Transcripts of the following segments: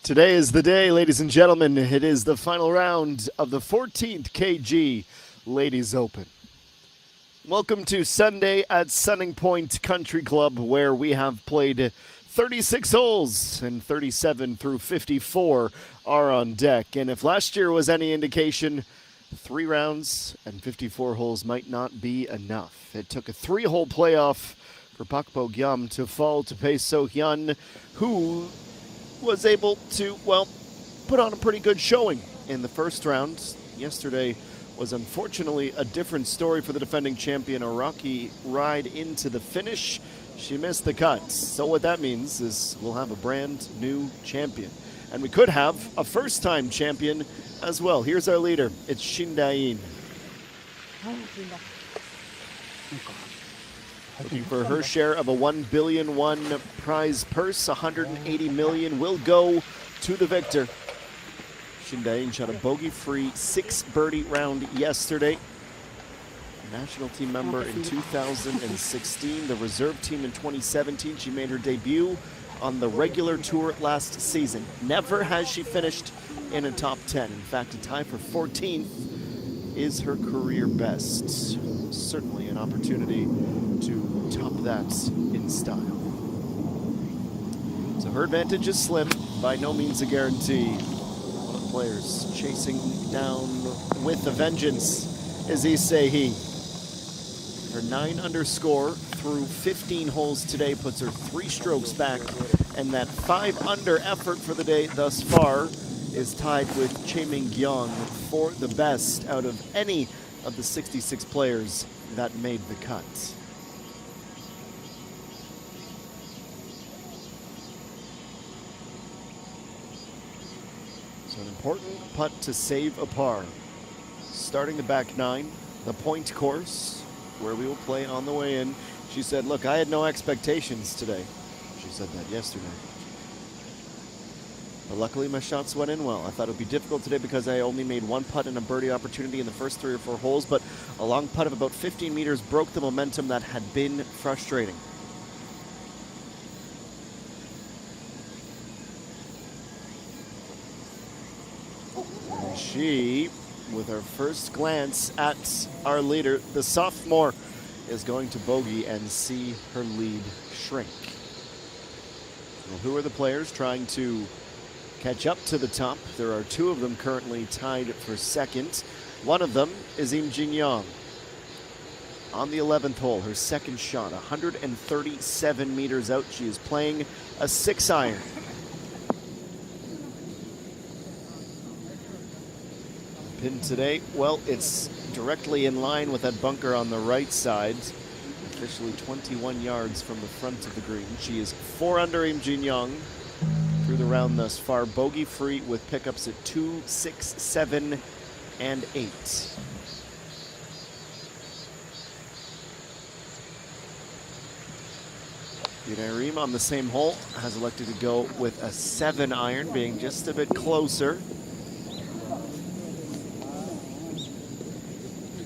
Today is the day, ladies and gentlemen. It is the final round of the 14th KG Ladies Open. Welcome to Sunday at Sunning Point Country Club, where we have played 36 holes and 37 through 54 are on deck. And if last year was any indication, 3 rounds and 54 holes might not be enough. It took a 3-hole playoff for Pak Bo Gyam to fall to Pae So Hyun, who was able to, well, put on a pretty good showing in the first round. Yesterday was unfortunately a different story for the defending champion. A rocky ride into the finish. She missed the cut. So what that means is we'll have a brand new champion. And we could have a first-time champion as well. Here's our leader. It's Shindain. Looking for her share of a 1 billion won prize purse. 180 million will go to the victor. Shindain shot a bogey-free 6-birdie round yesterday. National team member in 2016, the reserve team in 2017. She made her debut on the regular tour last season. Never has she finished in a top 10. In fact, a tie for 14th is her career best. Certainly an opportunity to top that in style. So her advantage is slim, by no means a guarantee. One of the players chasing down with a vengeance is Issei. Her 9-under score through 15 holes today puts her 3 strokes back, and that 5-under effort for the day thus far is tied with Chae Min-gyong for the best out of any of the 66 players that made the cut. So an important putt to save a par. Starting the back 9, the point course, where we will play on the way in. She said, look, I had no expectations today. She said that yesterday. But luckily my shots went in well. I thought it would be difficult today because I only made 1 putt and a birdie opportunity in the first 3 or 4 holes, but a long putt of about 15 meters broke the momentum that had been frustrating. And she, with her first glance at our leader, the sophomore, is going to bogey and see her lead shrink. Well, who are the players trying to catch up to the top? There are 2 of them currently tied for second. One of them is Im Jin-young. On the 11th hole, her second shot, 137 meters out. She is playing a 6-iron. Pin today, well, it's directly in line with that bunker on the right side. Officially 21 yards from the front of the green. She is 4 under Im Jin-young through the round thus far. Bogey free with pickups at 2, 6, 7, and 8. Yunarim on the same hole has elected to go with a 7-iron, being just a bit closer.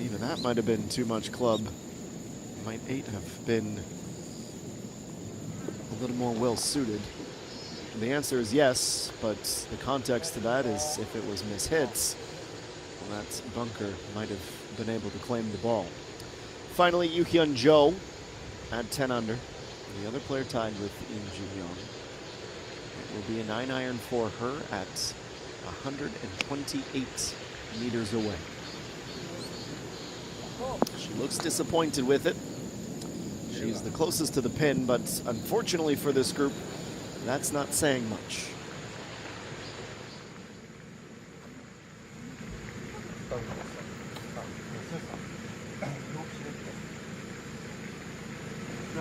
Even that might have been too much club. Might 8 have been a little more well suited. And the answer is yes, but the context to that is if it was mishits, well, that bunker might have been able to claim the ball. Finally, Yoo-hyun Jo at 10 under. The other player tied with Im Jin-young. It will be a 9-iron for her at 128 meters away. She looks disappointed with it. She's the closest to the pin, but unfortunately for this group, that's not saying much.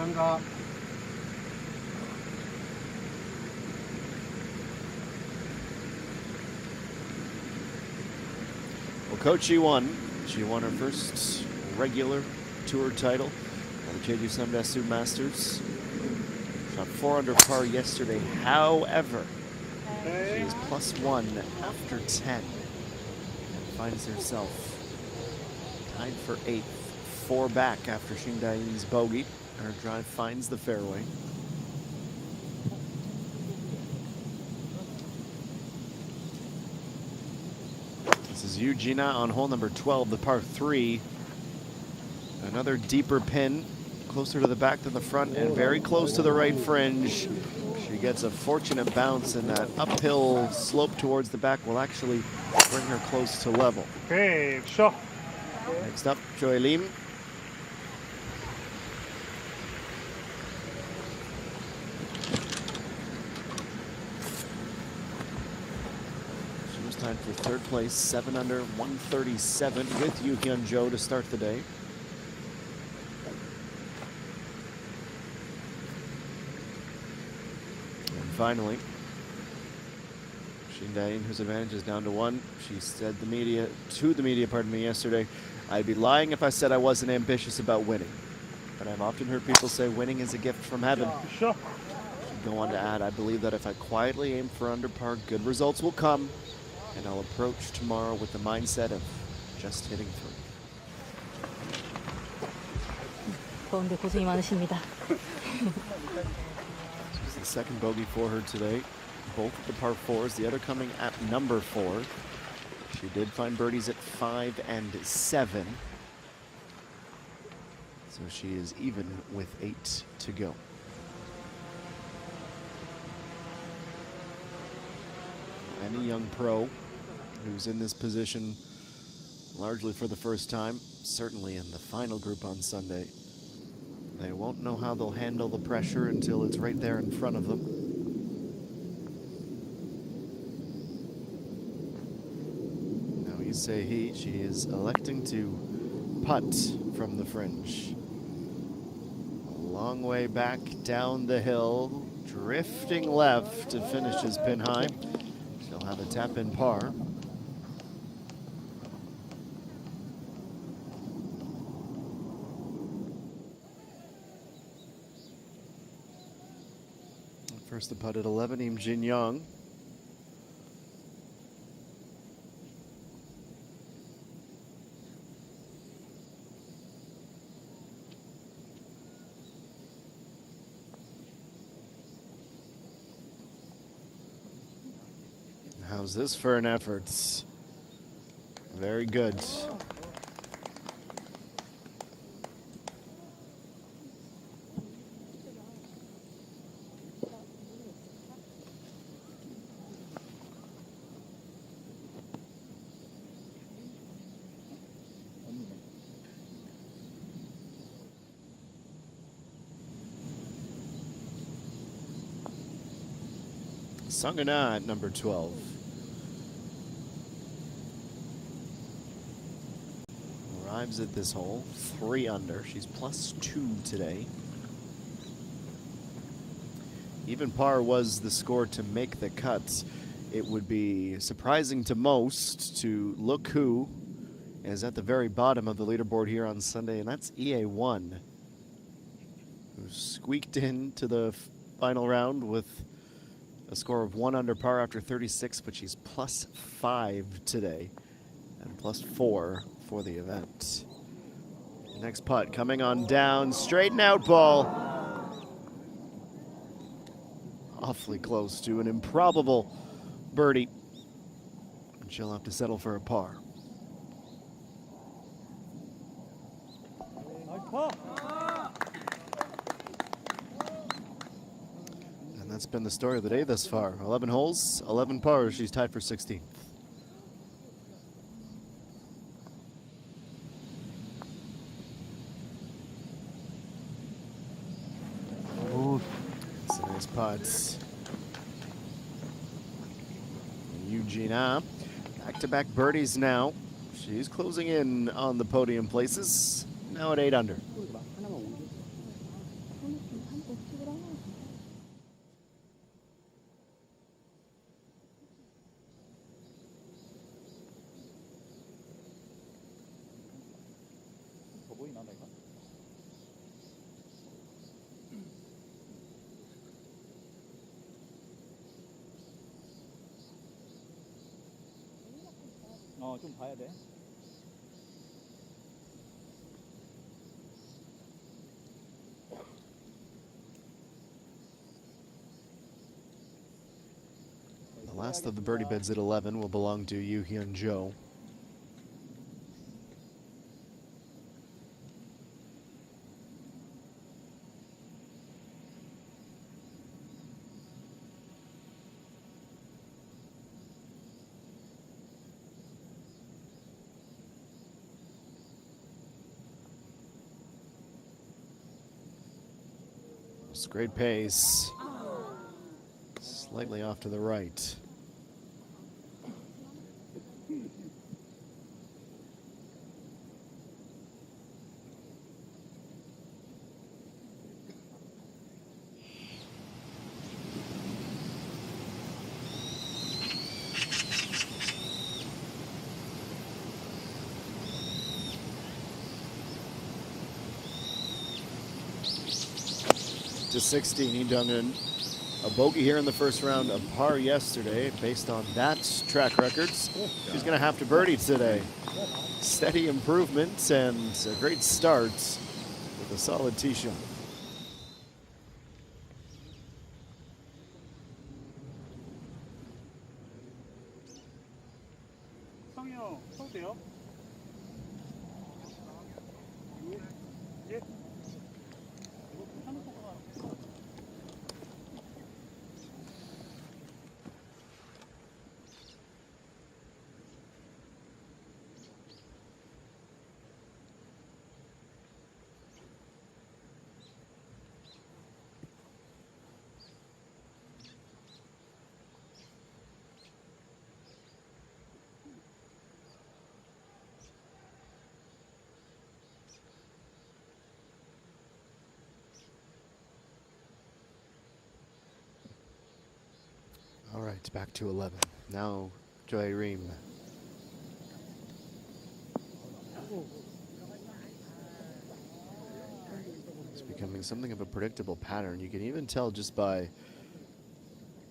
Well, Coach won. She won her first regular tour title at the Jeju Samdasu Masters. Shot 4 under par yesterday. However, she is +1 after 10 and finds herself tied for 8th, 4 back after Shindain's bogey. Her drive finds the fairway. This is Eugenia on hole number 12, the par 3. Another deeper pin, closer to the back than the front and very close to the right fringe. She gets a fortunate bounce, and that uphill slope towards the back will actually bring her close to level. Okay, sure. Next up, Joy Lim. She was tied for third place, 7 under, 137 with Yu Hyun Jo to start the day. Finally, Shindain, whose advantage is down to 1. She said to the media, yesterday, I'd be lying if I said I wasn't ambitious about winning. But I've often heard people say winning is a gift from heaven. Sure. She'd go on to add, I believe that if I quietly aim for under par, good results will come, and I'll approach tomorrow with the mindset of just hitting 3. 더운데 고생이 많으십니다. The second bogey for her today, both the par 4s, the other coming at number 4. She did find birdies at 5 and 7. So she is even with 8 to go. Any young pro who's in this position largely for the first time, certainly in the final group on Sunday, they won't know how they'll handle the pressure until it's right there in front of them. Now you say she is electing to putt from the fringe. A long way back down the hill, drifting left to finish his pin high. She'll have a tap in par. First the putt at 11, Im Jin Young. How's this for an effort? Very good. Sungana at number 12. Arrives at this hole, 3 under. She's +2 today. Even par was the score to make the cut. It would be surprising to most to look who is at the very bottom of the leaderboard here on Sunday, and that's EA1, who squeaked into the final round with a score of 1 under par after 36, but she's +5 today and +4 for the event. Next putt coming on down, straighten out ball. Awfully close to an improbable birdie. And she'll have to settle for a par. And that's been the story of the day thus far. 11 holes, 11 pars. She's tied for 16th. It's a nice putt. Eugenia, back-to-back birdies now. She's closing in on the podium places. Now at 8 under. 좀 봐야 돼. The last of the birdie beds at 11 will belong to Yu Hyun Jo. It's great pace. Slightly off to the right. To 16, he done a bogey here in the first round, a par yesterday. Based on that track records, he's going to have to birdie today. Steady improvement and a great start with a solid tee shot. 성형 써도 돼요? 예. 이거 괜찮은 거구나. All right, back to 11. Now, Joy Ream. It's becoming something of a predictable pattern. You can even tell just by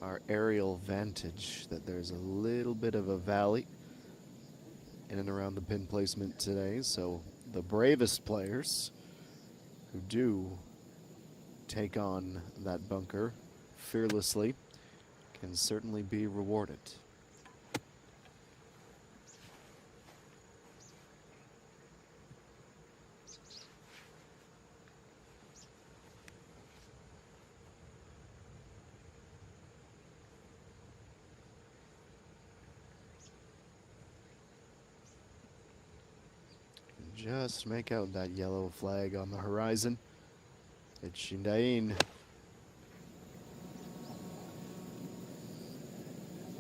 our aerial vantage that there's a little bit of a valley in and around the pin placement today. So the bravest players who do take on that bunker fearlessly can certainly be rewarded. Just make out that yellow flag on the horizon. It's Shindain.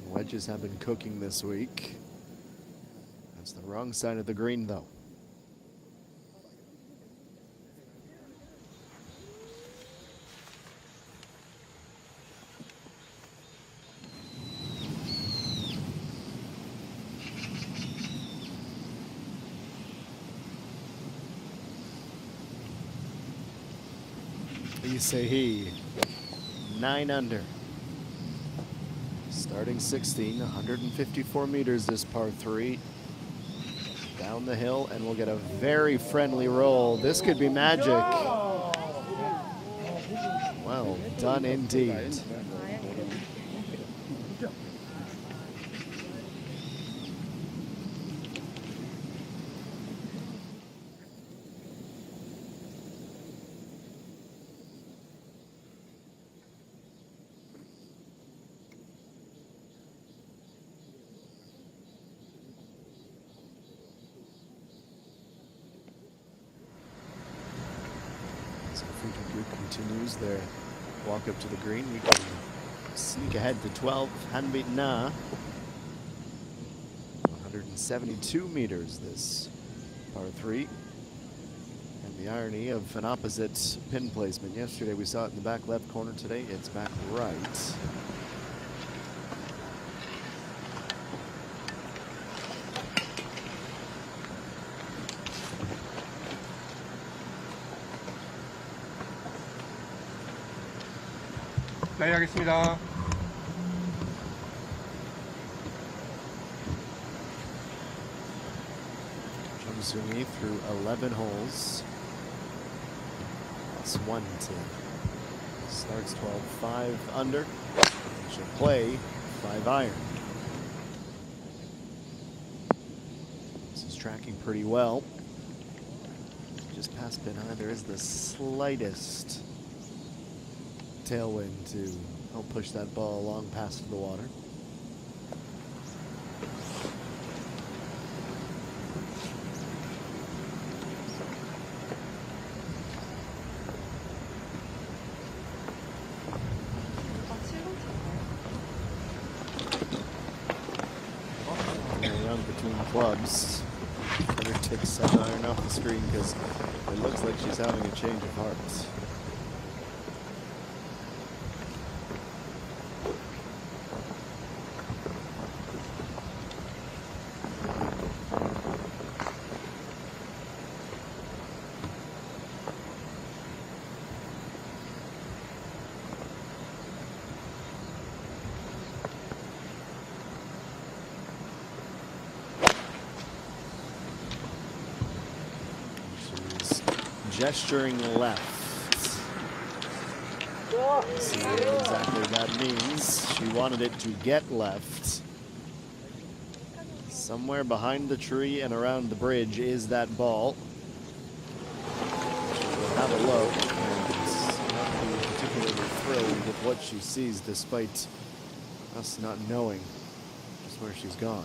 Wedges have been cooking this week. That's the wrong side of the green, though. He 9 under. Starting 16, 154 meters this par 3. Down the hill, and we'll get a very friendly roll. This could be magic. Well done indeed. Continues their walk up to the green. We can sneak ahead to 12. Hanbit Na. 172 meters this par 3. And the irony of an opposite pin placement. Yesterday we saw it in the back left corner. Today it's back right. 네, 하겠습니다. Jung through 11 holes. That's 1 to starts 12, 5 under. She'll play 5 iron. This is tracking pretty well. Just past pin high, there is the slightest tailwind to help push that ball along past the water. between clubs. Better take 7-iron off the screen because it looks like she's having a change of heart. Gesturing left. See what exactly that means. She wanted it to get left. Somewhere behind the tree and around the bridge is that ball. She will have a look and not be particularly thrilled with what she sees, despite us not knowing just where she's gone.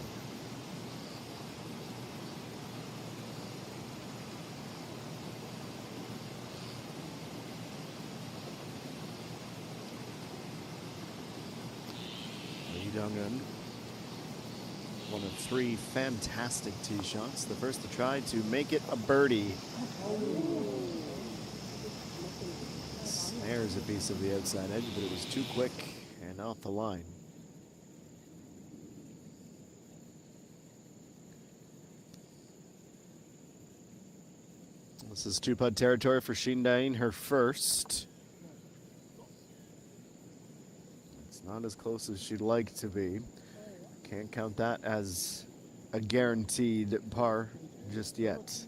One of 3 fantastic tee shots. The first to try to make it a birdie. Snares a piece of the outside edge, but it was too quick and off the line. This is 2-putt territory for Shindain, her first. Not as close as she'd like to be. Can't count that as a guaranteed par just yet.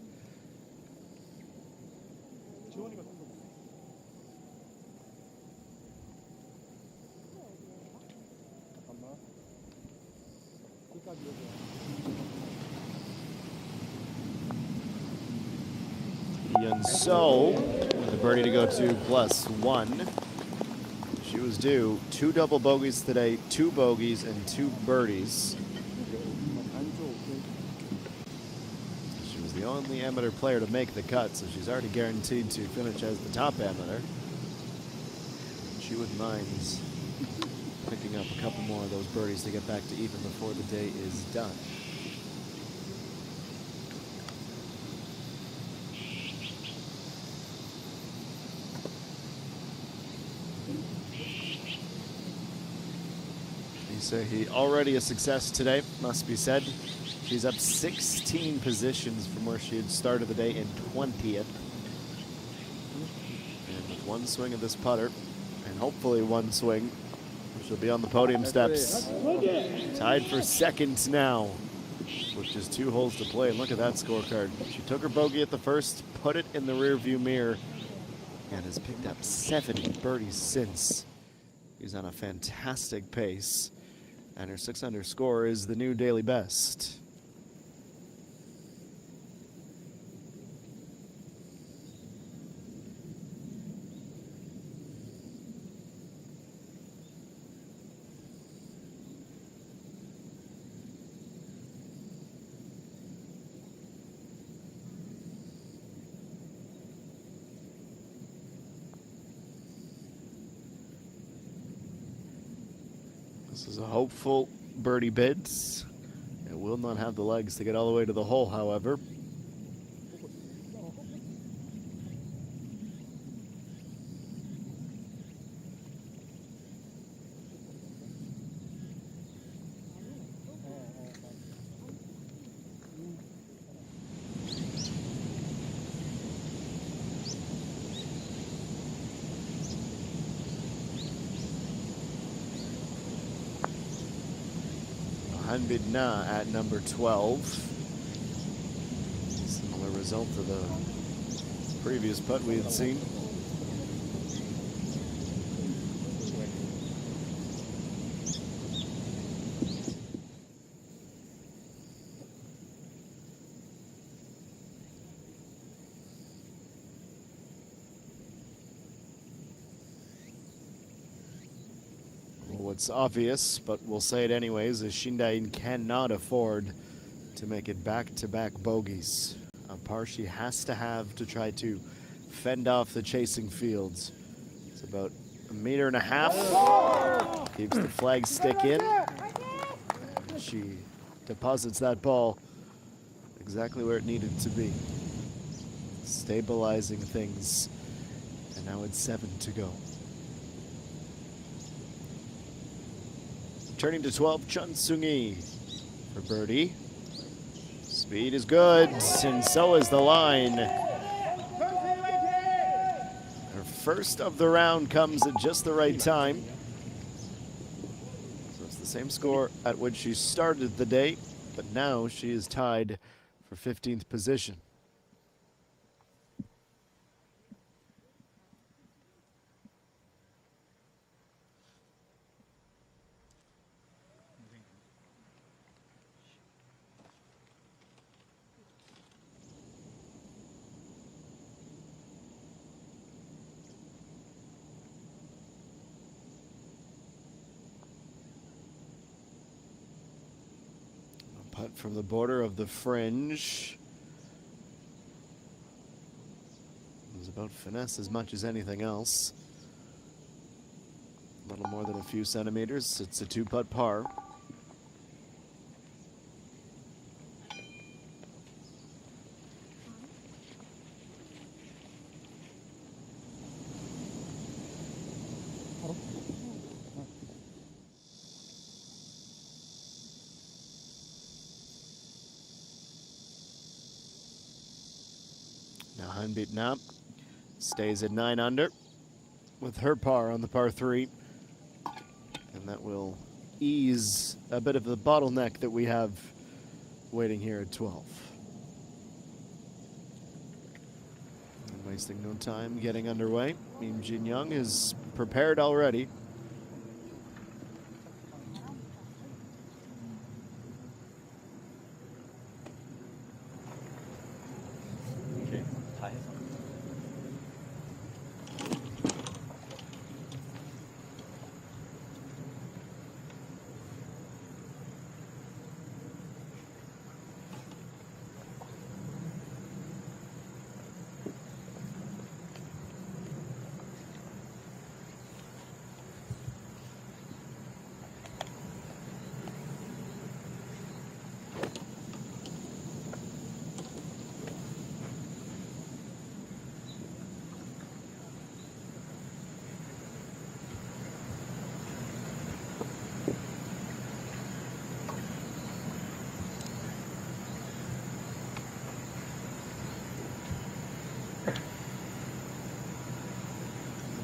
So, with the birdie to go to +1. She was due 2 double bogeys today, 2 bogeys, and 2 birdies. She was the only amateur player to make the cut, so she's already guaranteed to finish as the top amateur. She wouldn't mind picking up a couple more of those birdies to get back to even before the day is done. So he already a success today, must be said. She's up 16 positions from where she had started the day in 20th. And with 1 swing of this putter, and hopefully 1 swing, she'll be on the podium steps. Tied for 2nd now, with just 2 holes to play. And look at that scorecard. She took her bogey at the first, put it in the rearview mirror, and has picked up 7 birdies since. She's on a fantastic pace. And her 6-under score is the new daily best. This is a hopeful birdie bids. It will not have the legs to get all the way to the hole, however. Bidna at number 12. Similar result to the previous putt we had seen. It's obvious, but we'll say it anyways, is Shindain cannot afford to make it back-to-back bogeys. A par she has to have to try to fend off the chasing fields. It's about 1.5 meters. Keeps the flag stick in. She deposits that ball exactly where it needed to be. Stabilizing things. And now it's 7 to go. Turning to 12, Chun Sung-yi for birdie. Speed is good, and so is the line. Her first of the round comes at just the right time. So it's the same score at which she started the day, but now she is tied for 15th position. Putt from the border of the fringe. It was about finesse as much as anything else. A little more than a few centimeters. It's a 2-putt par. Now unbeaten up, stays at 9 under with her par on the par 3. And that will ease a bit of the bottleneck that we have waiting here at 12. And wasting no time getting underway. Im Jin Young is prepared already.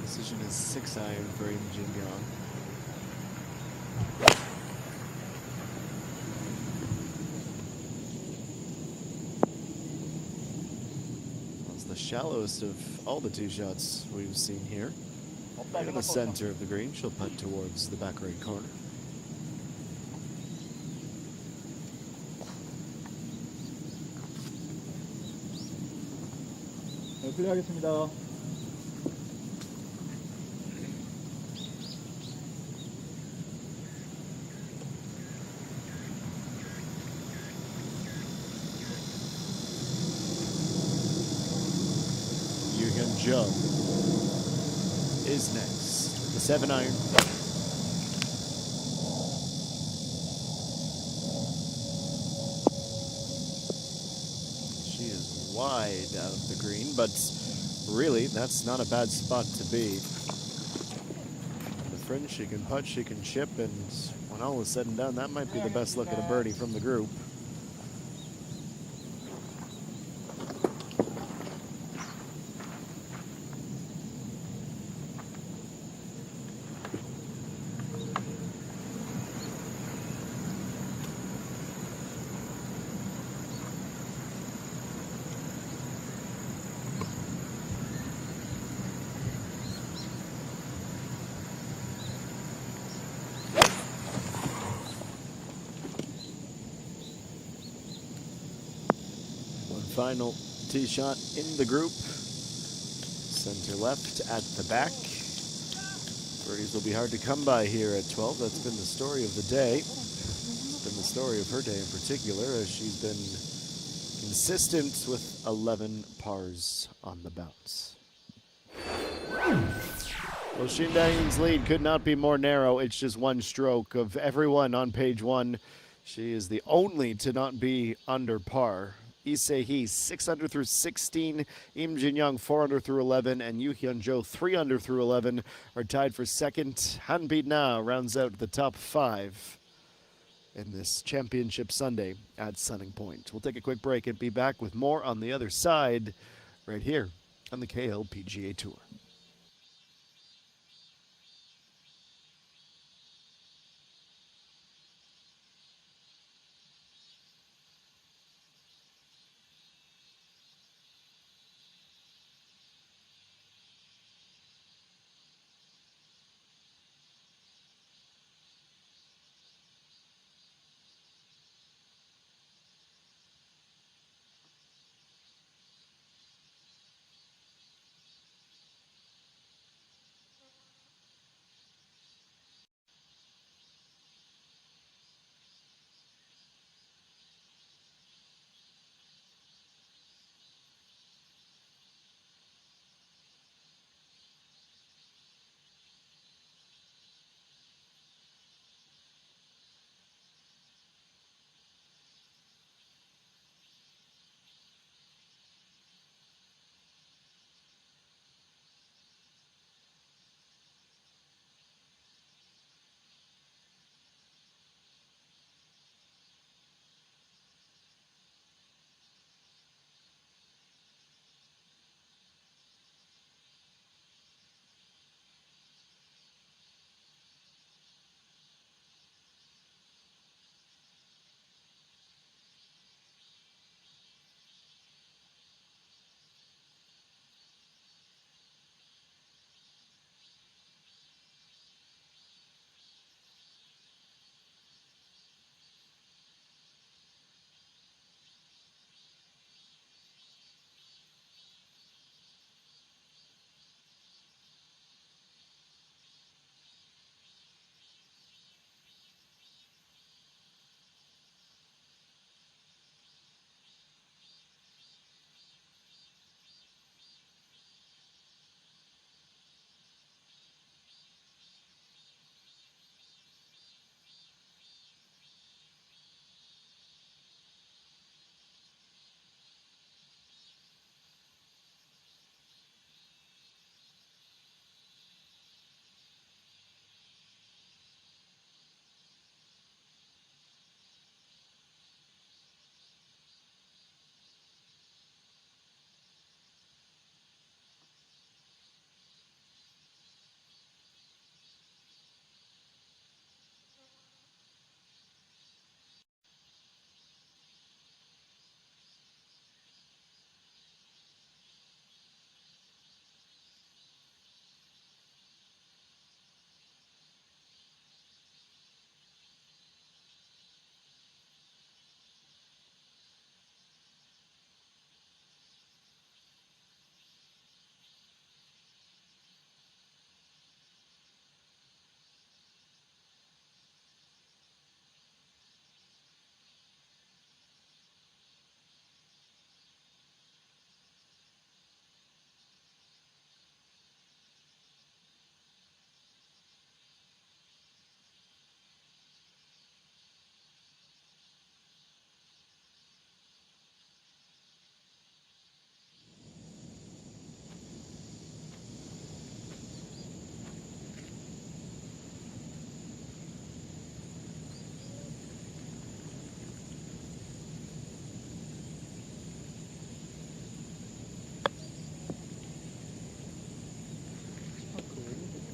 Decision is 6-iron for Im Jin Young. That's the shallowest of all the 2 shots we've seen here. In the center of the green, she'll putt towards the back right corner. 플레이하겠습니다. Joe is next with the 7-iron. She is wide out of the green, but really that's not a bad spot to be. The fringe, she can putt, she can chip, and when all is said and done, that might be the best look at a birdie from the group. Final tee shot in the group. Center left at the back. Birdies will be hard to come by here at 12. That's been the story of the day. It's been the story of her day in particular, as she's been consistent with 11 pars on the bounce. Well, Shindain's lead could not be more narrow. It's just one stroke of everyone on page 1. She is the only to not be under par. Lee Se-hee 6 under through 16, Im Jin-young 4 under through 11, and Yoo Hyun-jo 3 under through 11 are tied for second. Han Bi-na rounds out the top 5 in this championship Sunday at Sunning Point. We'll take a quick break and be back with more on the other side right here on the KLPGA Tour.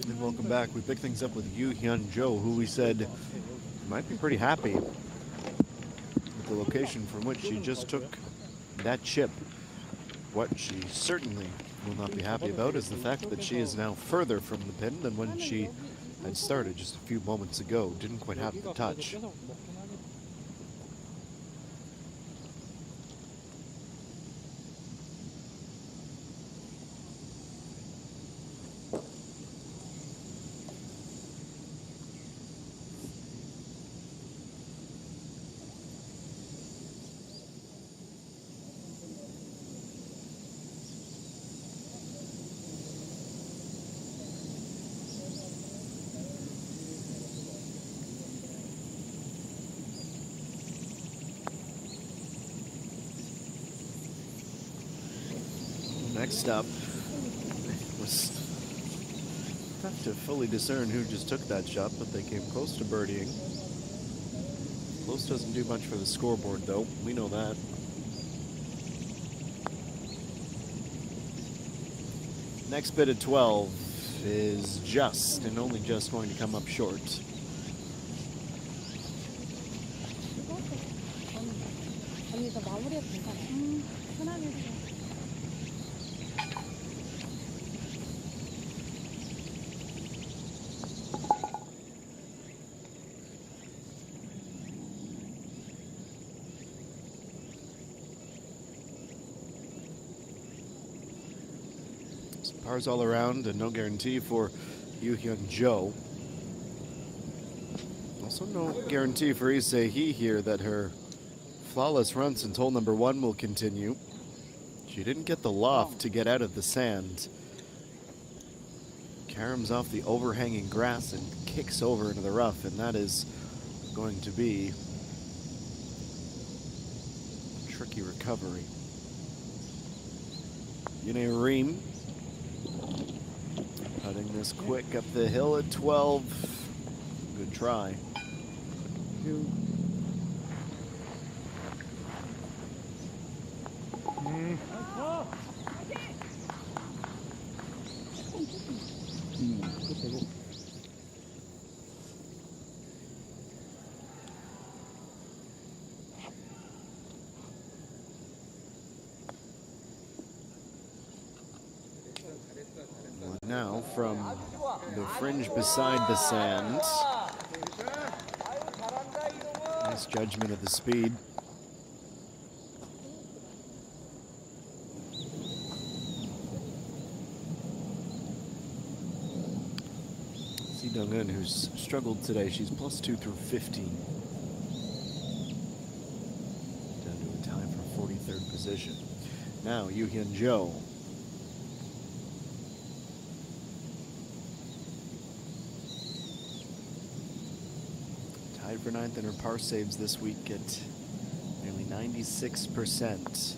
And welcome back. We pick things up with Yoo Hyun-jo, who we said might be pretty happy with the location from which she just took that chip. What she certainly will not be happy about is the fact that she is now further from the pin than when she had started just a few moments ago. Didn't quite have the touch. Next up, it was tough to fully discern who just took that shot, but they came close to birdieing. Close doesn't do much for the scoreboard, though. We know that. Next bit at 12 is just, and only just, going to come up short. 언니가 마무리가 괜찮아. 편하게 해줘. Pars all around and no guarantee for Yoo-Hyun Jo. Also no guarantee for Ise Hee here that her flawless runs in hole number 1 will continue. She didn't get the loft to get out of the sand. Caroms off the overhanging grass and kicks over into the rough, and that is going to be a tricky recovery. Yune Reem putting this quick up the hill at 12. Good try. Now from the fringe beside the sand. Nice judgment of the speed. See Dong-eun, who's struggled today. She's +2 through 15. Down to a tie for 43rd position. Now Yoo-Hyun Jo. Tied for 9th in her par saves this week at nearly 96%.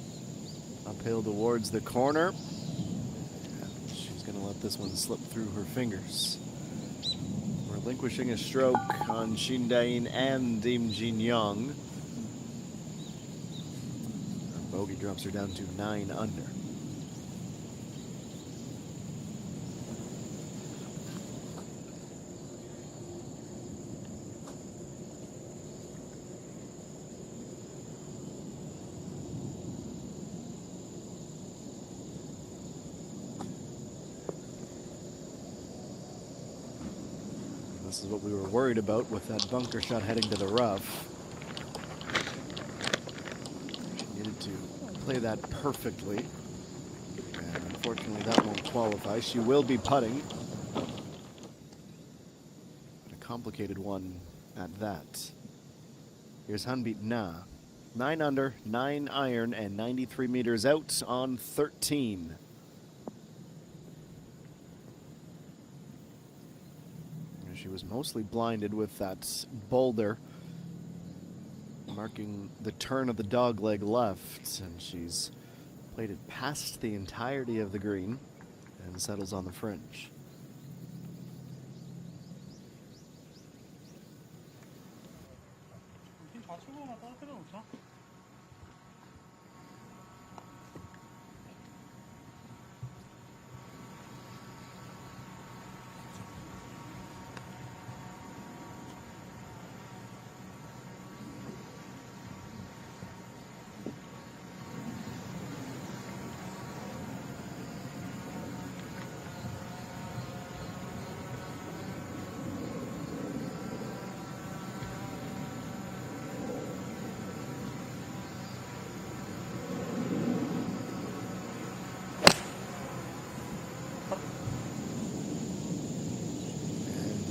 Uphill towards the corner. And she's going to let this one slip through her fingers. Relinquishing a stroke on Shindain and Im Jin-young. Bogey drops her down to 9 under. This is what we were worried about with that bunker shot heading to the rough. She needed to play that perfectly. And unfortunately that won't qualify. She will be putting. But a complicated one at that. Here's Hanbit Na. 9 under, 9 iron, and 93 meters out on 13. She was mostly blinded with that boulder marking the turn of the dogleg left, and she's played it past the entirety of the green and settles on the fringe.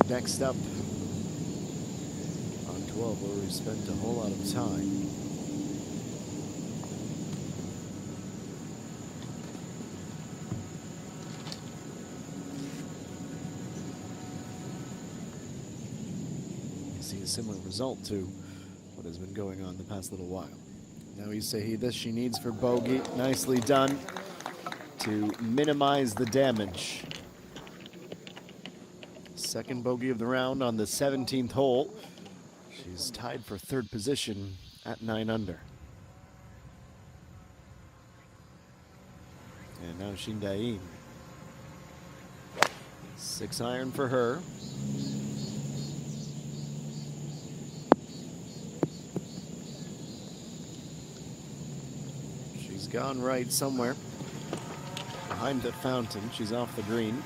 Next up on 12, where we spent a whole lot of time. You see a similar result to what has been going on the past little while. Now Ise Hee, this she needs for bogey. Nicely done. to minimize the damage. Second bogey of the round on the 17th hole. She's tied for third position at 9 under. And now Shindain. 6 iron for her. She's gone right somewhere. Behind the fountain, she's off the green.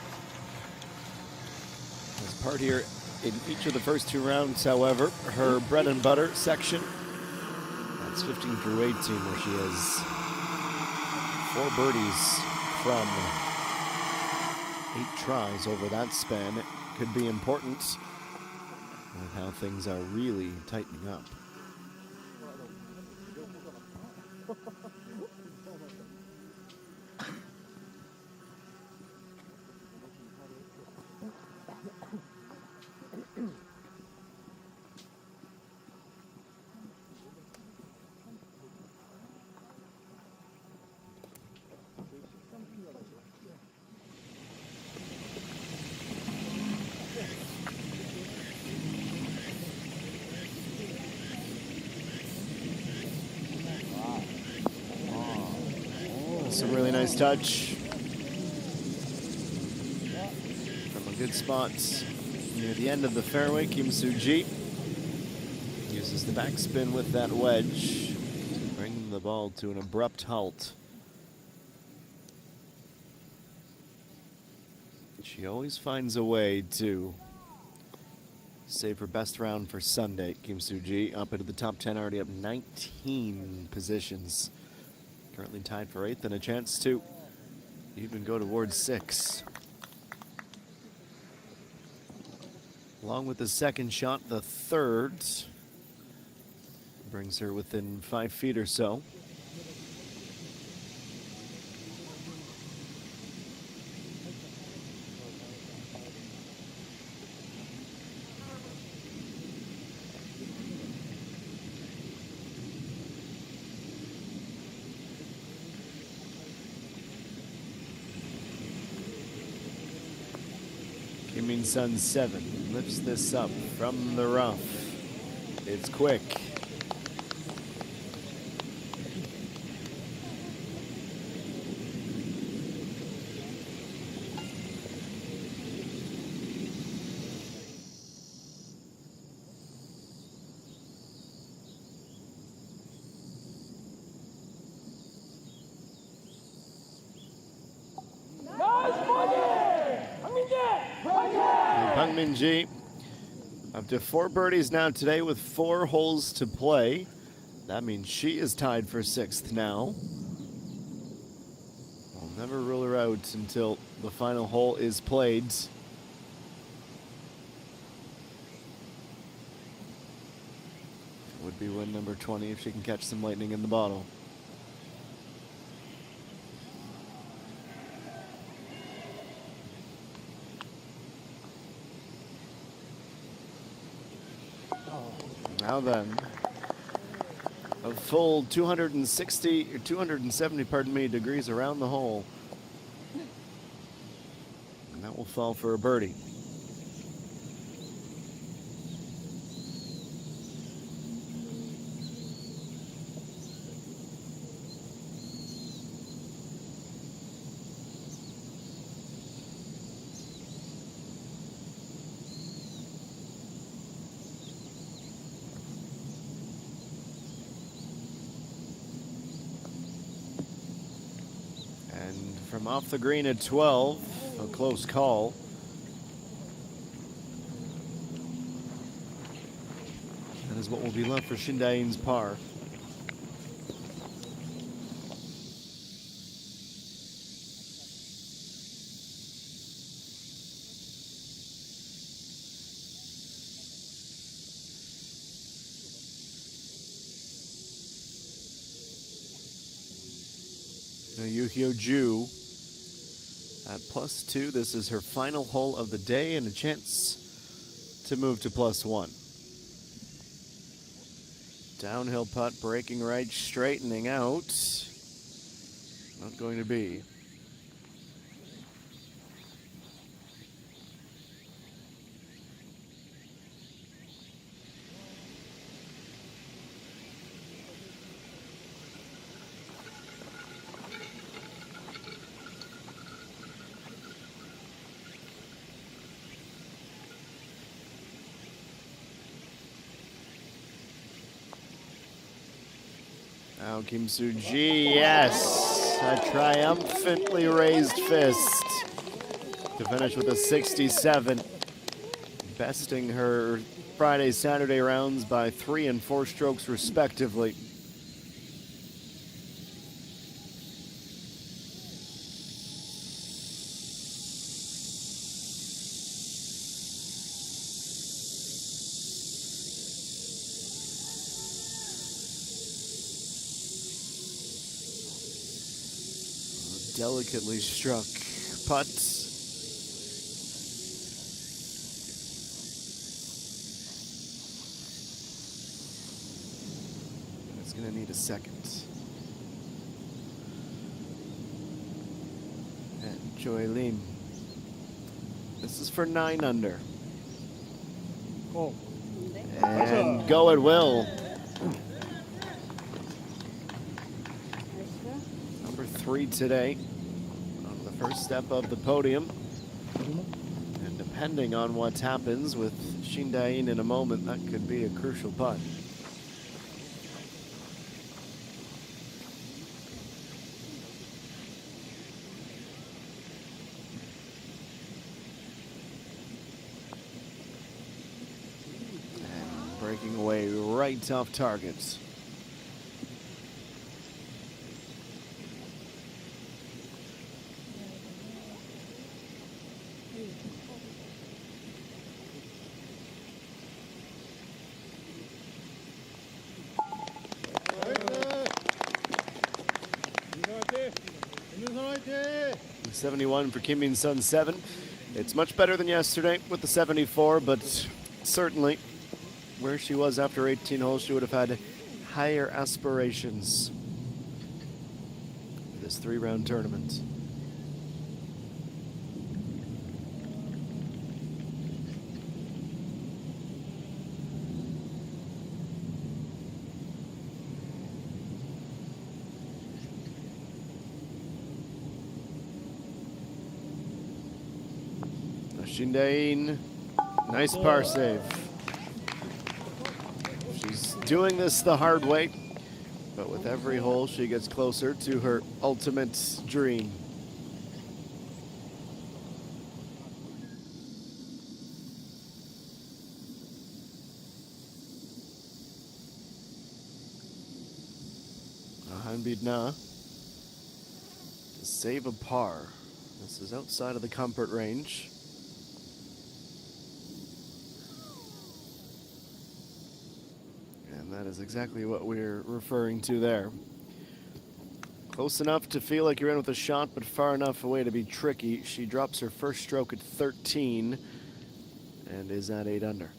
As part here in each of the first 2 rounds, however, her bread and butter section, that's 15 through 18, where she has 4 birdies from 8 tries over that span. It could be important with how things are really tightening up. Some really nice touch from a good spot near the end of the fairway. Kim Soo-ji uses the backspin with that wedge, bringing the ball to an abrupt halt. She always finds a way to save her best round for Sunday. Kim Soo-ji up into the top 10, already up 19 positions. Currently tied for 8th and a chance to even go towards 6. Along with the second shot, the third brings her within 5 feet or so. Kim Min-sun 7 lifts this up from the rough. It's quick. Bang Min-ji up to 4 birdies now today with 4 holes to play. That means she is tied for 6th now. I'll never rule her out until the final hole is played. Would be win number 20 if she can catch some lightning in the bottle. Now then, a full 270, pardon me, degrees around the hole. And that will fall for a birdie. From off the green at 12, a close call. That is what will be left for Shindain's par. Now Yu-Hyo Ju at +2. This is her final hole of the day and a chance to move to +1. Downhill putt, breaking right, straightening out. Not going to be. Now Kim Soo-ji, yes, a triumphantly raised fist to finish with a 67, besting her Friday, Saturday rounds by 3 and 4 strokes respectively. Delicately struck putt. It's going to need a second. And Joy Lim. This is for 9 under. 고. And go it will. Number 3 today. On the first step of the podium. And depending on what happens with Shindain in a moment, that could be a crucial putt. And breaking away right off targets. 윤선 화이팅! 71 for Kim Min-sun 7. It's much better than yesterday with the 74, but certainly where she was after 18 holes, she would have had higher aspirations for this 3-round tournament. Shindain, nice par save. She's doing this the hard way, but with every hole she gets closer to her ultimate dream. Hanbidna to save a par. This is outside of the comfort range. And that is exactly what we're referring to there. Close enough to feel like you're in with a shot, but far enough away to be tricky. She drops her first stroke at 13 and is at 8 under.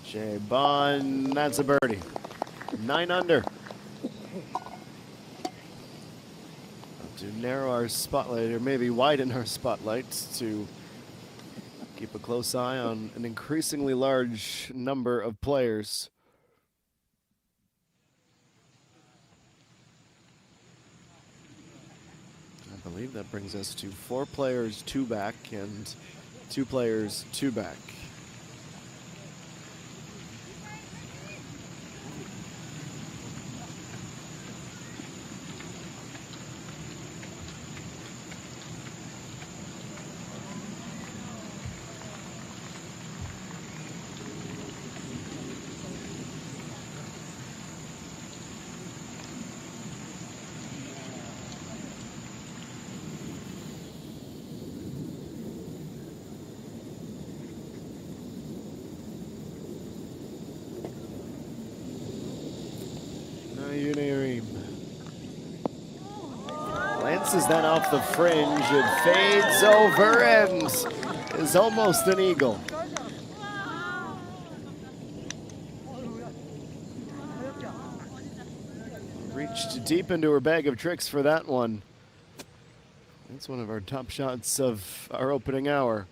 Jay Bond, that's a birdie. 9 under. To narrow our spotlight, or maybe widen our spotlight, to keep a close eye on an increasingly large number of players. I believe that brings us to 4 players, 2 back, and 2 players, 2 back. Lances that off the fringe, it fades over and is almost an eagle. Reached deep into her bag of tricks for that one. That's one of our top shots of our opening hour.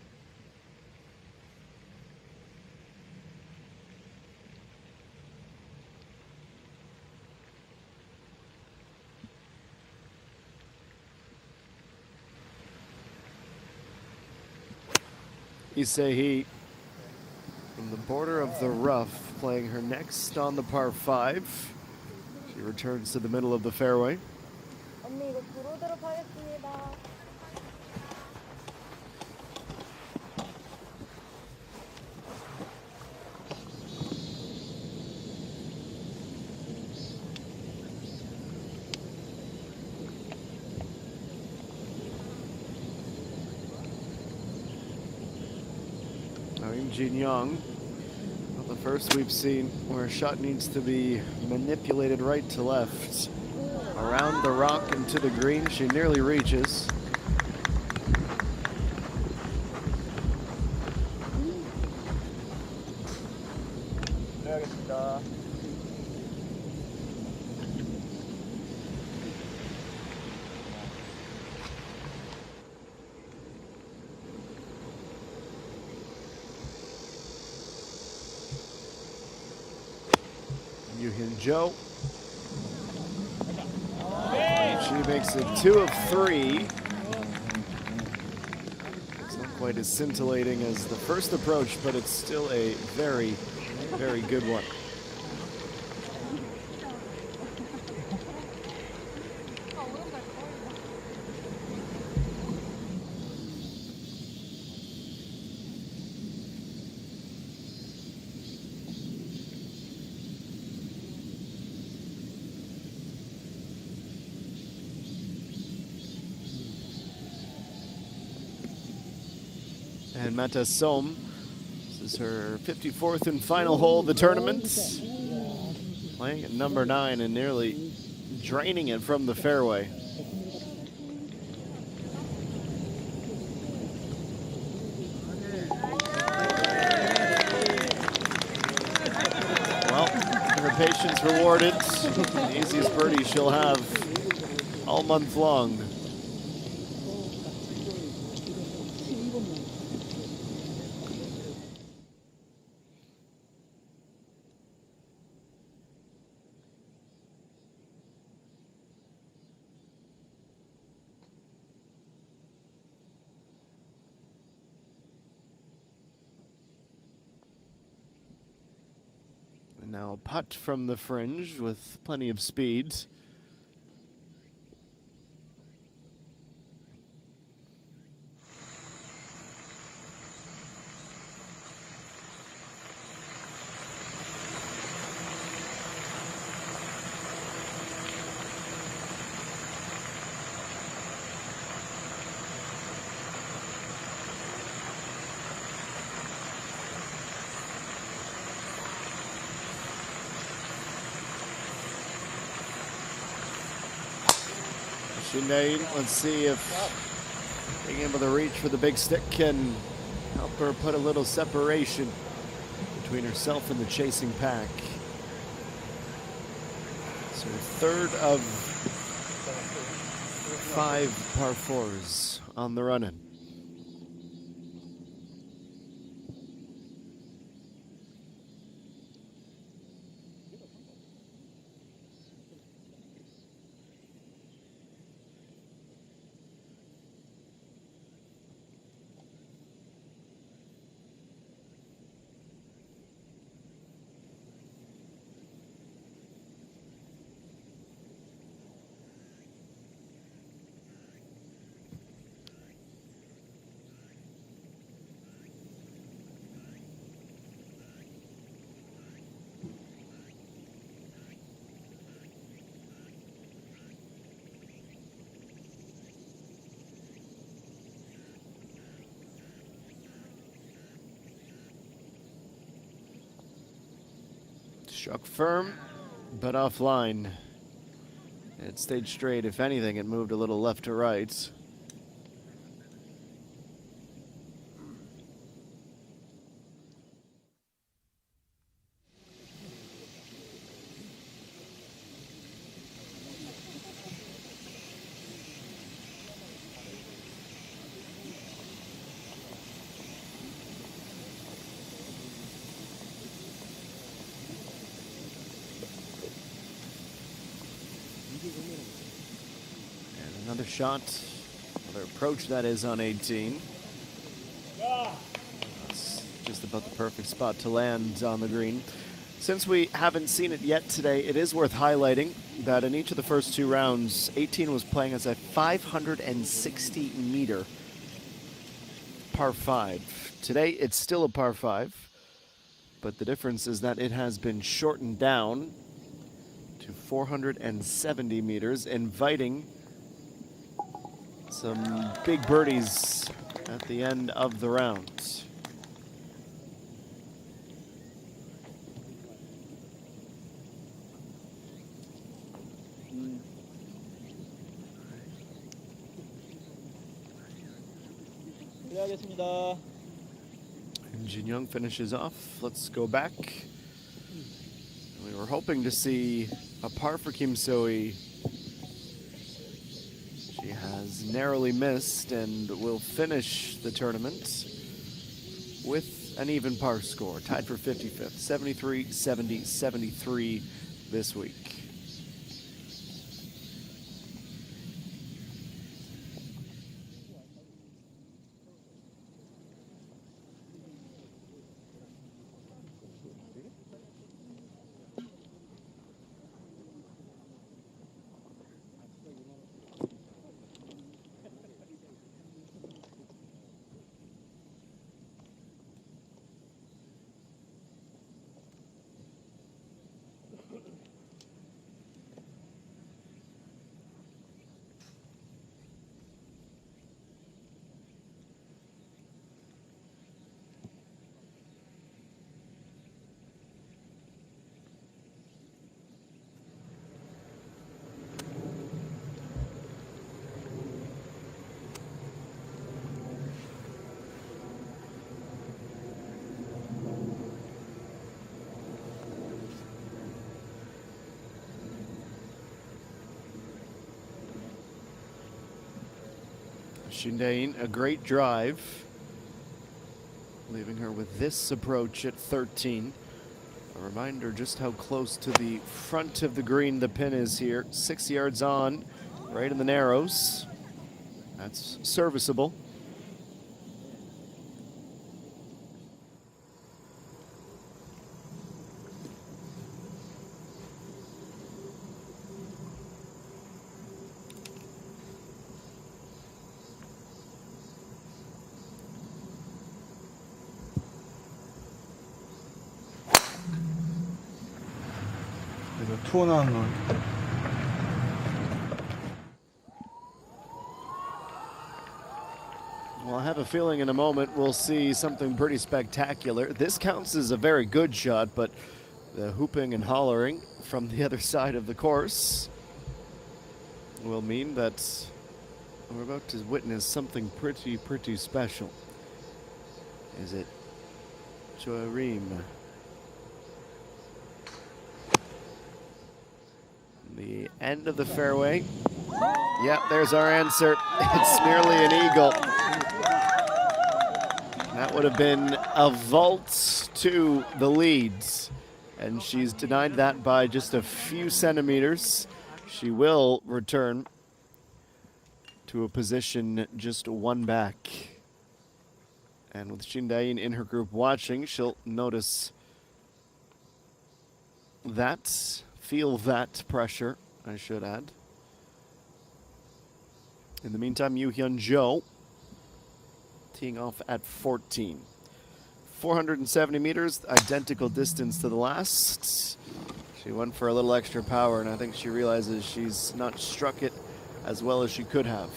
Isei from the border of the rough, playing her next on the par 5. She returns to the middle of the fairway. 언니 이거 들어오도록 하겠습니다. Now Jin Young, the first we've seen where a shot needs to be manipulated right to left. Around the rock and to the green, she nearly reaches. Yoo-Hyun Jo. She makes it 2 of 3. It's not quite as scintillating as the first approach, but it's still a very, very good one. And Mata Som, this is her 54th and final hole of the tournament. Playing at number 9 and nearly draining it from the fairway. Well, her patience rewarded. The easiest birdie she'll have all month long. Now a putt from the fringe with plenty of speed. Shindain, let's see if being able to reach for the big stick can help her put a little separation between herself and the chasing pack. So 3rd of 5 par 4s on the run-in. Struck firm, but offline. It stayed straight. If anything, it moved a little left to right. And another shot, another approach that is on 18. just about the perfect spot to land on the green. Since we haven't seen it yet today, it is worth highlighting that in each of the first 2 rounds, 18 was playing as a 560-meter par 5. Today, it's still a par 5, but the difference is that it has been shortened down to 470 meters, inviting some big birdies at the end of the round. 실례하겠습니다. And Jin Young finishes off. Let's go back. We were hoping to see a par for Kim So-hee. She has narrowly missed and will finish the tournament with an even par score, tied for 55th, 73, 70, 73 this week. Shindain, a great drive, leaving her with this approach at 13. A reminder just how close to the front of the green the pin is here. 6 yards on, right in the narrows. That's serviceable. 투어 나온 건 Well, I have a feeling in a moment we'll see something pretty spectacular. This counts as a very good shot, but the hooping and hollering from the other side of the course will mean that we're about to witness something pretty special. Is it Choi Reem? The end of the fairway. Yep, there's our answer. It's nearly an eagle. That would have been a vault to the leads, and she's denied that by just a few centimeters. She will return to a position just 1 back. And with Shindain in her group watching, she'll notice that. Feel that pressure, I should add. In the meantime, Yoo Hyun Jo teeing off at 14. 470 meters, identical distance to the last. She went for a little extra power, and I think she realizes she's not struck it as well as she could have.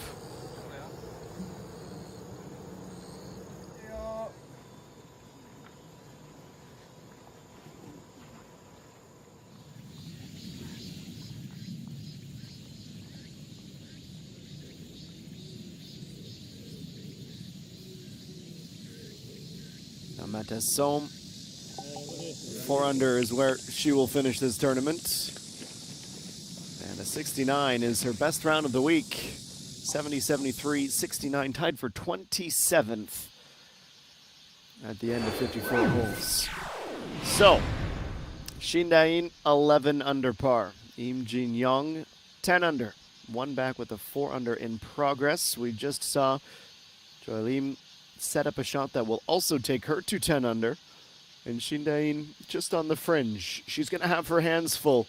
Matez Som, 4 under is where she will finish this tournament. And a 69 is her best round of the week. 70, 73, 69, tied for 27th at the end of 54 holes. So, Shindain, 11 under par. Im Jin Young, 10 under. 1 back with a 4 under in progress. We just saw Choi Lim set up a shot that will also take her to 10 under. And Shindain just on the fringe. She's going to have her hands full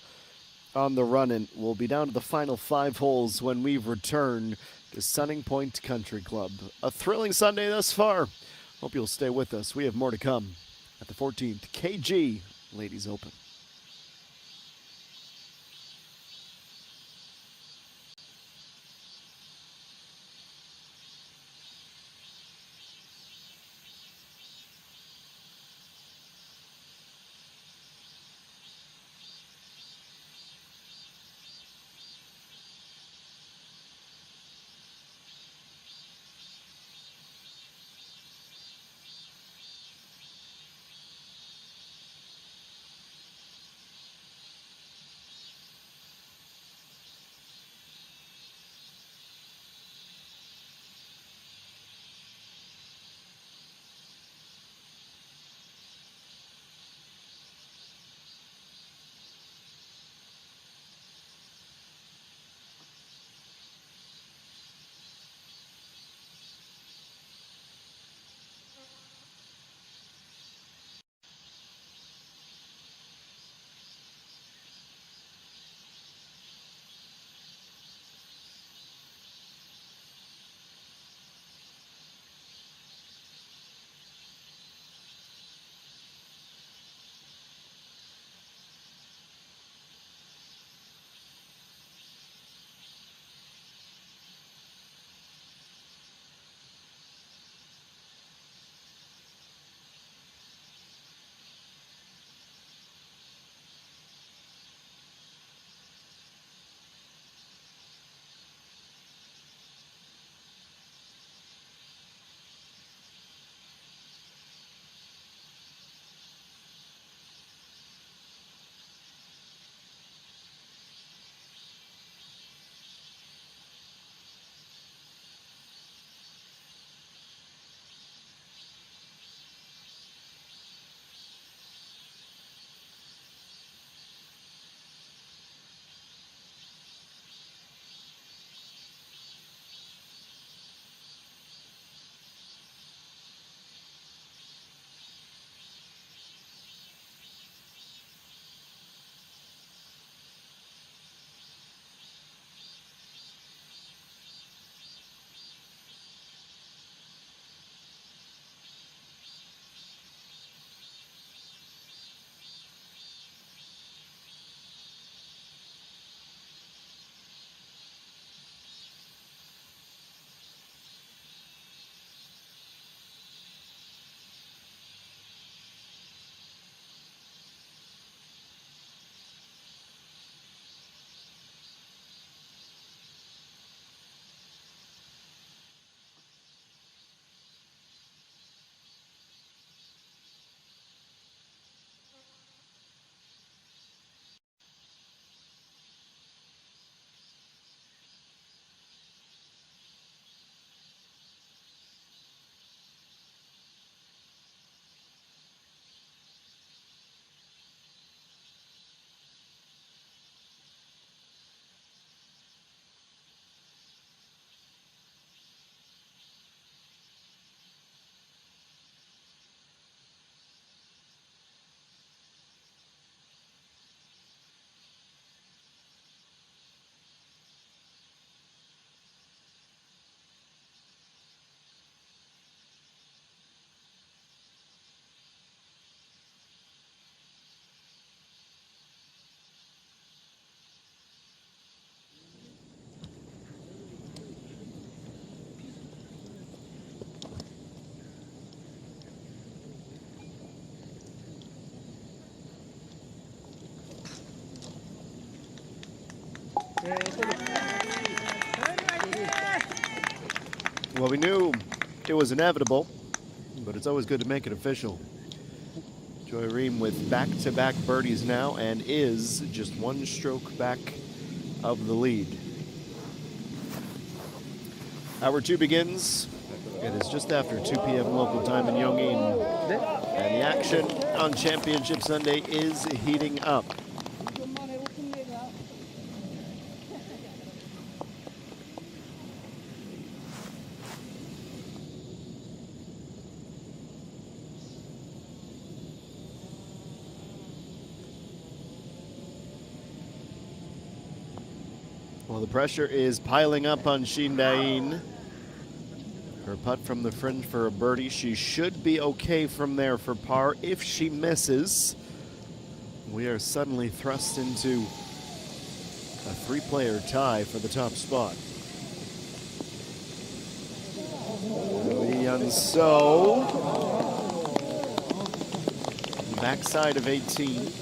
on the run, and we'll be down to the final 5 holes when we return to Sunning Point Country Club. A thrilling Sunday thus far. Hope you'll stay with us. We have more to come at the 14th KG Ladies Open. Well, we knew it was inevitable, but it's always good to make it official. Joy Ream with back-to-back birdies now and is just 1 stroke back of the lead. Hour 2 begins. It is just after 2 p.m. local time in Yongin. And the action on Championship Sunday is heating up. Well, the pressure is piling up on Shindain. Her putt from the fringe for a birdie. She should be okay from there for par. If she misses, we are suddenly thrust into a three-player tie for the top spot. So, backside of 18.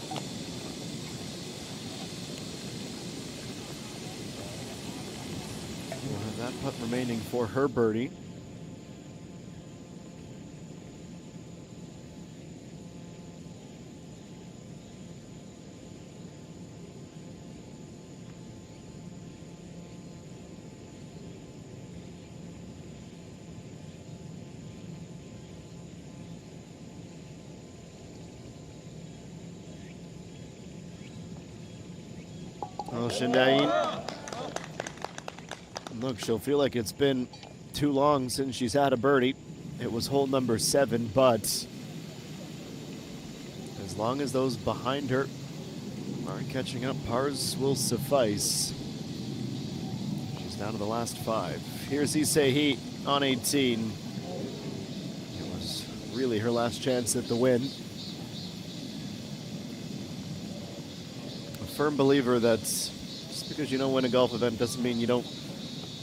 We'll have that putt remaining for her birdie. Oh, Shindain. Look, she'll feel like it's been too long since she's had a birdie. It was hole number 7, but as long as those behind her aren't catching up, pars will suffice. She's down to the last 5. Here's Issei on 18. It was really her last chance at the win. Firm believer that just because you don't win a golf event doesn't mean you don't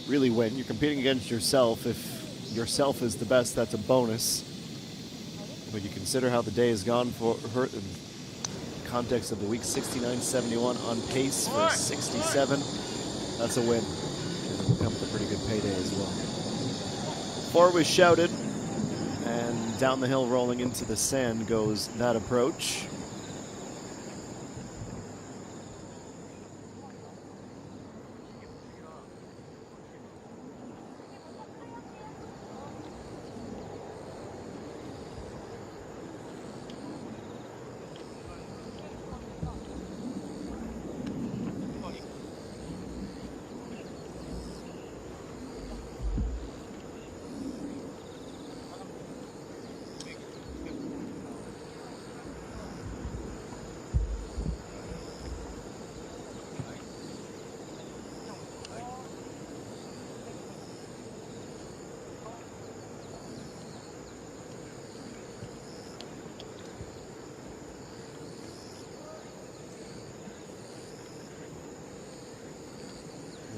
really win. You're competing against yourself. If yourself is the best, that's a bonus. But you consider how the day has gone for her in the context of the week. 69-71 on pace for 67. That's a win. And it will come with a pretty good payday as well. 4 was shouted, and down the hill rolling into the sand goes that approach.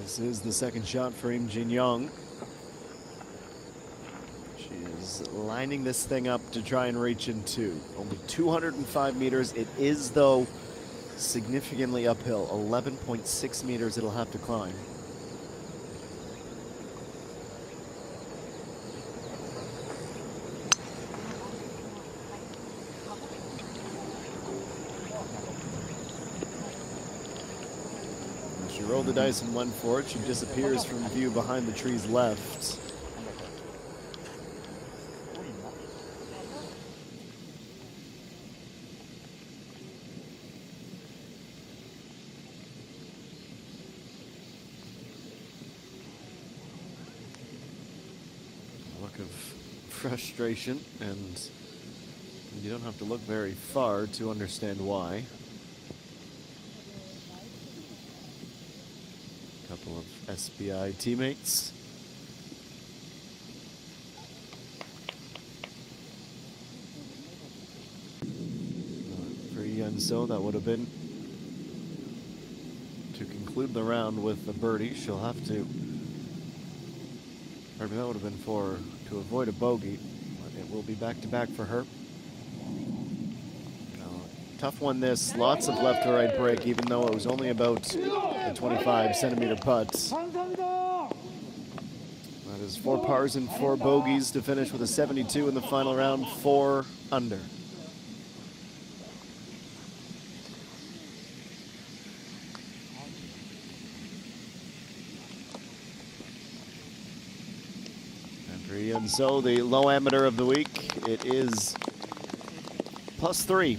This is the second shot for Im Jin Young. She is lining this thing up to try and reach in 2. Only 205 meters. It is, though, significantly uphill. 11.6 meters it'll have to climb. She rolled the dice and went for it. She disappears from view behind the trees left. A look of frustration, and you don't have to look very far to understand why. Couple of SBI teammates. For Yenso, that would have been to conclude the round with the birdie. She'll have to, or that would have been to avoid a bogey. But it will be back-to-back for her. Tough one this, lots of left to right break, even though it was only about a 25-centimeter putt. That is 4 pars and 4 bogeys to finish with a 72 in the final round, 4 under. And so the low amateur of the week, it is +3.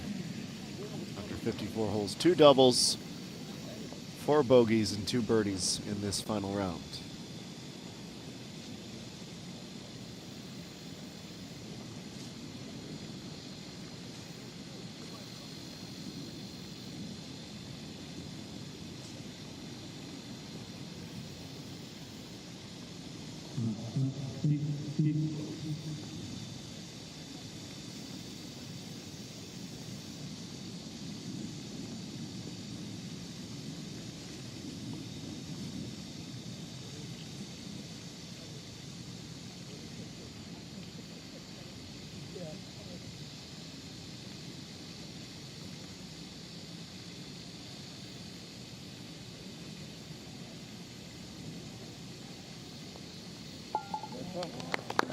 54 holes, 2 doubles, 4 bogeys, and 2 birdies in this final round.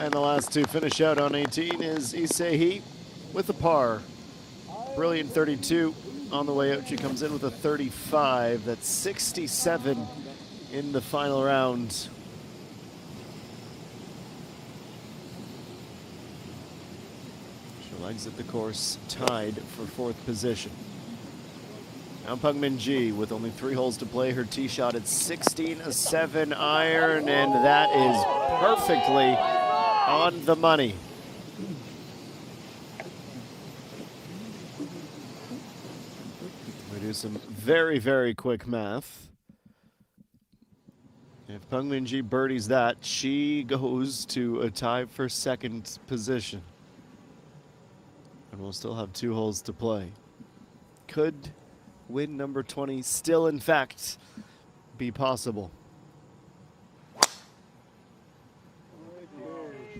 And the last to finish out on 18 is Issei with a par. Brilliant 32. On the way out, she comes in with a 35. That's 67 in the final round. She'll exit the course tied for 4th position. Now Peng Min-ji with only 3 holes to play. Her tee shot at 16, a 7 iron, and that is perfectly on the money. We do some very, very quick math. If Peng Min-ji birdies that, she goes to a tie for 2nd position. And we'll still have 2 holes to play. Could win number 20 still, in fact, be possible?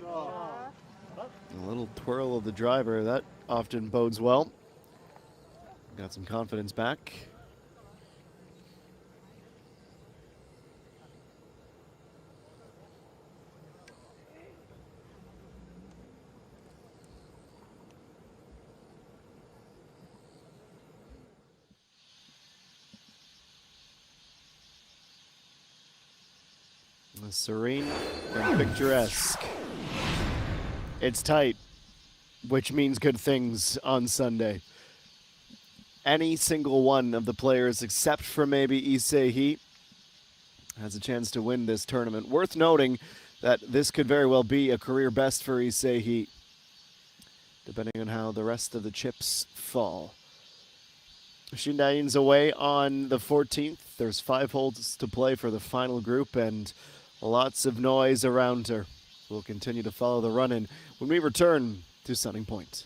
A little twirl of the driver, that often bodes well. Got some confidence back. Serene and picturesque. It's tight, which means good things on Sunday. Any single one of the players, except for maybe Issei, has a chance to win this tournament. Worth noting that this could very well be a career best for Issei, depending on how the rest of the chips fall. Shindain's away on the 14th. There's 5 holes to play for the final group, and lots of noise around her. We'll continue to follow the run-in when we return to Sunning Point.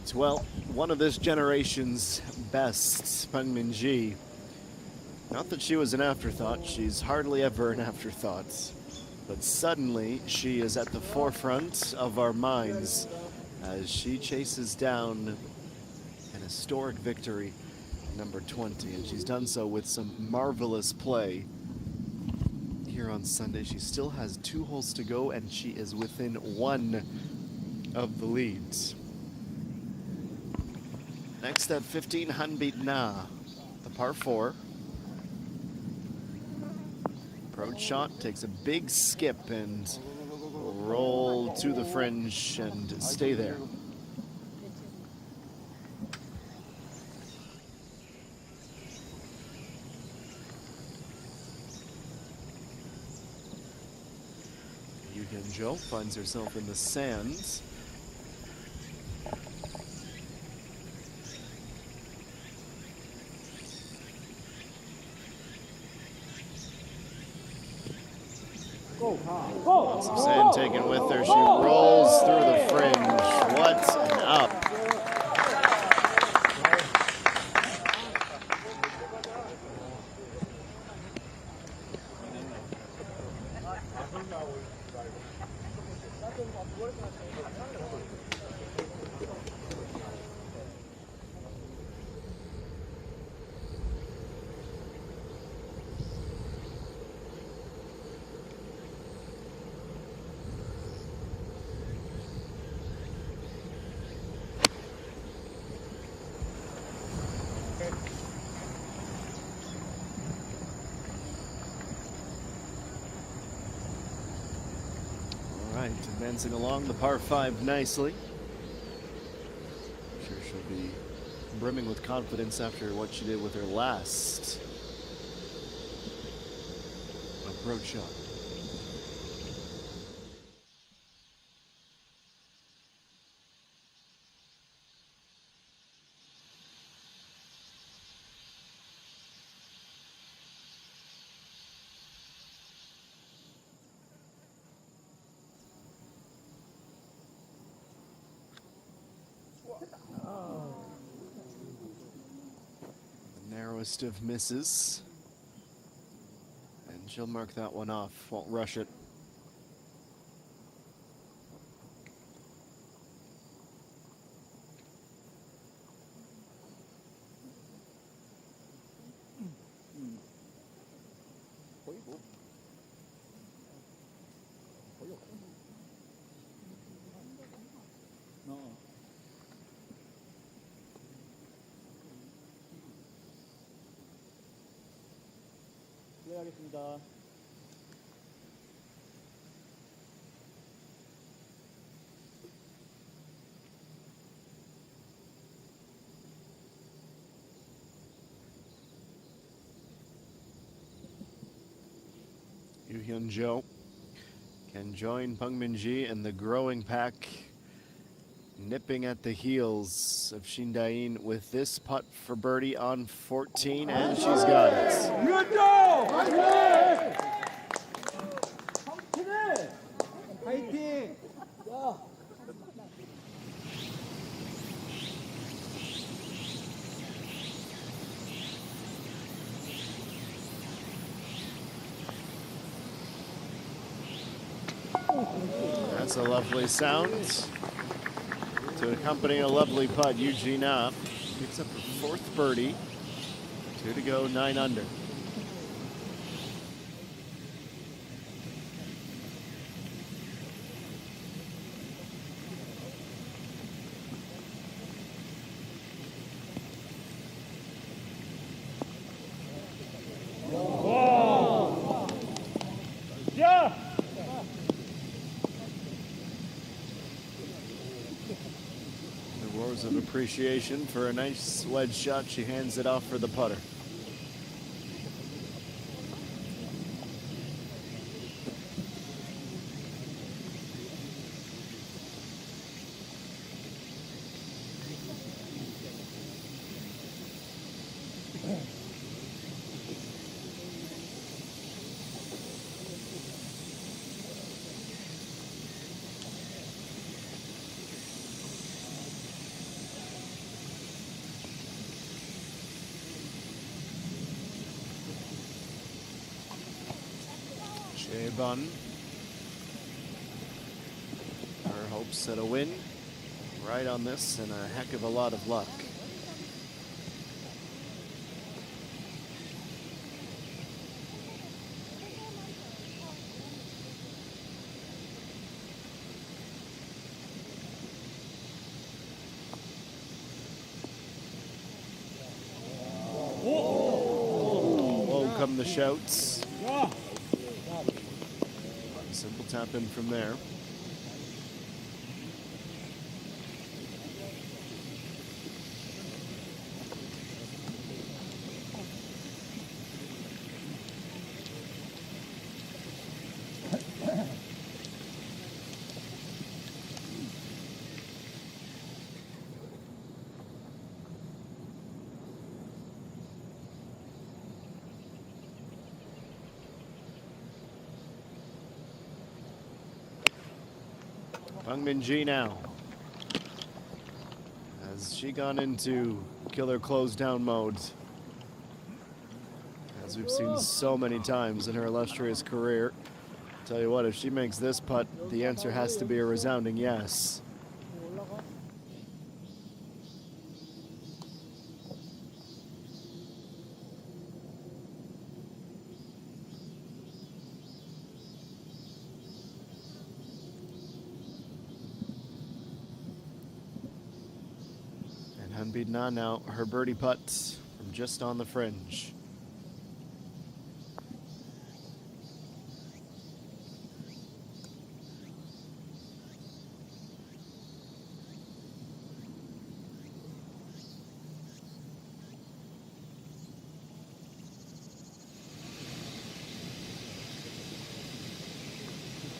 right, well, one of this generation's best, Peng Min-ji. Not that she was an afterthought, she's hardly ever an afterthought. But suddenly, she is at the forefront of our minds as she chases down an historic victory, number 20. And she's done so with some marvelous play here on Sunday. She still has 2 holes to go, and she is within 1 of the leads. Next at 15, Hanbit Na, the par 4. Approach shot, takes a big skip and will roll to the fringe and stay there. Yu Hyun-jo finds herself in the sands. Some sand taken with her. She rolls through the fringe. What an up. Advancing along the par 5 nicely. I'm sure she'll be brimming with confidence after what she did with her last approach shot. Narrowest of misses, and she'll mark that one off, won't rush it. 하겠습니다. Yu Hyun-jo can join Peng Min-ji and the growing pack, nipping at the heels of Shindain with this putt for birdie on 14, and she's got it. 파이팅! That's a lovely sound to accompany a lovely putt. Eugene up picks up her 4th birdie. 2 to go, 9 under. Of appreciation for a nice wedge shot. She hands it off for the putter. Bun. Her hopes at a win. Right on this and a heck of a lot of luck. Oh, come the shouts. Simple tap in from there. Minji now. Has she gone into killer close down mode? As we've seen so many times in her illustrious career. Tell you what, if she makes this putt, the answer has to be a resounding yes. Unbeaten on now, her birdie putt from just on the fringe.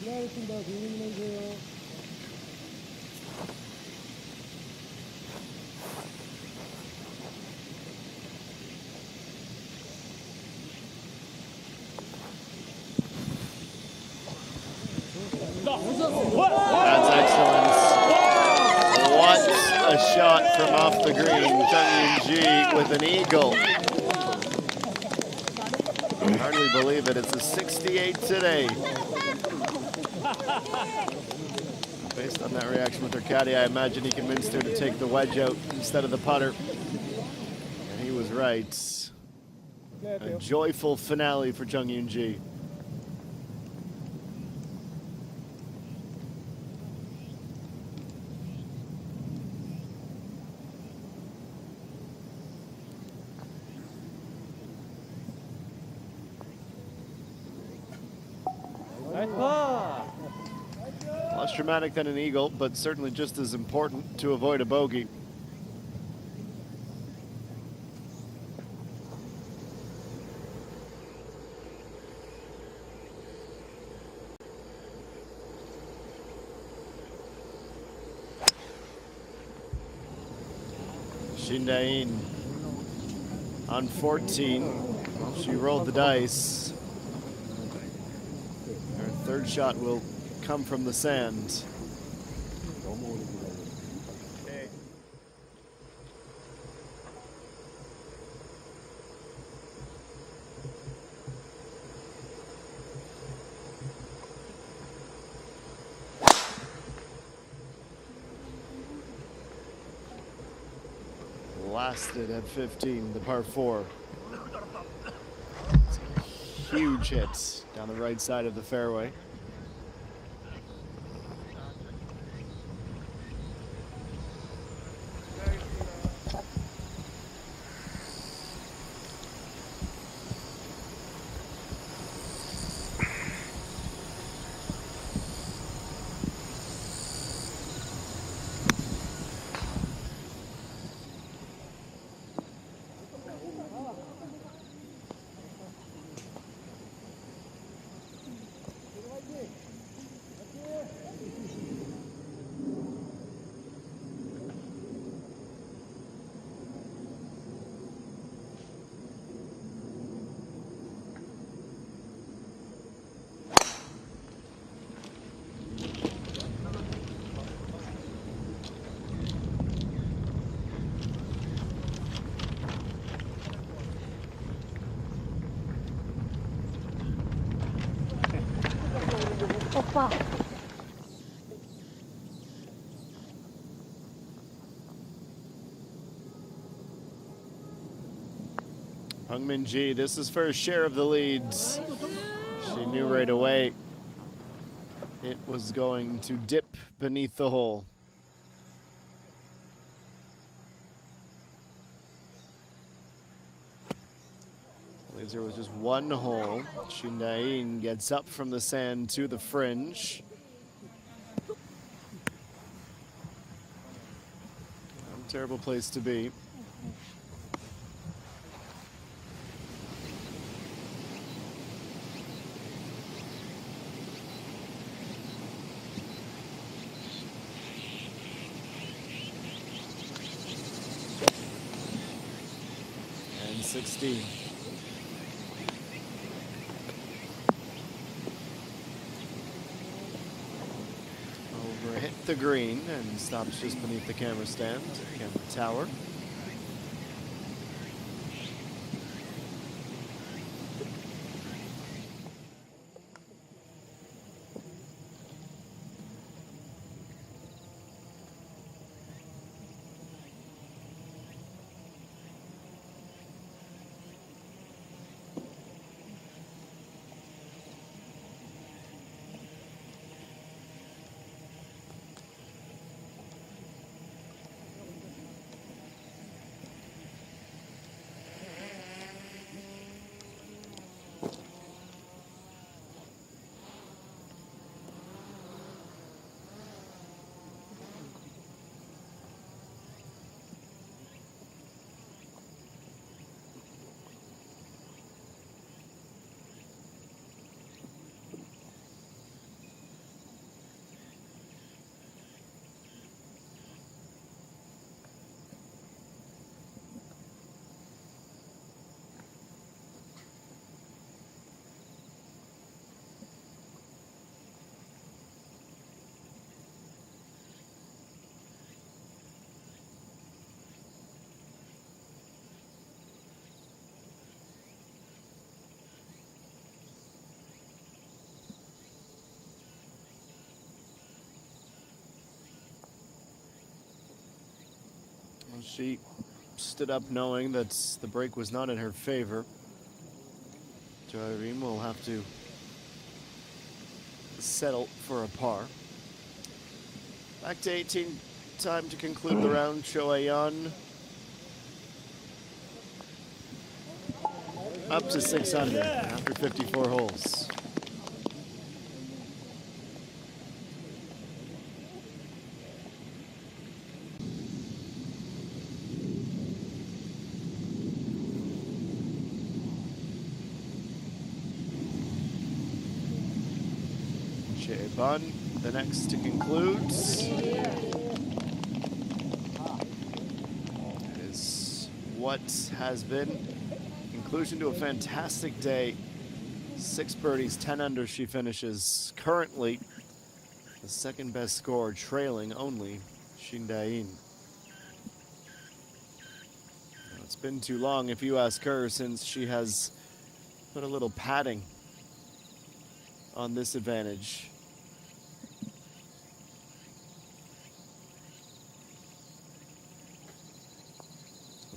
기다리겠습니다. 조용히 해주세요. That's excellent. What a shot from off the green. Chung Yun-ji with an eagle. I can hardly believe it. It's a 68 today. Based on that reaction with her caddy, I imagine he convinced her to take the wedge out instead of the putter. And he was right. A joyful finale for Chung Yun-ji. Less dramatic than an eagle, but certainly just as important to avoid a bogey. Shindain on 14. She rolled the dice. Her third shot will come from the sand. Blasted at 15, the par 4. It's a huge hit down the right side of the fairway. 오빠. Hungmin-ji, this is for a share of the leads. She knew right away it was going to dip beneath the hole. Believes there was just one hole. Shindain gets up from the sand to the fringe. Terrible place to be. And 16. Hit the green and stops just beneath the camera stand, camera tower. She stood up knowing that the break was not in her favor. Joarim will have to settle for a par. Back to 18, time to conclude the round. Choayan up to 6 under after 54 holes. Bun, the next to conclude. Is what has been conclusion to a fantastic day. 6 birdies, 10 under she finishes. Currently, the second best score, trailing only Shindain. It's been too long, if you ask her, since she has put a little padding on this advantage.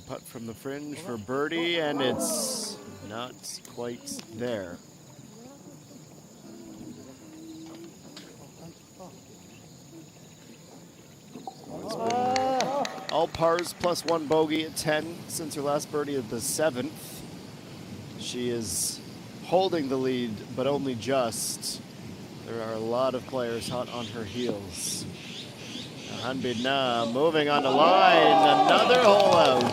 Putt from the fringe for birdie, and it's not quite there. It's been all pars plus 1 bogey at 10 since her last birdie of the 7th. She is holding the lead, but only just. There are a lot of players hot on her heels. Hanbin Na moving on the line, another hole out.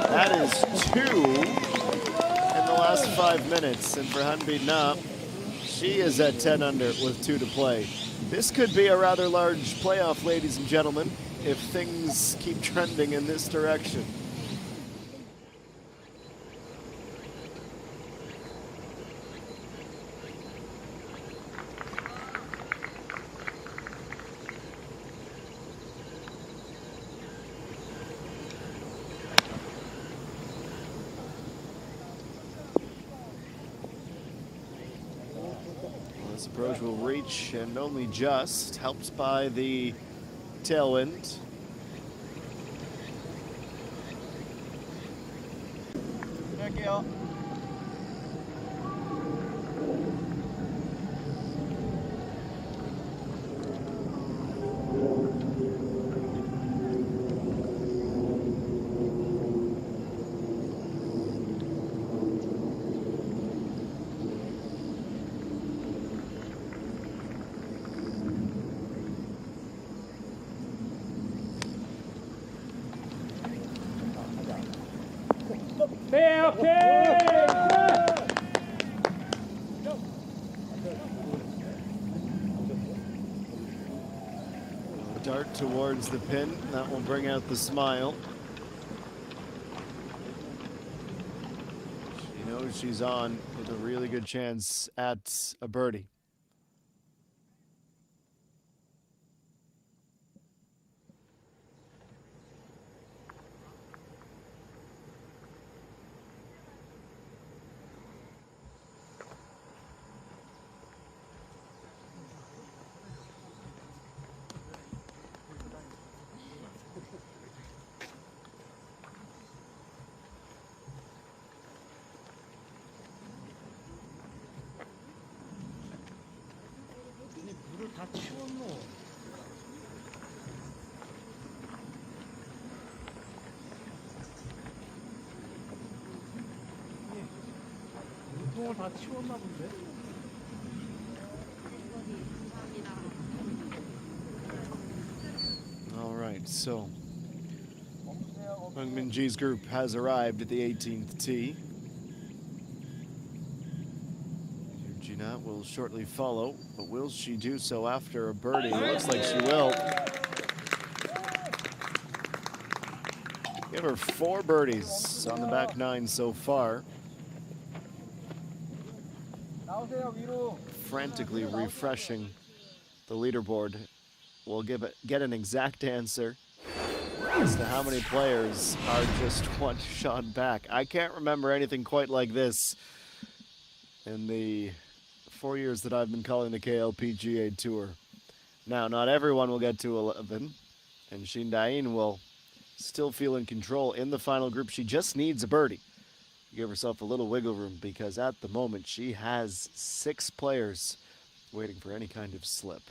That is 2 in the last 5 minutes, and for Hanbin Na, she is at 10 under with 2 to play. This could be a rather large playoff, ladies and gentlemen, if things keep trending in this direction. This approach will reach and only just, helped by the tailwind. 할게요. 네, 오케이. Dart towards the pin. That will bring out the smile. She knows she's on with a really good chance at a birdie. 물을 다 치웠노. 물통을 다 치웠나 본데? All right, so Hung Min Ji's group has arrived at the 18th tee. Gina will shortly follow, but will she do so after a birdie? It looks like she will. Give her 4 birdies on the back 9 so far. Frantically refreshing the leaderboard. We'll get an exact answer as to how many players are just one shot back. I can't remember anything quite like this in the 4 years that I've been calling the KLPGA Tour. Now, not everyone will get to 11, and Shindain will still feel in control in the final group. She just needs a birdie. Give herself a little wiggle room because at the moment she has 6 players waiting for any kind of slip.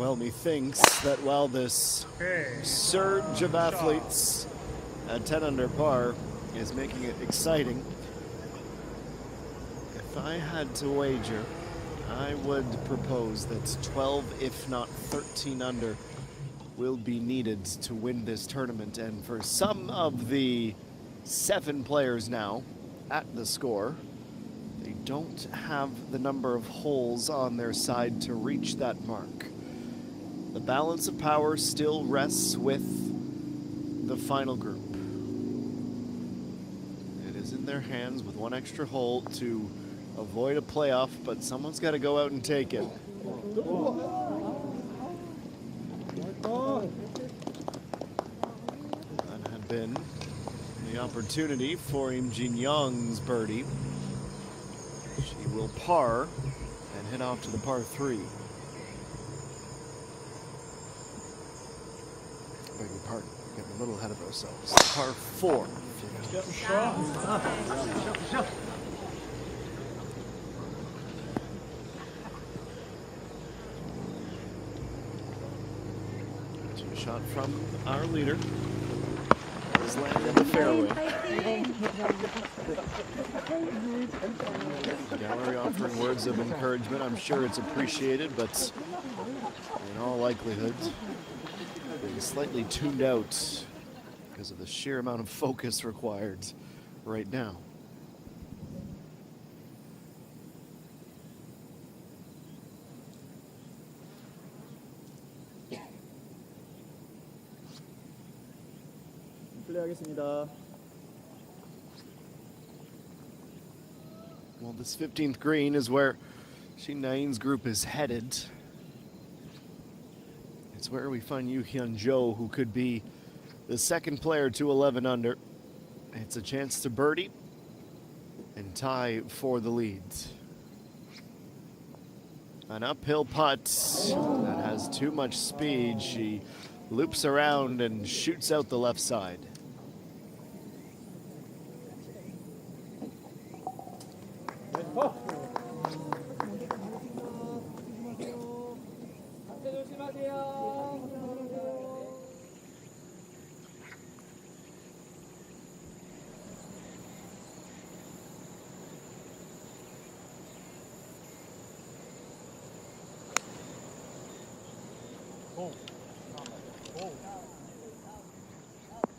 Well, methinks that while this surge of athletes at 10 under par is making it exciting, if I had to wager, I would propose that 12, if not 13 under, will be needed to win this tournament. And for some of the 7 players now at the score, they don't have the number of holes on their side to reach that mark. The balance of power still rests with the final group. It is in their hands with one extra hole to avoid a playoff, but someone's got to go out and take it. That had been the opportunity for Im Jin Young's birdie. She will par and head off to the par 3. Beg your pardon, we're getting a little ahead of ourselves. Par 4. Shot from our leader. Has landed in the fairway. Gallery offering words of encouragement. I'm sure it's appreciated, but in all likelihood, being slightly tuned out because of the sheer amount of focus required right now. 플레이하겠습니다. Well, this 15th green is where Shindain's group is headed. It's where we find Yu Hyun Jo, who could be the second player to 11 under. It's a chance to birdie and tie for the lead. An uphill putt that has too much speed. She loops around and shoots out the left side.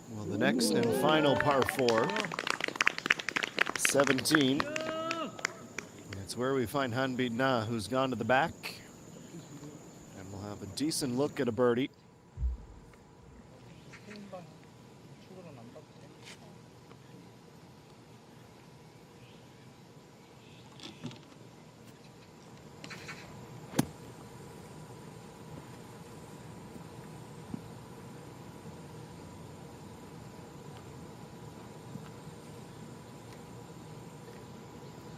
Well, the next and final par 4, 17. It's where we find Hanbit Na, who's gone to the back. And we'll have a decent look at a birdie.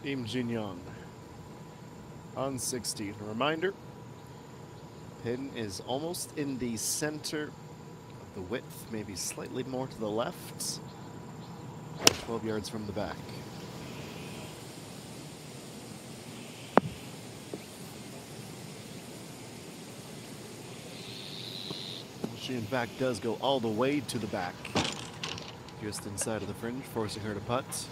Im Jin Young on 16. A reminder, pin is almost in the center of the width, maybe slightly more to the left, 12 yards from the back. She in fact does go all the way to the back, just inside of the fringe, forcing her to putt.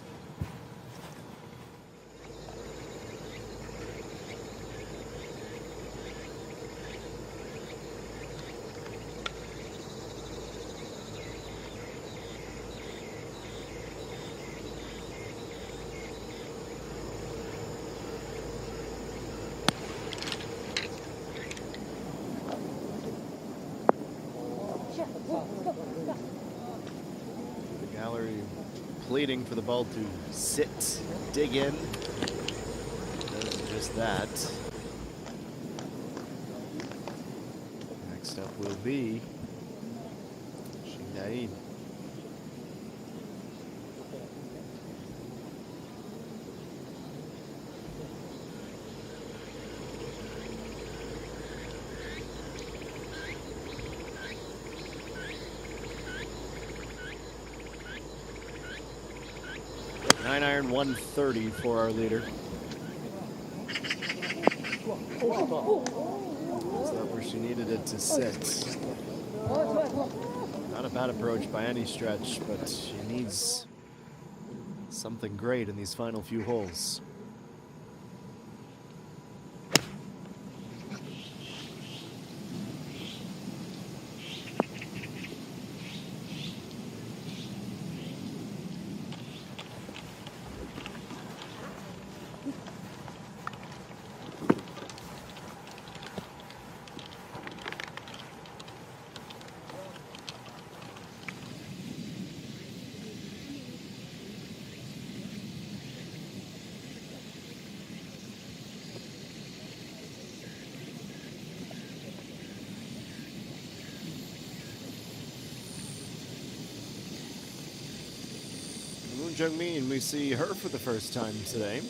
The gallery pleading for the ball to sit, dig in. Does just that. Next up will be Shindain. Nine iron 130 for our leader. So that we're She needed it to sit. Not a bad approach by any stretch, but she needs something great in these final few holes. Moon Jung-min, we see her for the first time today.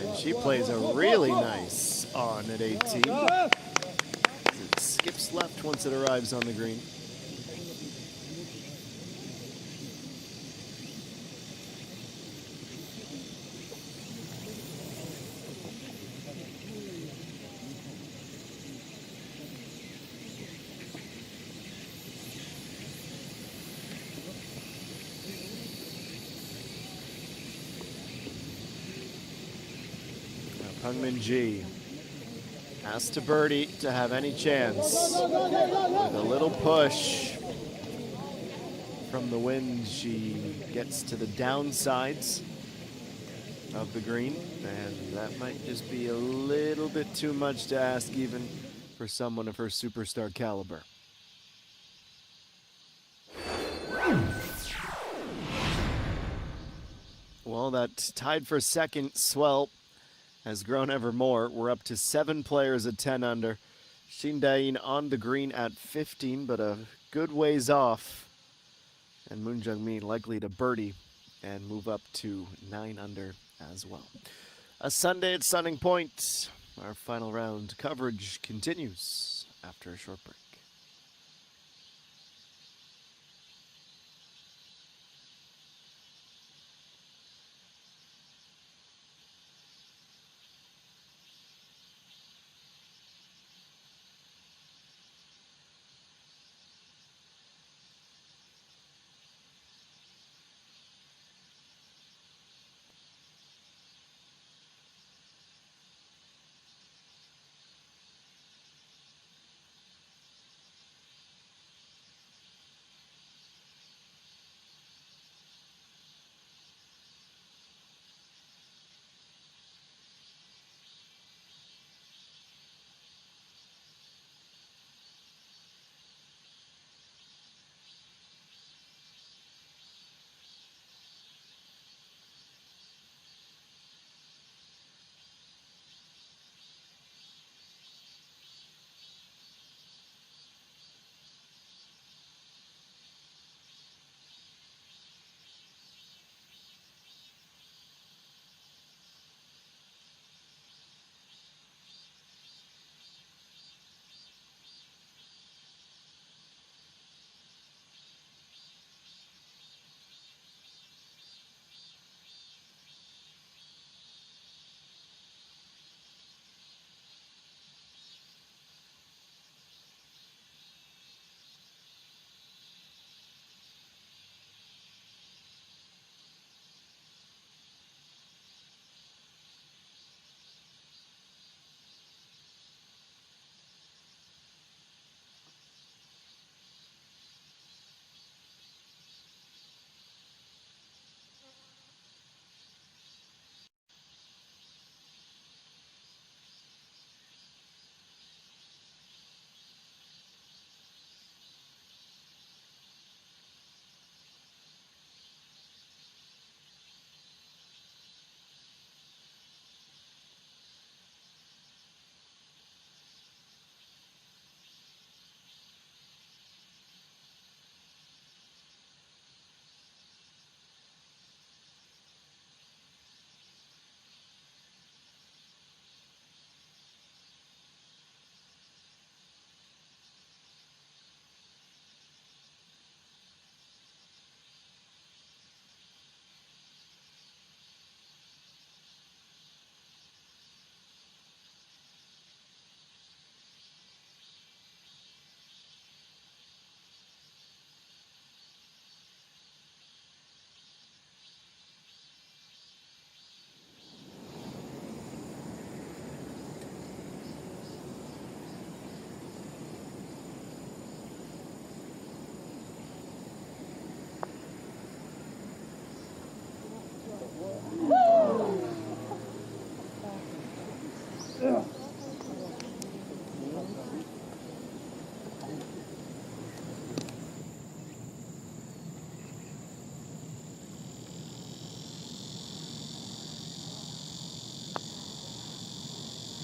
And she plays a really nice on at 18. It skips left once it arrives on the green. Ji has to birdie to have any chance. With a little push from the wind, she gets to the downsides of the green, and that might just be a little bit too much to ask even for someone of her superstar caliber. Well, that tied for second swell has grown ever more. We're up to 7 players at 10 under. Shindain on the green at 15, but a good ways off. And Moon Jung-min likely to birdie and move up to 9 under as well. A Sunday at Sunning Point. Our final round coverage continues after a short break.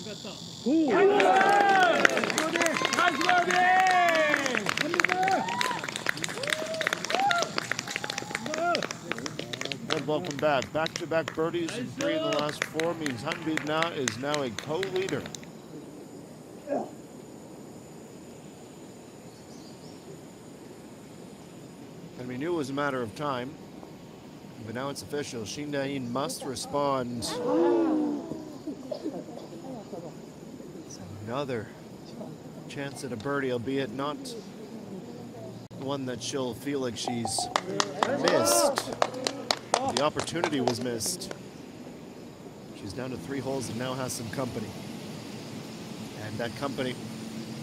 And welcome back. Back-to-back birdies and 3 in the last 4 means Hanbin Na is now a co-leader. And we knew it was a matter of time, but now it's official. Shindain must respond. It's another chance at a birdie, albeit not one that she'll feel like she's missed. The opportunity was missed. She's down to 3 holes and now has some company. And that company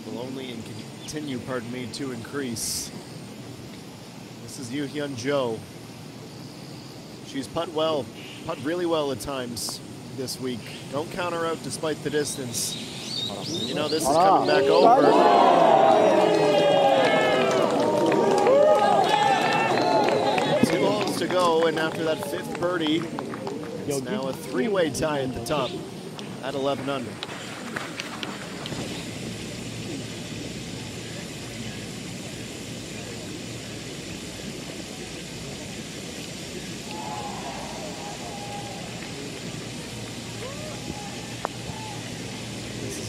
will only continue, to increase. This is Yoo-Hyun Jo. She's putt really well at times this week. Don't count her out despite the distance. And you know, this is coming back over. 2 holes to go, and after that 5th birdie, it's now a 3-way tie at the top at 11 under.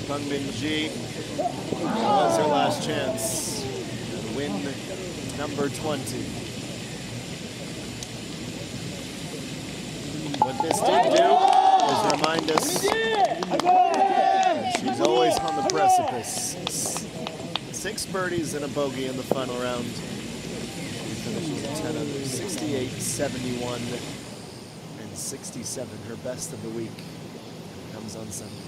Hanbin Ji was her last chance to win number 20. What this did do is remind us that she's always on the precipice. 6 birdies and a bogey in the final round. She finishes at 10 under, 68, 71, and 67. Her best of the week comes on Sunday.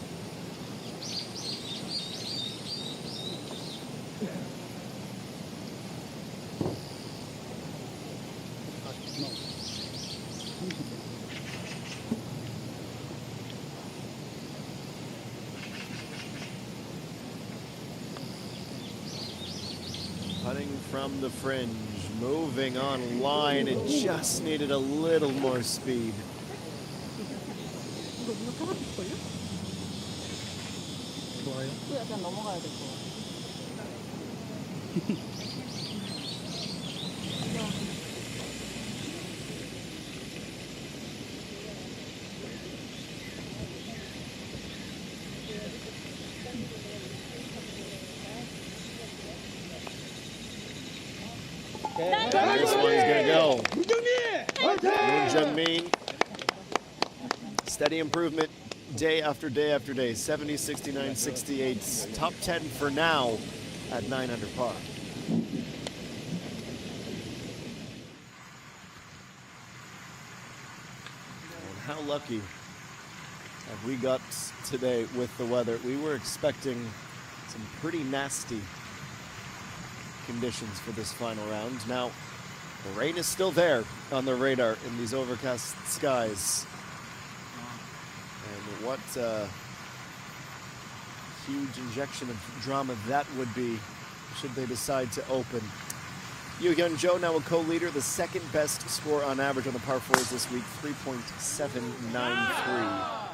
Putting from the fringe, moving on line, it just needed a little more speed. This one's gonna go. Moon Jung-min. Steady improvement day after day after day. 70, 69, 68. Top 10 for now at 9 under par. And how lucky have we got today with the weather? We were expecting some pretty nasty conditions for this final round. Now, the rain is still there on the radar in these overcast skies. And what huge injection of drama that would be should they decide to open. Yoo-Hyun Jo now a co-leader, the 2nd best score on average on the par 4s this week, 3.793.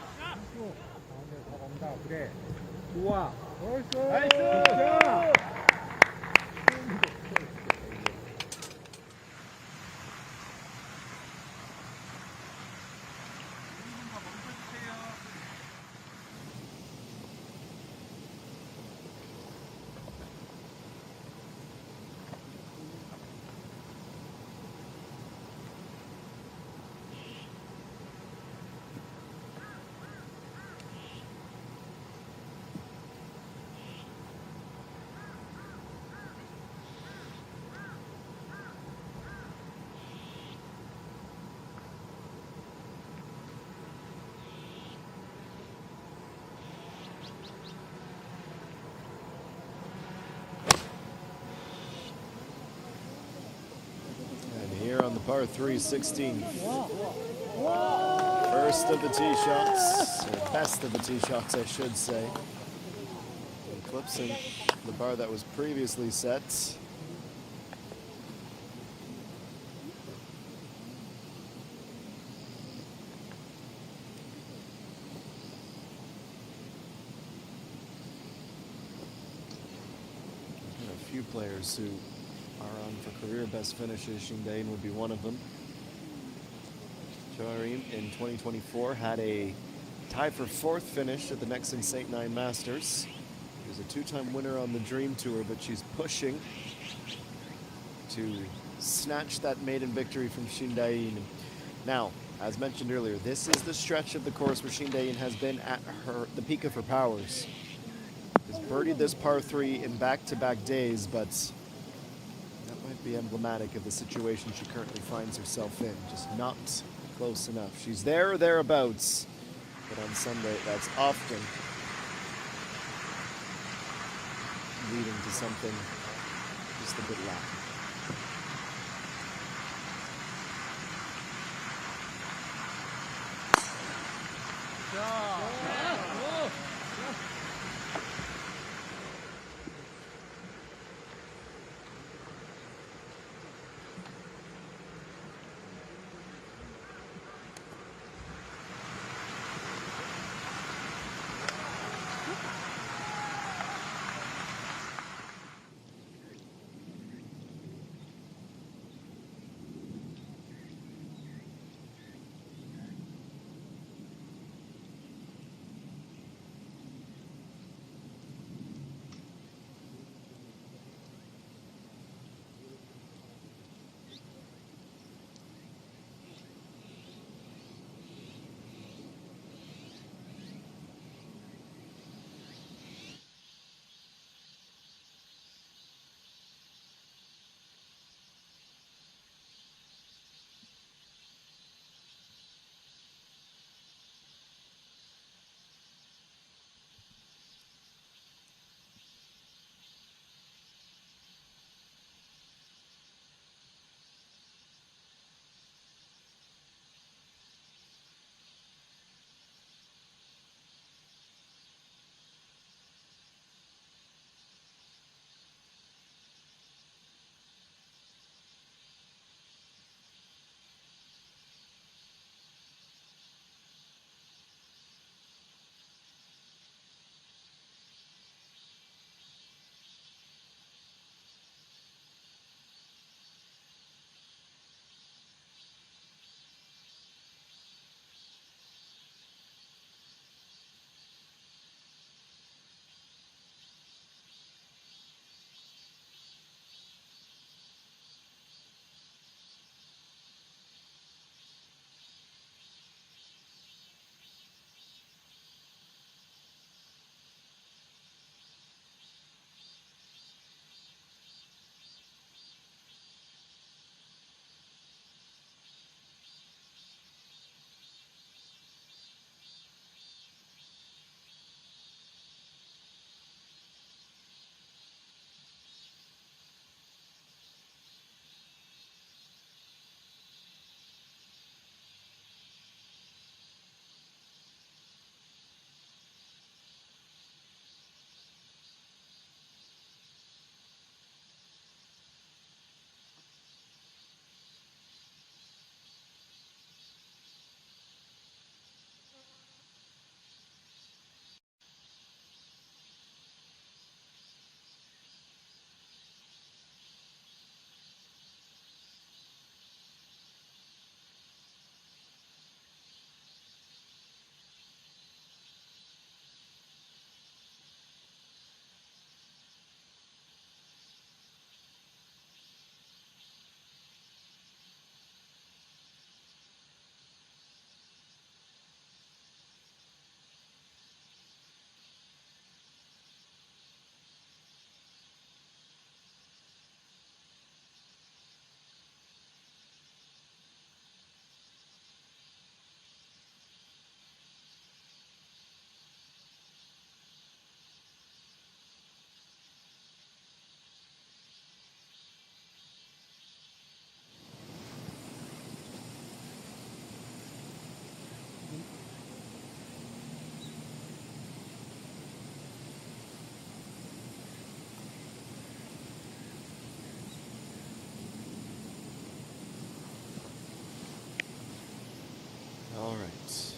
On the par 3, 16th. First of the tee shots, or best of the tee shots, I should say. Eclipsing the bar that was previously set. few players who are on for career best finishes. Shindain would be one of them. Chorim in 2024 had a tie for 4th finish at the Nexon St. Nine Masters. She was a 2-time winner on the Dream Tour, but she's pushing to snatch that maiden victory from Shindain. Now, as mentioned earlier, this is the stretch of the course where Shindain has been at the peak of her powers. Has birdied this par 3 in back-to-back days, but that might be emblematic of the situation she currently finds herself in. Just not close enough. She's there or thereabouts, but on Sunday, that's often leading to something just a bit lacking. All right.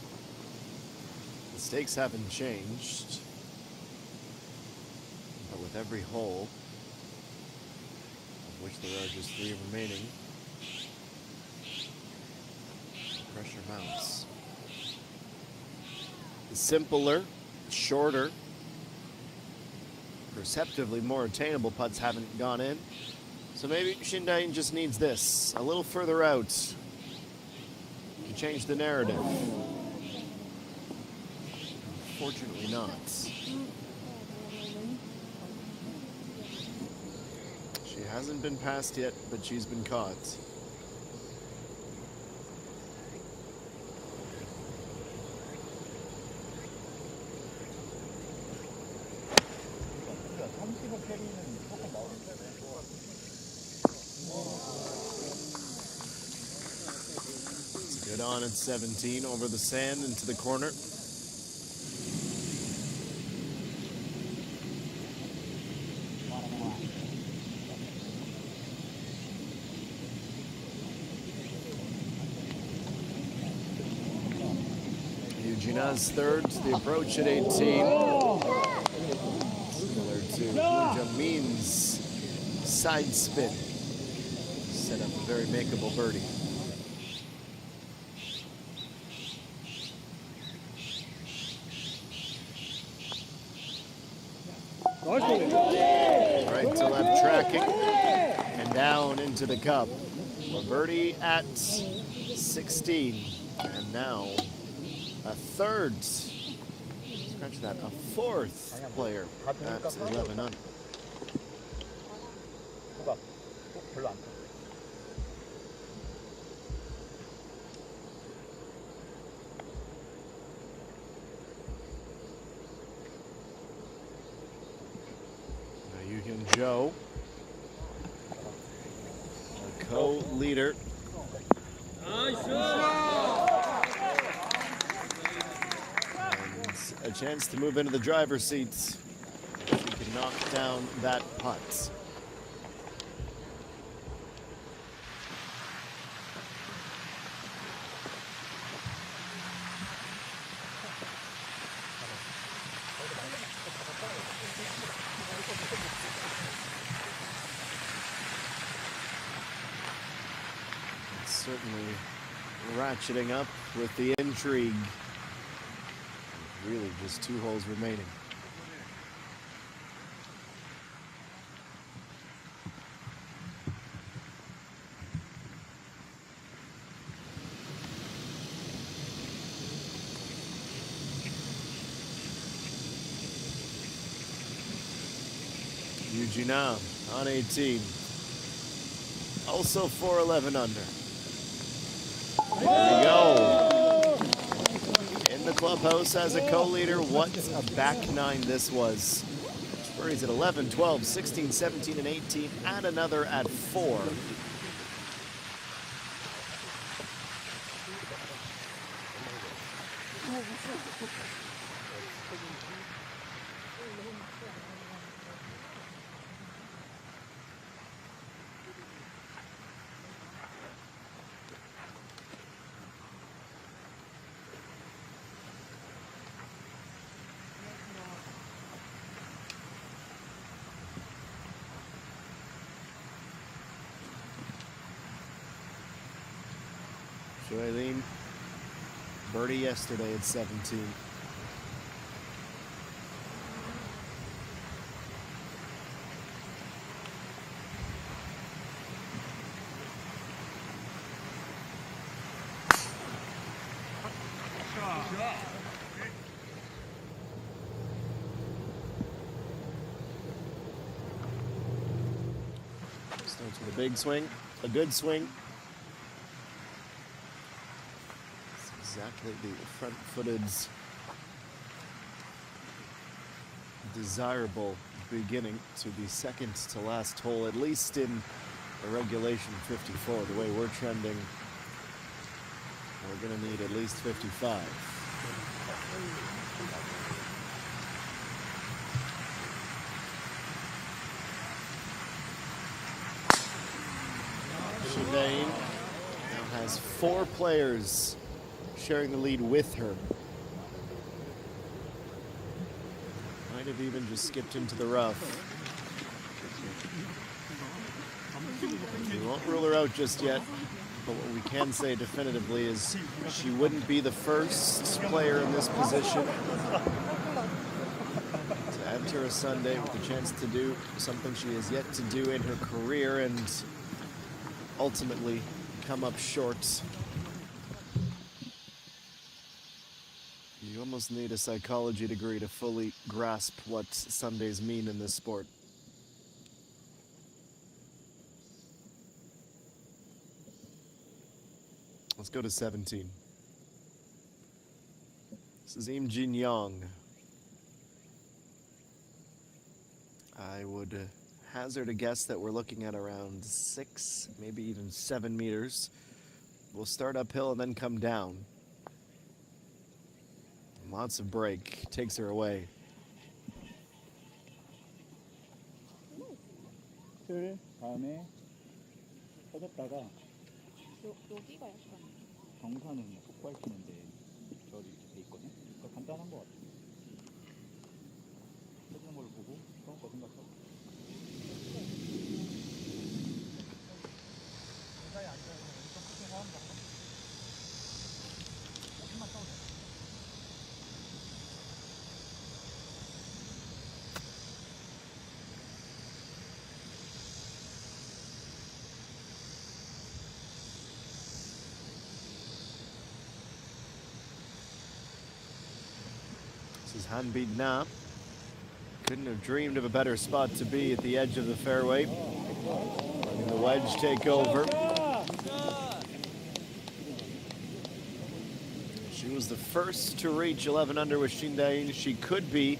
The stakes haven't changed, but with every hole, which there are just 3 remaining. Pressure mounts. The simpler, shorter, perceptively more attainable putts haven't gone in. So maybe Shindain just needs this, a little further out, to change the narrative. Fortunately not. She hasn't been passed yet, but she's been caught. It's good on at 17 over the sand into the corner. Eugenia's third, the approach at 18. Similar to Jamin's side spin. Set up a very makeable birdie. Right to left tracking and down into the cup. A birdie at 16. And now a third, scratch that, a fourth player at 11 under. Yuhyun Jo, a co-leader. A chance to move into the driver's seat if he can knock down that putt. It's certainly ratcheting up with the intrigue. Really just 2 holes remaining. Eugenia on 18. Also 4-11 under. There we go. The clubhouse as a co-leader. What a back 9 this was. Birdies at 11, 12, 16, 17, and 18. Add another at 4. Eileen, birdie yesterday at 17. Starts with a big swing, a good swing. Exactly the front-footed, desirable beginning to the second to last hole, at least in the regulation 54. The way we're trending, we're going to need at least 55. Shindain now has 4 players sharing the lead with her. Might have even just skipped into the rough. We won't rule her out just yet, but what we can say definitively is she wouldn't be the first player in this position to enter a Sunday with the chance to do something she has yet to do in her career and ultimately come up short. You almost need a psychology degree to fully grasp what Sundays mean in this sport. Let's go to 17. This is Im Young. I would hazard a guess that we're looking at around 6, maybe even 7 meters. We'll start uphill and then come down. Lots of break, takes her away. 틀 다음에 터졌다가 여기가 약간 경사는 폭발치는데 저리 이렇게 돼 있거든. 그러니까 간단한 것 같아. 터지는 걸 보고 처음 거 생각하고. 경사에 앉아서 엄청 크게 하는 거 한번. 조금만 떠도 돼. This is Hanbid Na. Couldn't have dreamed of a better spot to be at the edge of the fairway. Letting the wedge take over. She was the first to reach 11 under with Shindain. She could be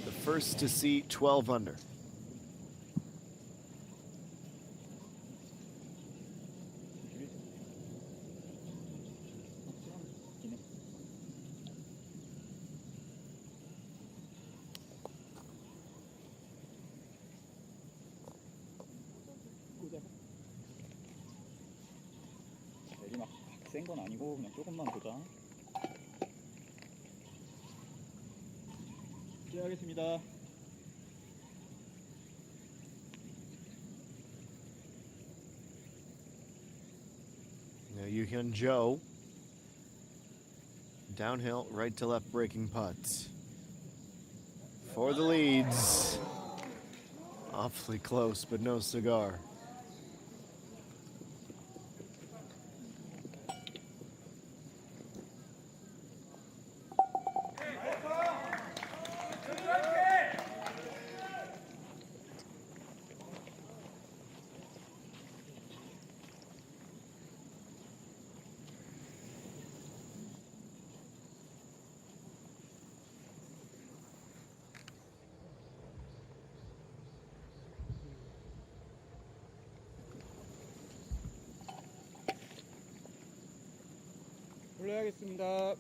the first to see 12 under. 내리막 센 건 아니고 그냥 조금만 보자. 시작하겠습니다. Now Yuhyun Jo. Downhill, right to left breaking putt. For the leads. Awfully close, but no cigar. 올라가겠습니다.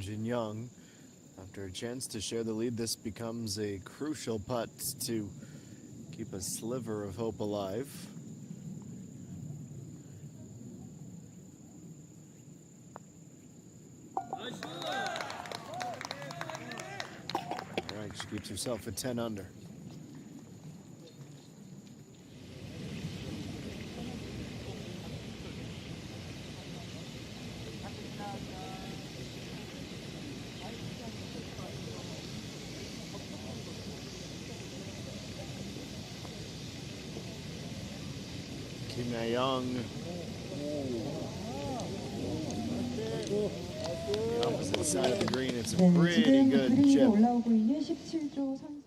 Im Young, after a chance to share the lead, this becomes a crucial putt to keep a sliver of hope alive. All right, she keeps herself at 10 under. Kim Na-young. The opposite side of the green. It's a 네, pretty 지금 good 그린 위에 chip. 올라오고 있는 17조 선수.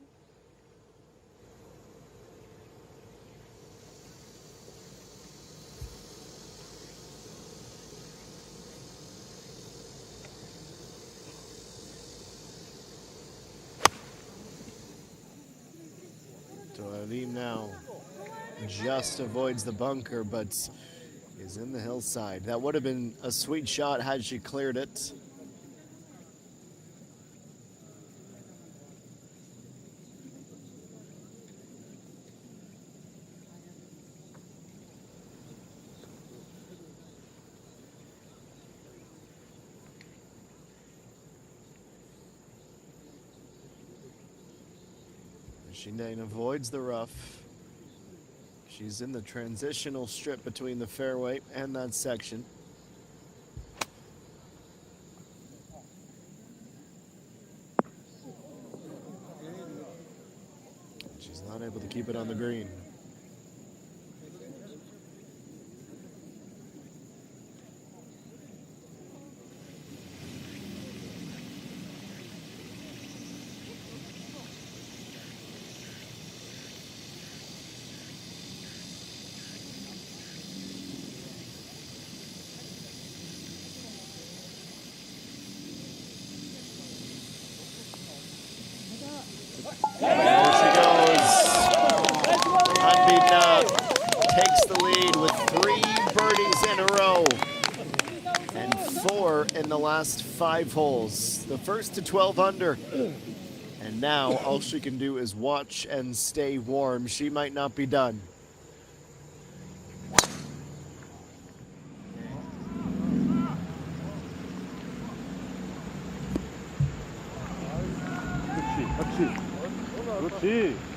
Toalim now just avoids the bunker, but is in the hillside. That would have been a sweet shot had she cleared it. Shindain avoids the rough. She's in the transitional strip between the fairway and that section. She's not able to keep it on the green. There she goes. Unbeaten takes the lead with 3 birdies in a row and 4 in the last 5 holes. The first to 12 under. And now all she can do is watch and stay warm. She might not be done. 그렇지.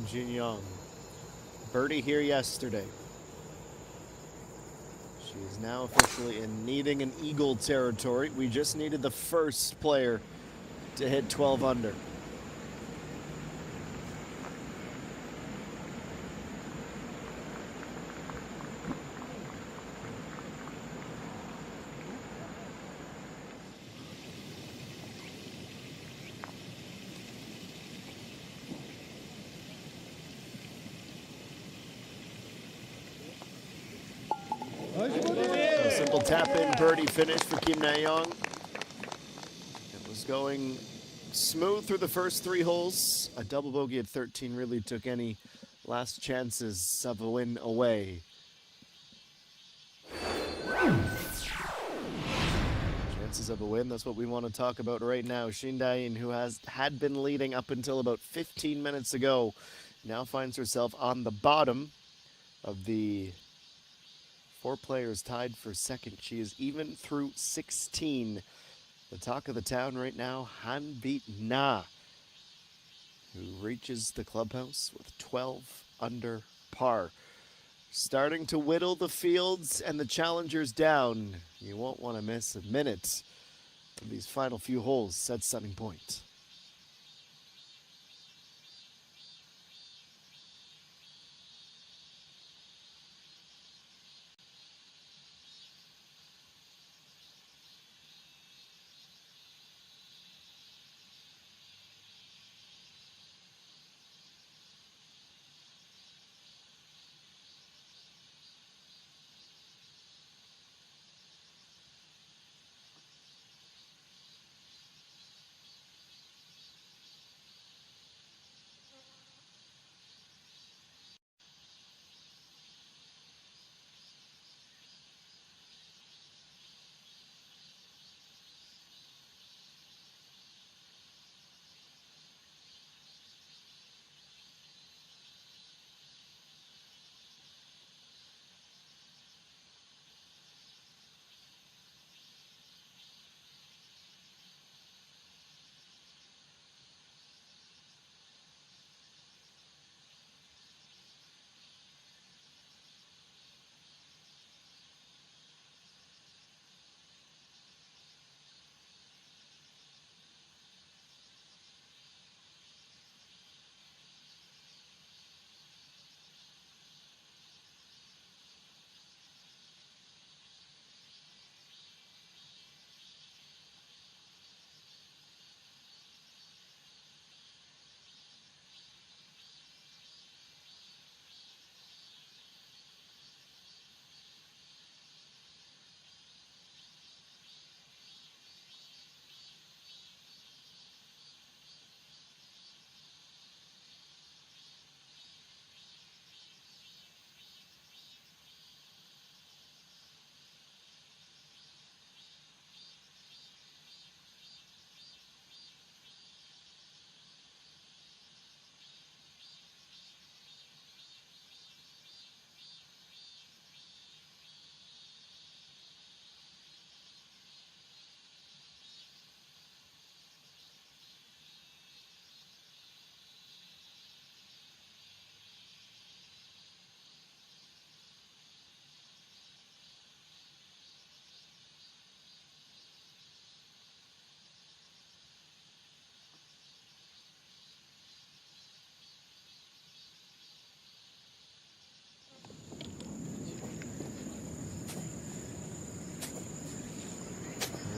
Jin Young. Birdie here yesterday. She is now officially in needing an eagle territory. We just needed the first player to hit 12 under. A simple tap in birdie finish for Kim Na-young. It was going smooth through the first 3 holes. A double bogey at 13 really took any last chances of a win away. Chances of a win, that's what we want to talk about right now. Shindain, who had been leading up until about 15 minutes ago, now finds herself on the bottom of the 4 players tied for second. She is even through 16. The talk of the town right now, Na, who reaches the clubhouse with 12 under par. Starting to whittle the fields and the challengers down. You won't want to miss a minute of these final few holes at Sunning Point.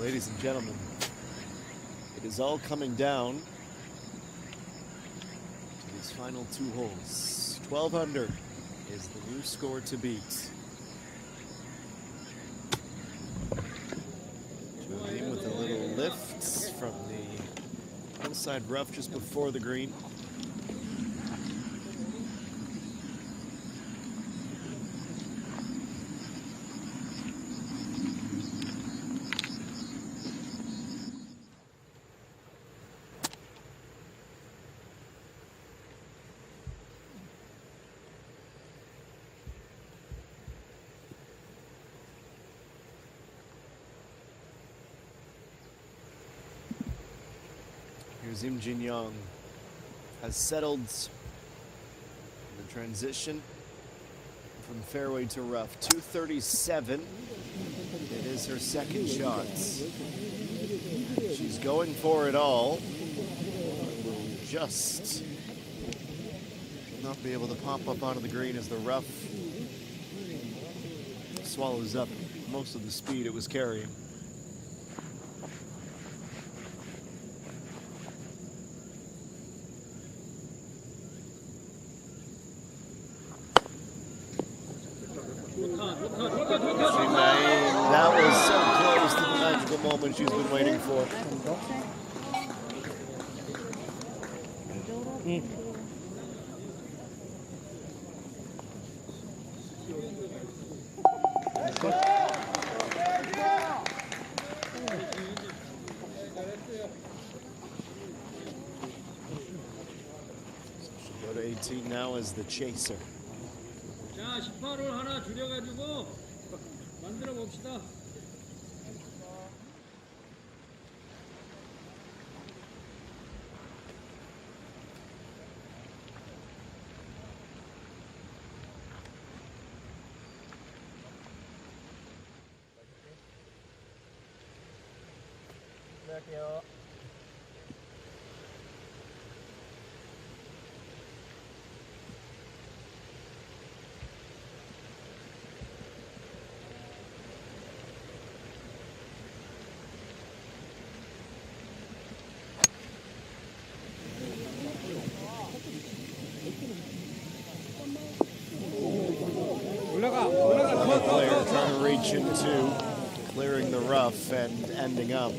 Ladies and gentlemen, it is all coming down to these final 2 holes. 12 under is the new score to beat. Joaquin with a little lift from the inside rough just before the green. Here's Im Jin Young has settled in the transition from fairway to rough. 237. It is her second shot. She's going for it all. Will just not be able to pop up onto the green as the rough swallows up most of the speed it was carrying. That was so close to the magical moment she's been waiting for. She'll go to 18 now as the chaser. 자, 18홀 하나 줄여가지고 만들어 봅시다. 할게요. The player trying to reach into clearing the rough and ending up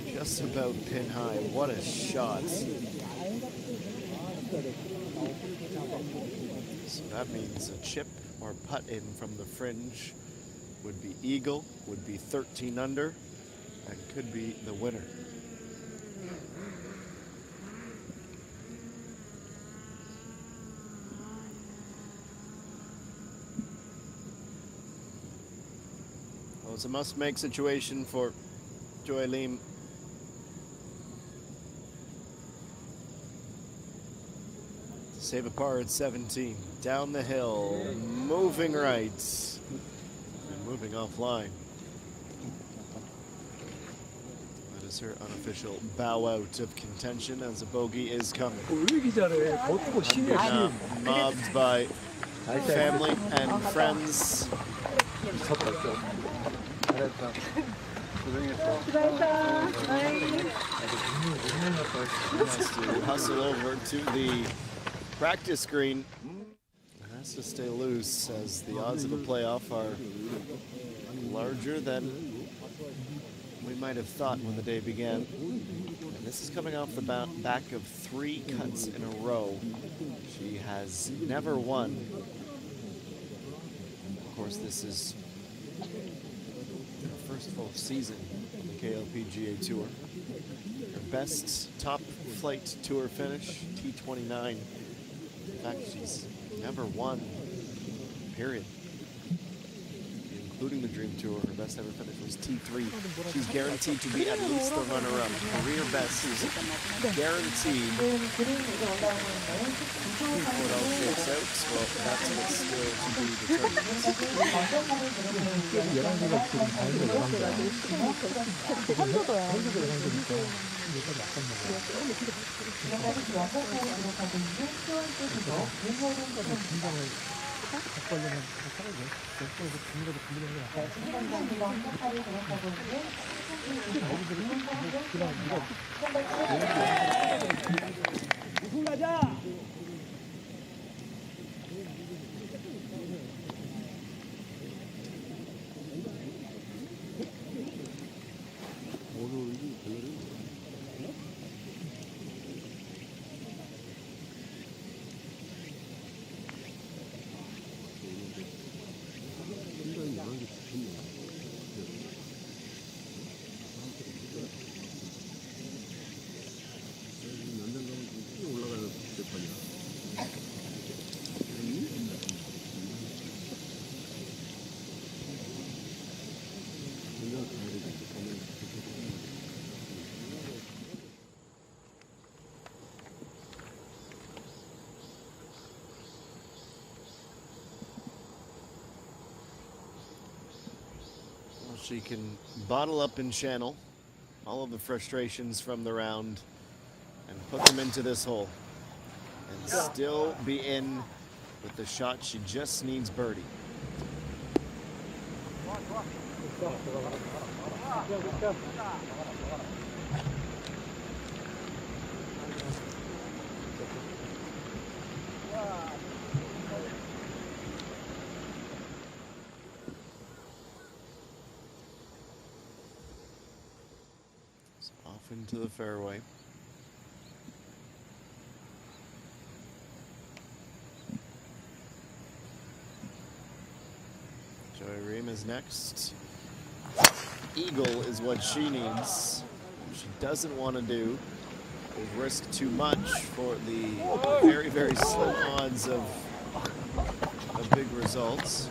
just about pin high. What a shot. So that means a chip or putt in from the fringe would be eagle, would be 13 under, and could be the winner. Well, it's a must-make situation for Joy Lim. Save a par at 17. Down the hill, moving right, and moving offline. That is her unofficial bow out of contention as a bogey is coming. Mobbed by family and friends. Has to hustle over to the practice green. Has to stay loose as the odds of a playoff are larger than we might have thought when the day began. And this is coming off the back of 3 cuts in a row. She has never won. Of course, this is her first full season on the KLPGA Tour. Her best top flight tour finish, T29. In fact, she's never won, period. Including the Dream Tour, her best ever finish was T3. She's guaranteed to be at least the runner-up. Career best is guaranteed. What all shakes out? Well, that's what's still to be determined. She can bottle up and channel all of the frustrations from the round and put them into this hole and still be in with the shot. She just needs birdie. Off into the fairway. Joy Ream is next. Eagle is what she needs. What she doesn't want to do is risk too much for the very, very slim odds of big results.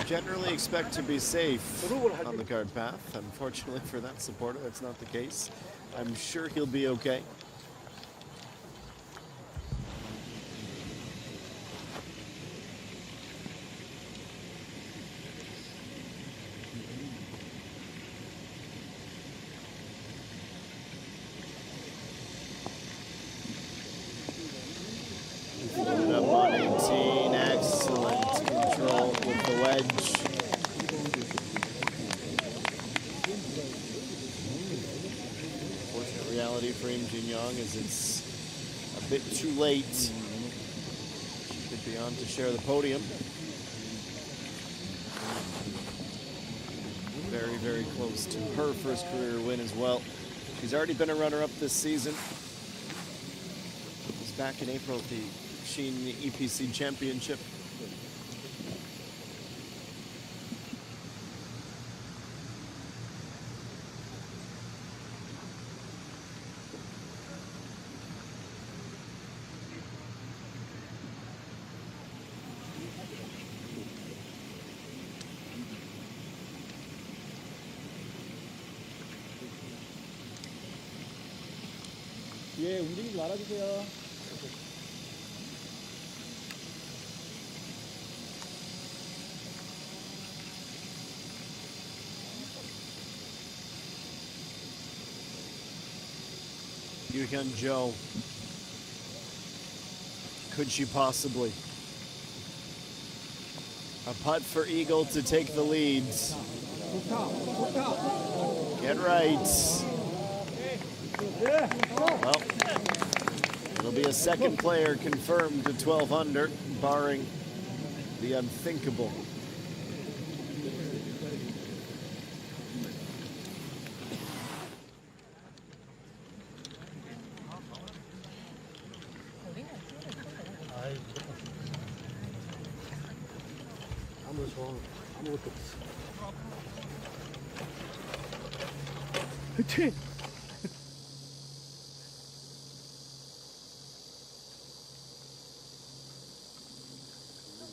Generally expect to be safe on the card path. Unfortunately for that supporter, that's not the case. I'm sure he'll be okay. Loaded up on 18, excellent control with the wedge. Unfortunate reality for Im Jin Young is it's a bit too late. She could be on to share the podium. Very, very close to her first career win as well. She's already been a runner-up this season. It was back in April at the Sheen EPC Championship. 예, 움직이지 말아주세요. Yoo-Hyun Jo. Could she possibly? A putt for Eagle to take the lead. Get right. Well, it'll be a second player confirmed to 12 under, barring the unthinkable. 그치?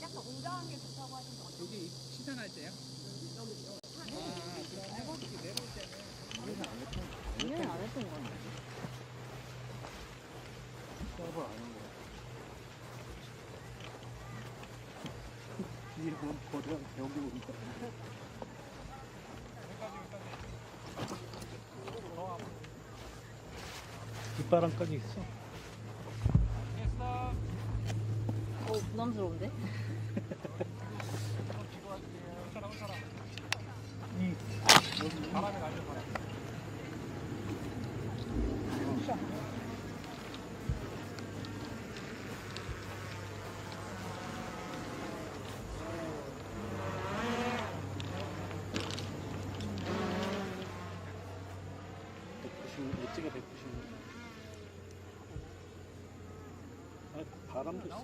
약간 웅장한 게 좋다고 하시는 거 여기 시상할 때요? 이해는 안 했던 거 같네. 서버 안 한 거. 뒤에 보면 거대한 벽이 오니까. 뒷바람까지 있어. 부담스러운데? 바람에 날려 바람. 멋지게 190. 바람도 있어.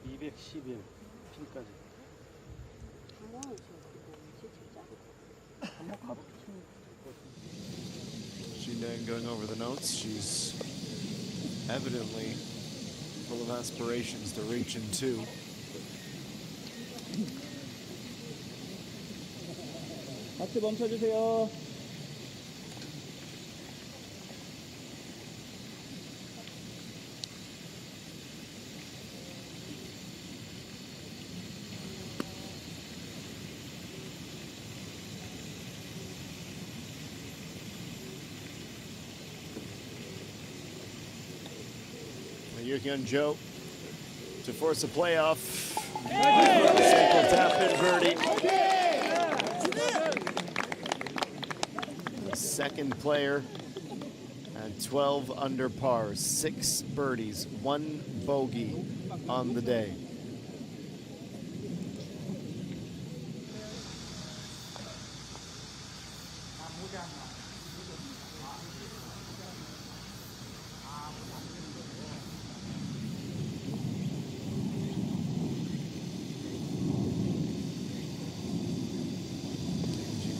211 핀까지. 한번 가볍게 치면 될 것 같은데. Shindain going over the notes. She's evidently full of aspirations to reach in two. 하트 멈춰주세요. Yuhyun Jo to force a playoff. Simple tap in birdie. The second player at 12 under par, 6 birdies, 1 bogey on the day.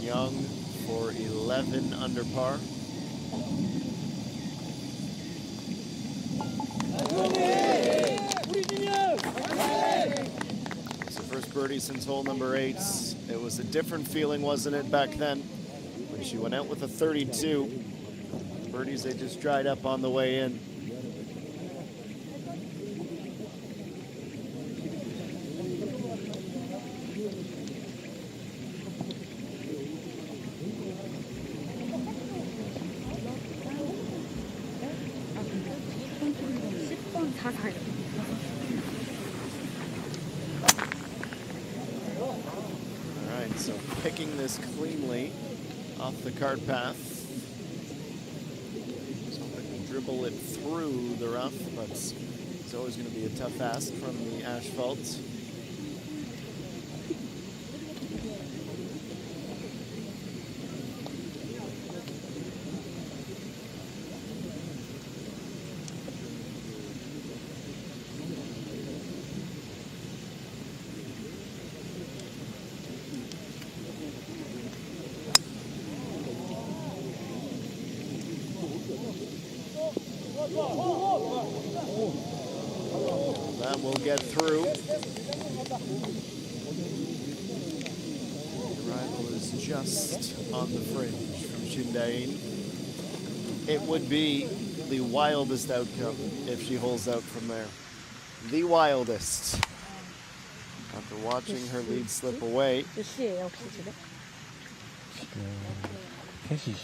Young for 11 under par. It's the first birdie since hole number 8. It was a different feeling, wasn't it, back then? When she went out with a 32. Birdies, they just dried up on the way in. So picking this cleanly off the cart path. So I can dribble it through the rough, but it's always going to be a tough ask from the asphalt. That will get through. The rival is just on the fringe from Shindain. It would be the wildest outcome if she holds out from there. The wildest. After watching her lead slip away,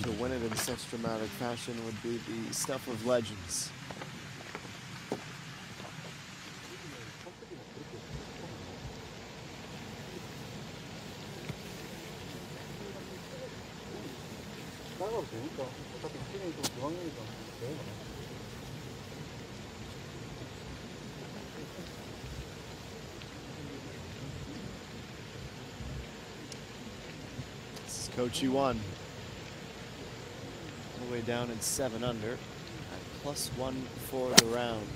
to win it in such dramatic fashion would be the stuff of legends. This is Coach U1. All the way down at 7 under, at +1 for the round.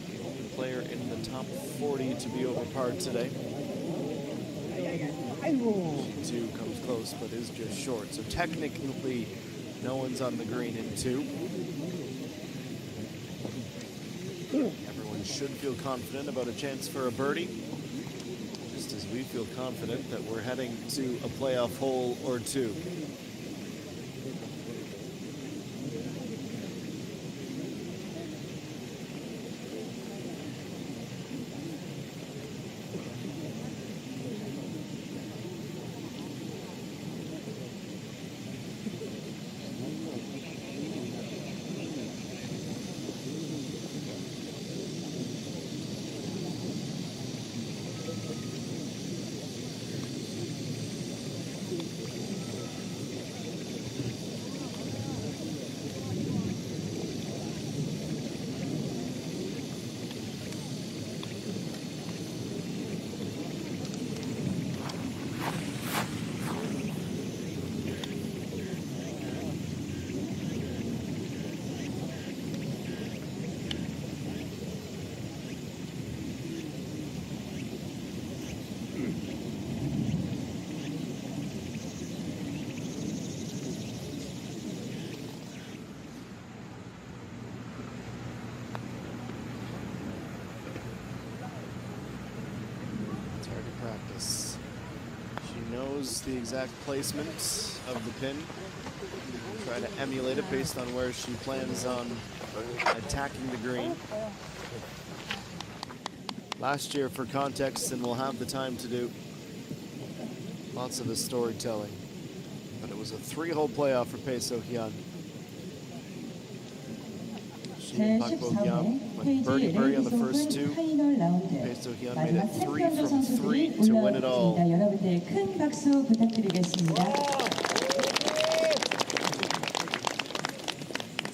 The only player in the top 40 to be over par today. Two comes close, but is just short. So technically, no one's on the green in 2. Everyone should feel confident about a chance for a birdie, just as we feel confident that we're heading to a playoff hole or 2. knows the exact placement of the pin. Try to emulate it based on where she plans on attacking the green. Last year, for context, and we'll have the time to do lots of the storytelling, but it was a 3-hole playoff for Pae So-hyun. She and Pak Bo-kyam went birdie on the first 2. Pae So-hyun made it 3 from 3 to win it all. 여러분들 큰 박수 부탁드리겠습니다.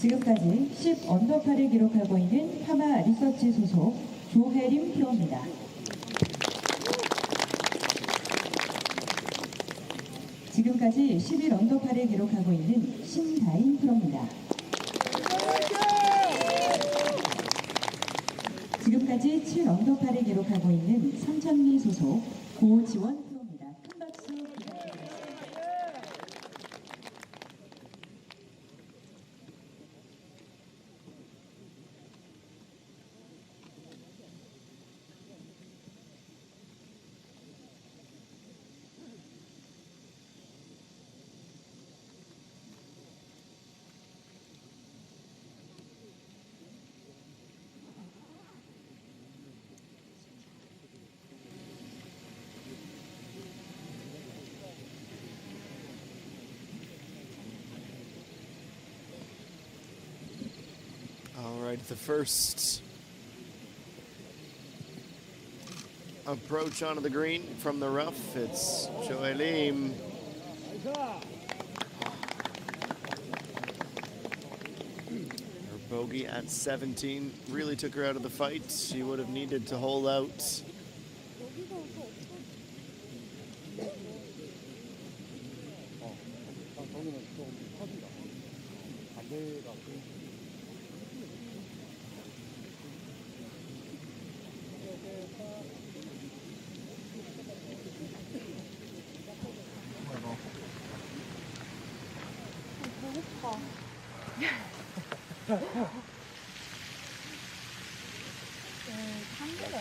지금까지 10언더파를 기록하고 있는 하마 리서치 소속 조혜림 프로입니다. 지금까지 11언더파를 기록하고 있는 신다인 프로입니다. 지금까지 7언더파를 기록하고 있는 삼천리 소속 고지원 프로입니다. 큰 박수 부탁드리겠습니다. All right, the first approach onto the green from the rough. It's Joelim. Her bogey at 17 really took her out of the fight. She would have needed to hold out.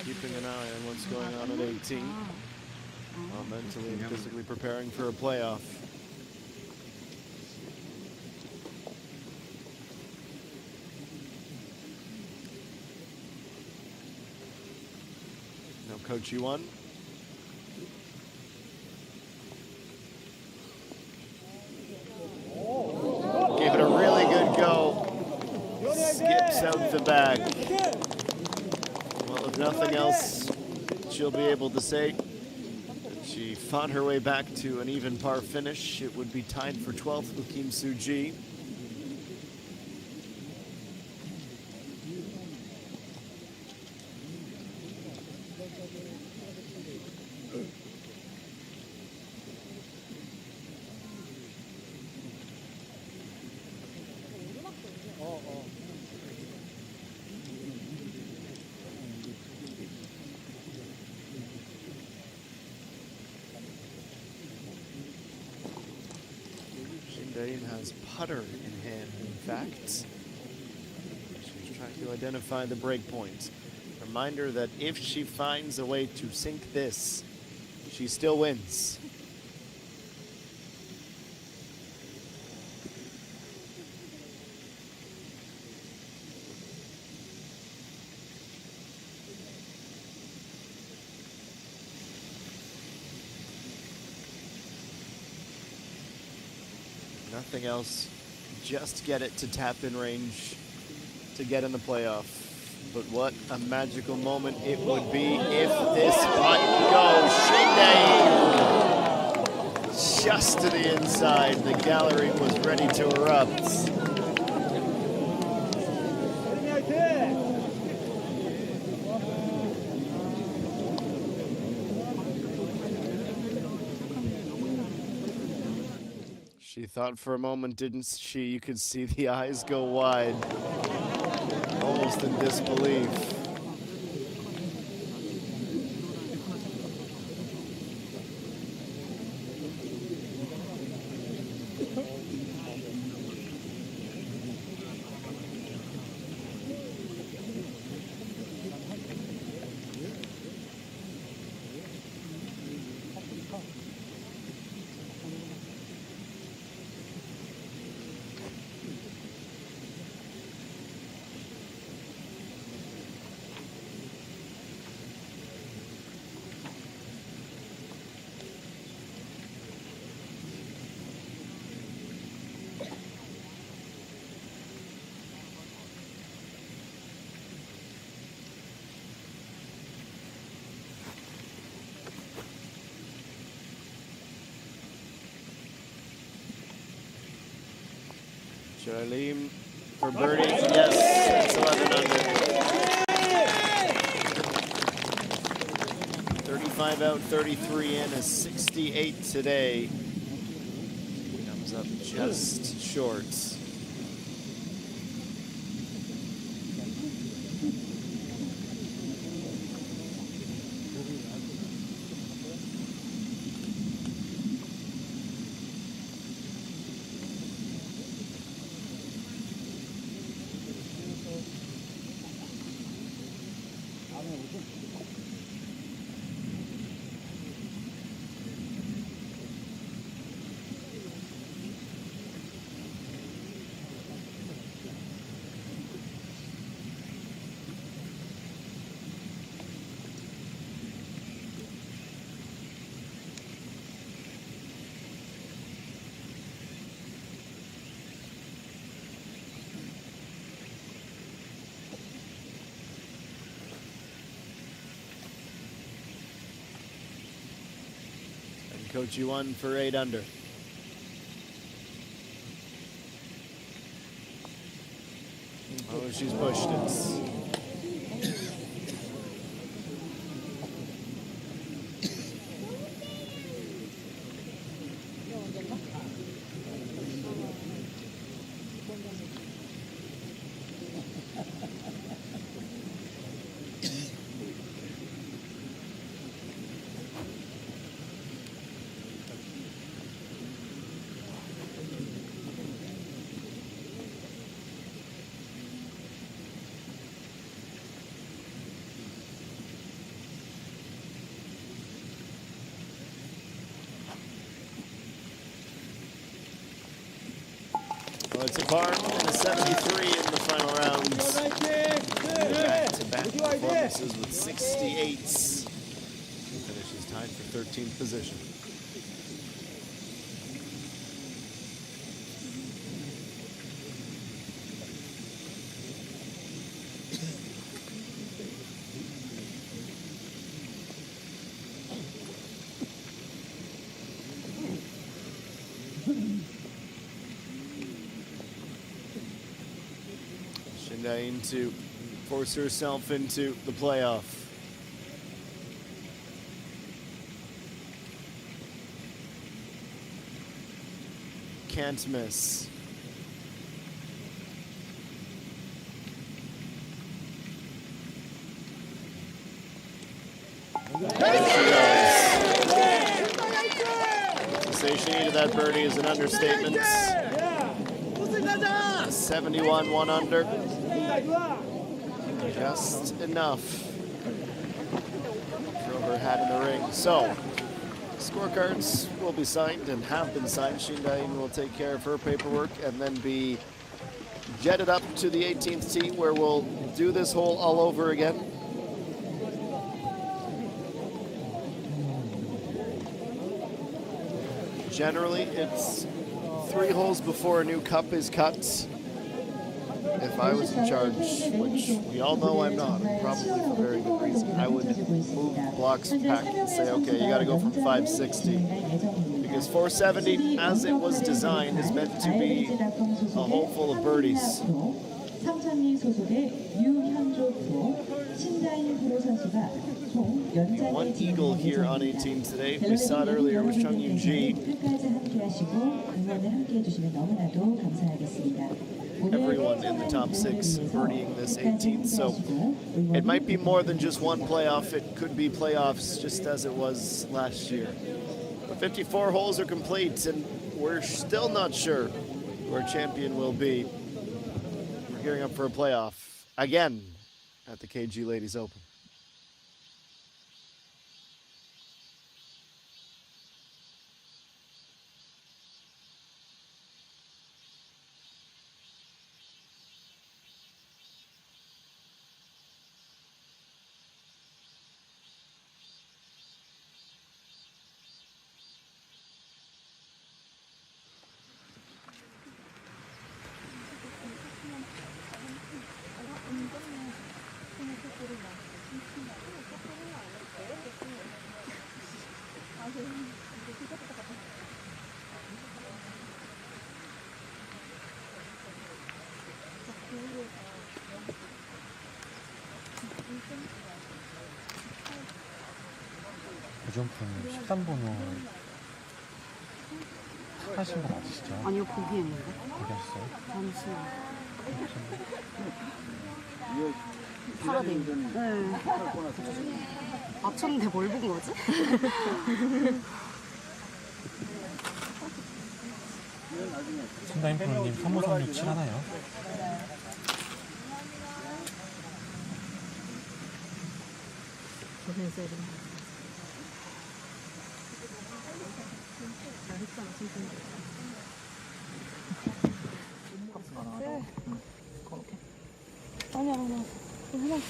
Keeping an eye on what's going on at 18, while mentally and physically preparing for a playoff. Now Coach Yuan. Gave it a really good go. Skips out the bag. Well, if nothing else, she'll be able to say that she fought her way back to an even par finish. It would be tied for 12th with Kim Soo-ji. Shindain has putter in hand, in fact. She's trying to identify the break point. Reminder that if she finds a way to sink this, she still wins. Nothing else, just get it to tap in range to get in the playoff. But what a magical moment it would be if this putt goes. Shindain just to the inside. The gallery was ready to erupt. She thought for a moment, didn't she? You could see the eyes go wide, almost in disbelief. Charlene for birdie. Yes, it's 11 under. 35 out, 33 in, a 68 today. Comes up just short. Coach you one for 8 under. Oh, she's pushed it. Well, it's a par and a 73 in the final round. Back-to-back performances with 68s. Finishes tied for 13th position. Shindain to force herself into the playoff. Can't miss. To say she needed that birdie is an understatement. 71, 1 under. Just enough. Throw her hat in the ring. So, scorecards will be signed and have been signed. Shindain will take care of her paperwork and then be jetted up to the 18th tee where we'll do this hole all over again. Generally, it's 3 holes before a new cup is cut. If I was in charge, which we all know I'm not, probably for very good reason, I would move blocks back and say, okay, you got to go from 560. Because 470, as it was designed, is meant to be a hole full of birdies. One eagle here on 18 today. We saw it earlier with Chung Yun-ji. Everyone in the top 6 birdieing this 18th, so it might be more than just one playoff. It could be playoffs just as it was last year. But 54 holes are complete, and we're still not sure where champion will be. We're gearing up for a playoff again at the KG Ladies Open. 이준표님 13번호 하신 거 맞으시죠? 아니요, 보기했는데. 얘기하셨어요? 잠시만. 파라데이. 네. 맞췄는데 뭘 본 거지? 신다인 프로님 3536 하나요? 아니야, 좀 해놨어.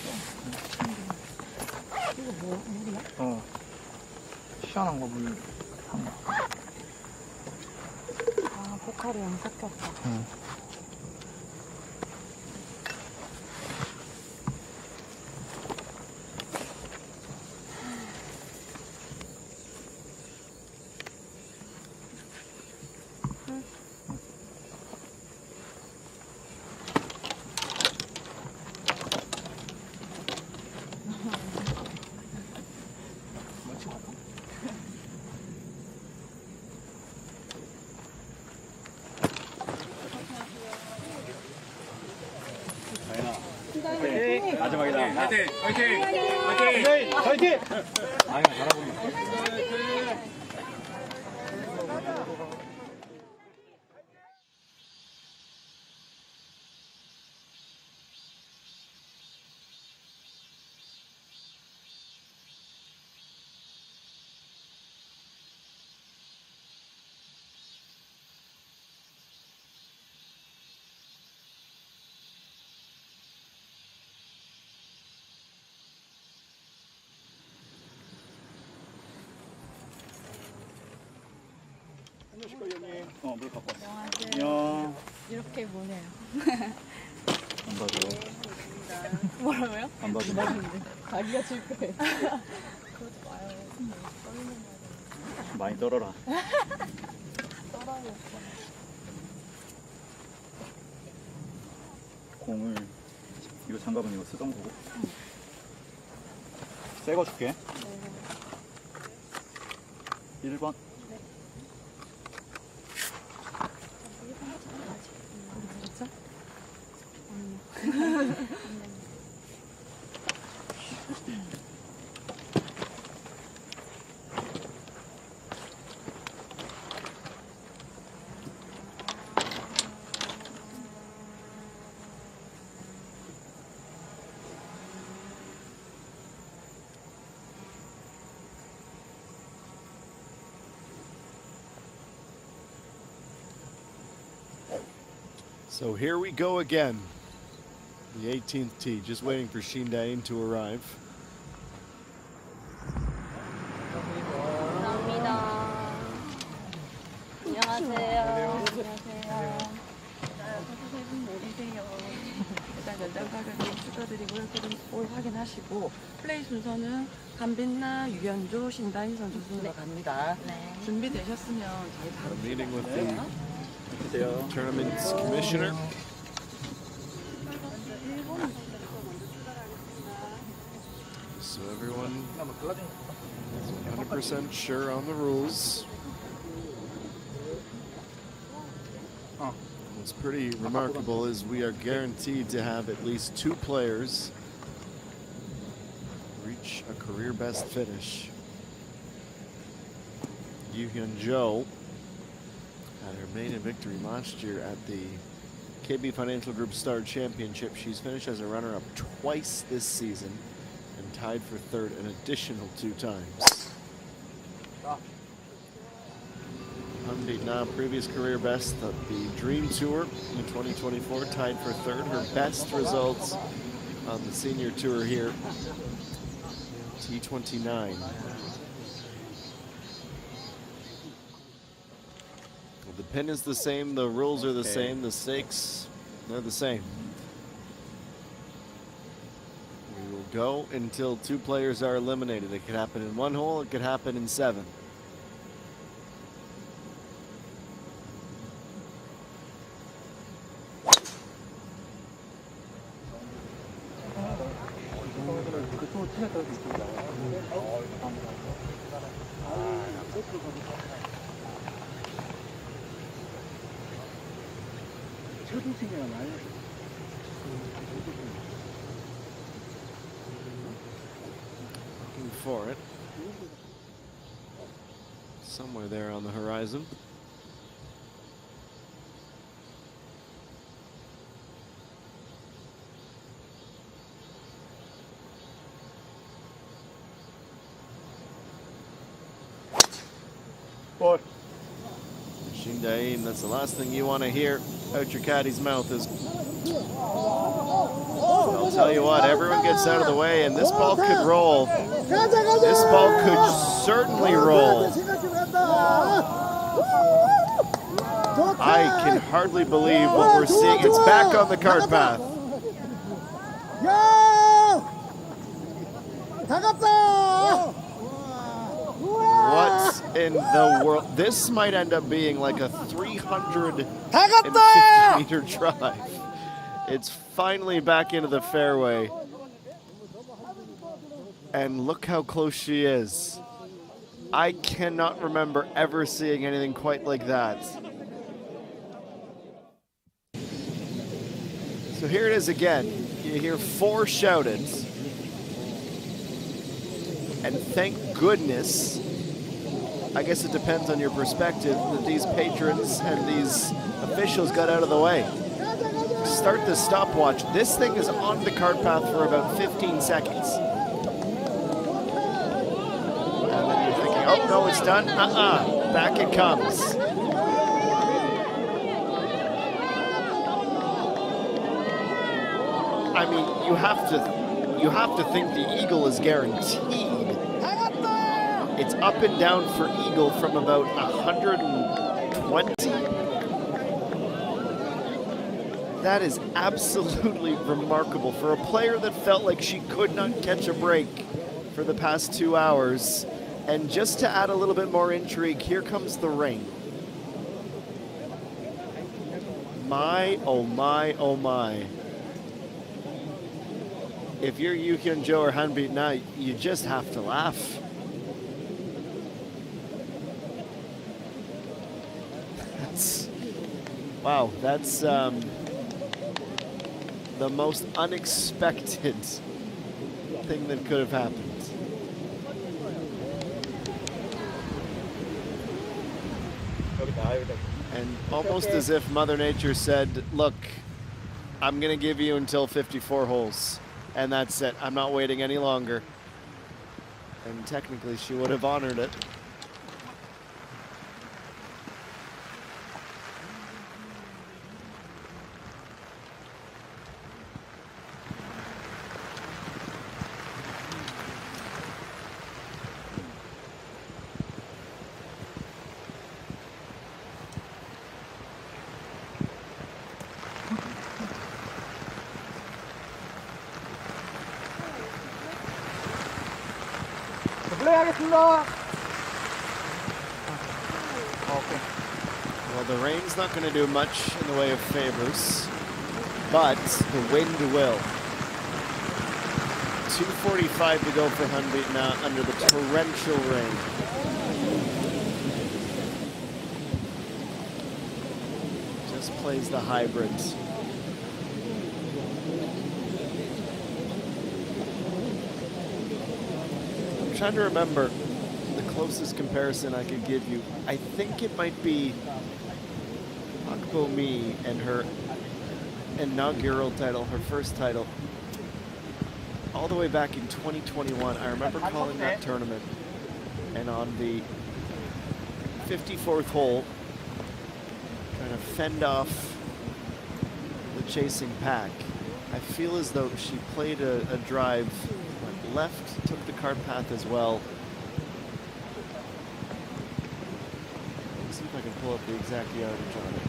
이거 뭐야? 물이야? 시원한 거 물. 아, 포카리랑 섞였다. 마지막이다. 화이팅! 화이팅! 화이팅! 화이팅! 아유, 잘하고 있네. 물 갖고 왔어. 안녕. 이렇게 보내요. 안 봐줘. 뭐라고요? 안 봐줘. 자기가 줄 거예요. 많이 떨어라. 공을 이거 장갑은 이거 쓰던 거고. 새 거 줄게. 1번. So here we go again. The 18th tee, just waiting for Shindain to arrive. 감사합니다. 안녕하세요. 안녕하세요. 세분 모이세요. 일단 연장 가격을 축하드리고요. 볼 확인하시고 플레이 순서는 강빈나, 유현조, 신다인 선수 순으로 갑니다. 네. 준비되셨으면 저희 바로 Meeting with 출발할게요. the tournament's commissioner. So everyone is 100% sure on the rules. What's pretty remarkable is we are guaranteed to have at least 2 players reach a career best finish. Yu Hyun-jo had her maiden victory last year at the KB Financial Group Star Championship. She's finished as a runner-up twice this season and tied for 3rd an additional 2 times. Unbeaten now, previous career best of the Dream Tour in 2024, tied for 3rd. Her best results on the Senior Tour here, T29. Well, the pin is the same, the rules are the same, the stakes, they're the same. We will go until 2 players are eliminated. It could happen in 1 hole, it could happen in 7. Looking for it. Somewhere there on the horizon. 볼. Shindain, that's the last thing you want to hear out your caddy's mouth is. I'll tell you what, everyone gets out of the way, and this ball could roll. This ball could certainly roll. I can hardly believe what we're seeing. It's back on the cart path. What in the world? This might end up being like a 350-meter drive. It's finally back into the fairway. And look how close she is. I cannot remember ever seeing anything quite like that. So here it is again. You hear 4 shouted. And thank goodness, I guess it depends on your perspective, that these patrons and these officials got out of the way. Start the stopwatch. This thing is on the cart path for about 15 seconds. And then you're thinking, oh, no, it's done. Back it comes. I mean, you have to think the eagle is guaranteed. It's up and down for eagle from about 120. That is absolutely remarkable for a player that felt like she could not catch a break for the past 2 hours. And just to add a little bit more intrigue, here comes the rain. My, oh my, oh my. If you're Yuhyun Jo or Hanbit Na, you just have to laugh. Wow, that's the most unexpected thing that could have happened. And almost as if Mother Nature said, look, I'm going to give you until 54 holes, and that's it. I'm not waiting any longer. And technically, she would have honored it. Well, the rain's not going to do much in the way of favors, but the wind will. 2:45 to go for Hanbit Na under the torrential rain. Just plays the hybrid. I'm trying to remember the closest comparison I could give you. I think it might be Akbo Mi and her inaugural title, her first title, all the way back in 2021. I remember calling that tournament, and on the 54th hole, trying to fend off the chasing pack, I feel as though she played a drive, went left, took the cart path as well. Let's see if I can pull up the exact yardage on it.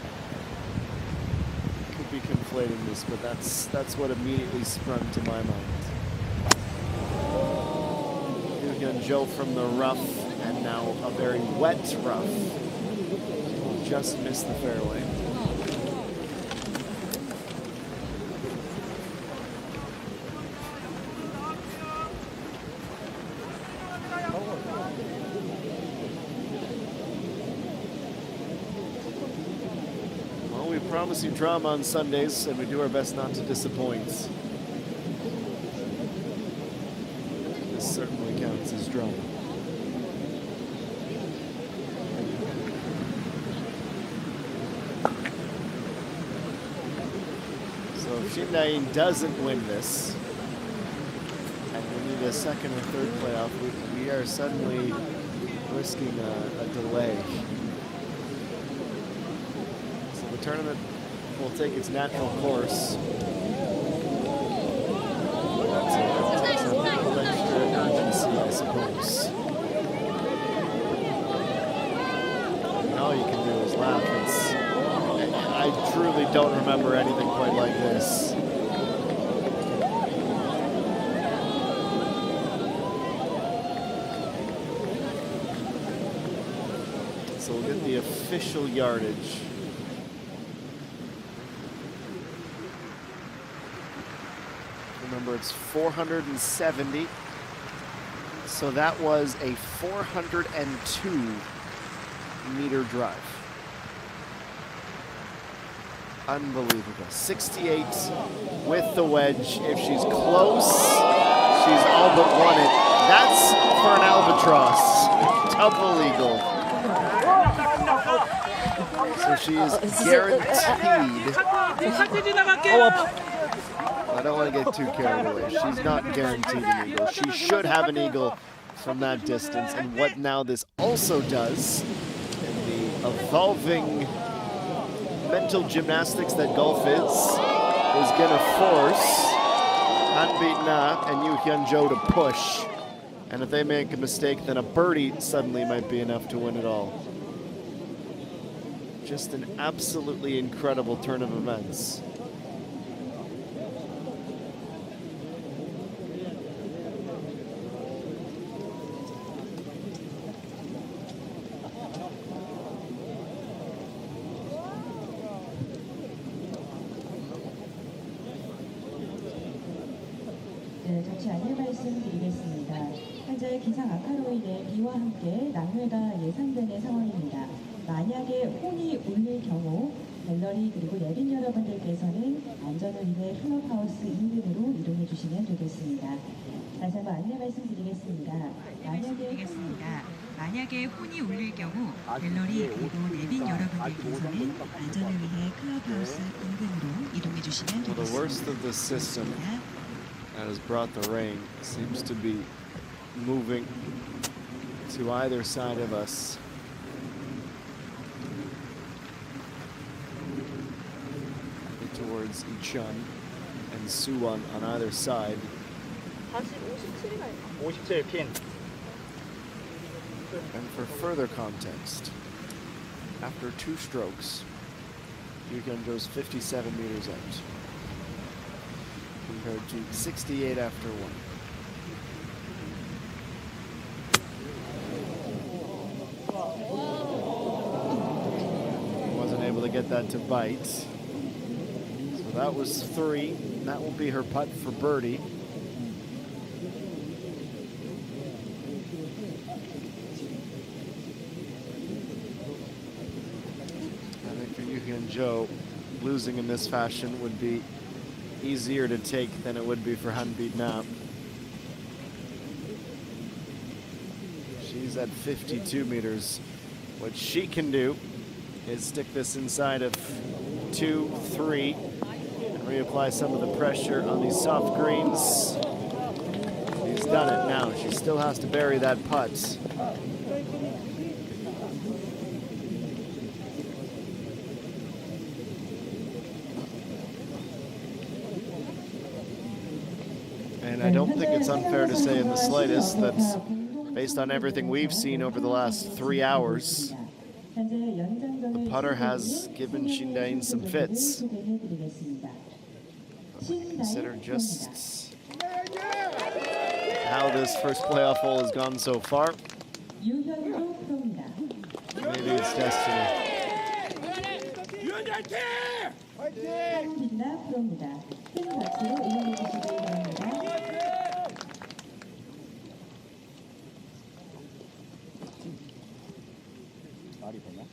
Could be conflating this, but that's what immediately sprung to my mind. Yuhyun Jo from the rough, and now a very wet rough. Just missed the fairway. promise you drama on Sundays, and we do our best not to disappoint. This certainly counts as drama. So if Shindain doesn't win this, and we need a second or third playoff, we are suddenly risking a delay. So the tournament will take its natural course. That's a little extra urgency, I suppose. And all you can do is laugh. I truly don't remember anything quite like this. So we'll get the official yardage. Remember, it's 470. So that was a 402 meter drive. Unbelievable. 68 with the wedge. If she's close, she's all but won it. That's for an albatross. Double eagle. So she is guaranteed. I don't want to get too carried away. She's not guaranteed an eagle. She should have an eagle from that distance. And what now this also does, in the evolving mental gymnastics that golf is going to force Han Na and Yu Hyun-jo to push. And if they make a mistake, then a birdie suddenly might be enough to win it all. Just an absolutely incredible turn of events. 네, 잠시 안내 말씀드리겠습니다. 현재 기상 악화로 인해 비와 함께 낙뢰가 예상되는 상황입니다. 만약에 혼이 울릴 경우 갤러리 그리고 내빈 여러분들께서는 안전을 위해 클럽하우스 인근으로 이동해 주시면 되겠습니다. 다시 한번 안내 말씀드리겠습니다. 만약에 혼이 울릴 경우 갤러리 그리고 내빈 여러분들께서는 안전을 위해 클럽하우스 인근으로 이동해 주시면 Well, the worst 되겠습니다. of the system that has brought the rain seems to be moving to either side of us. Towards Icheon and Suwon on either side. 57 핀. And for further context, after 2 strokes, Yu Hyun-jo's 57 meters out, compared to 68 after 1. Wasn't able to get that to bite. So that was 3. That will be her putt for birdie. I think for Yu Hyun-jo, losing in this fashion would be easier to take than it would be for Han Na. She's at 52 meters. What she can do is stick this inside of 2, 3, and reapply some of the pressure on these soft greens. She's done it now. She still has to bury that putt. And I don't think it's unfair to say in the slightest that based on everything we've seen over the last 3 hours, the putter has given Shindain some fits. Consider just how this first playoff hole has gone so far. Maybe it's destiny. 말이 되냐?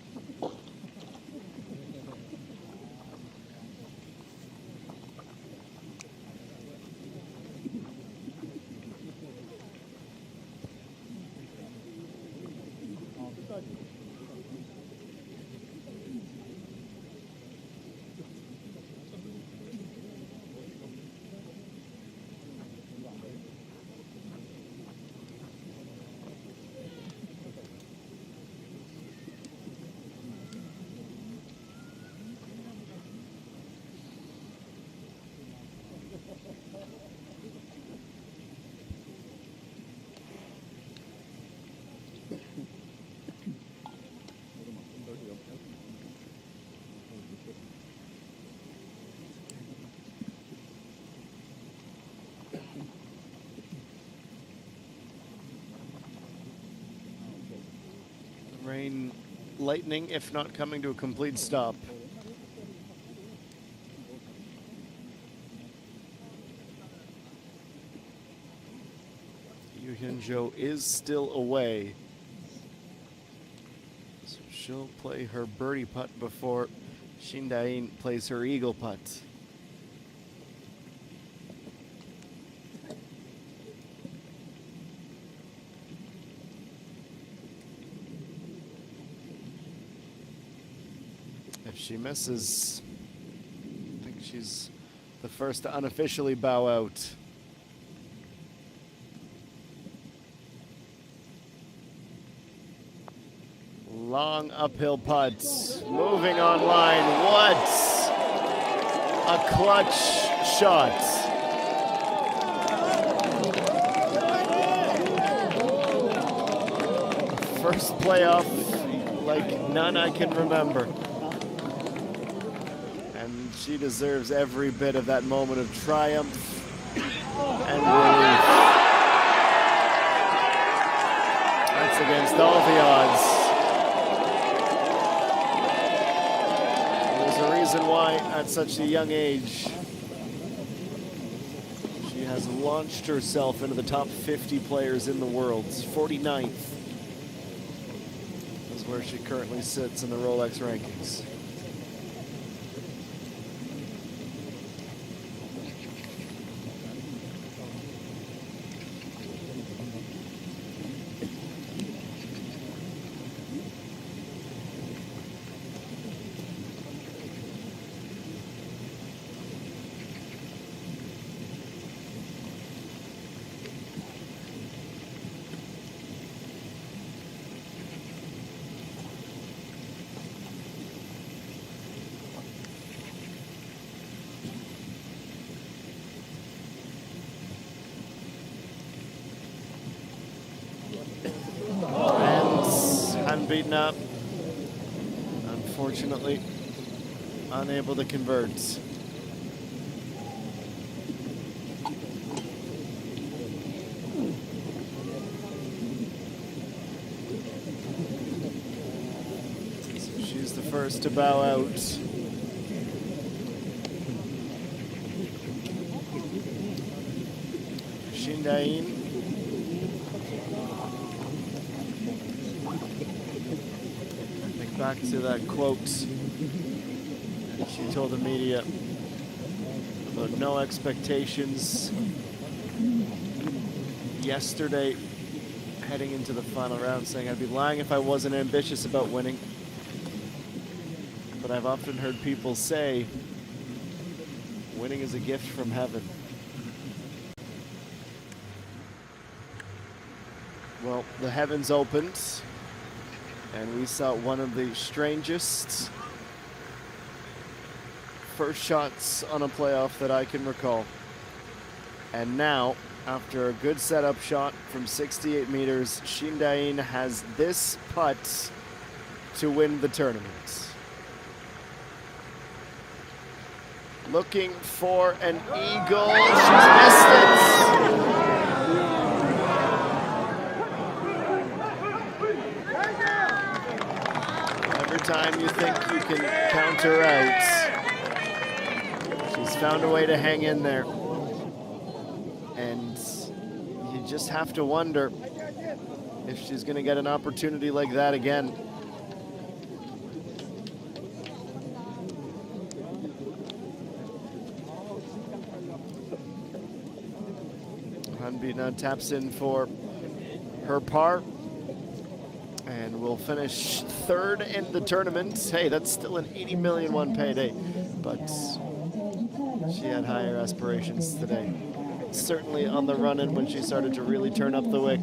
lightning, if not coming to a complete stop. Yu Hyun-jo is still away. So she'll play her birdie putt before Shindain plays her eagle putt. If she misses, I think she's the first to unofficially bow out. Long uphill putt, moving on line. What a clutch shot. First playoff like none I can remember. And she deserves every bit of that moment of triumph and relief. That's against all the odds. Reason why at such a young age she has launched herself into the top 50 players in the world. 49th is where she currently sits in the Rolex rankings. Beaten up, unfortunately unable to convert. So she's the first to bow out. Shindain. Back to that quote she told the media about no expectations yesterday heading into the final round, saying I'd be lying if I wasn't ambitious about winning, but I've often heard people say winning is a gift from heaven. Well, the heavens opened and we saw one of the strangest first shots on a playoff that I can recall. And now, after a good setup shot from 68 meters, Shindain has this putt to win the tournament. Looking for an eagle. She's missed it. Time you think you can count her out, she's found a way to hang in there, and you just have to wonder if she's going to get an opportunity like that again. Hanbi now taps in for her par. And we'll finish third in the tournament. Hey, that's still an 80 million won payday, but she had higher aspirations today. Certainly on the run-in when she started to really turn up the wick.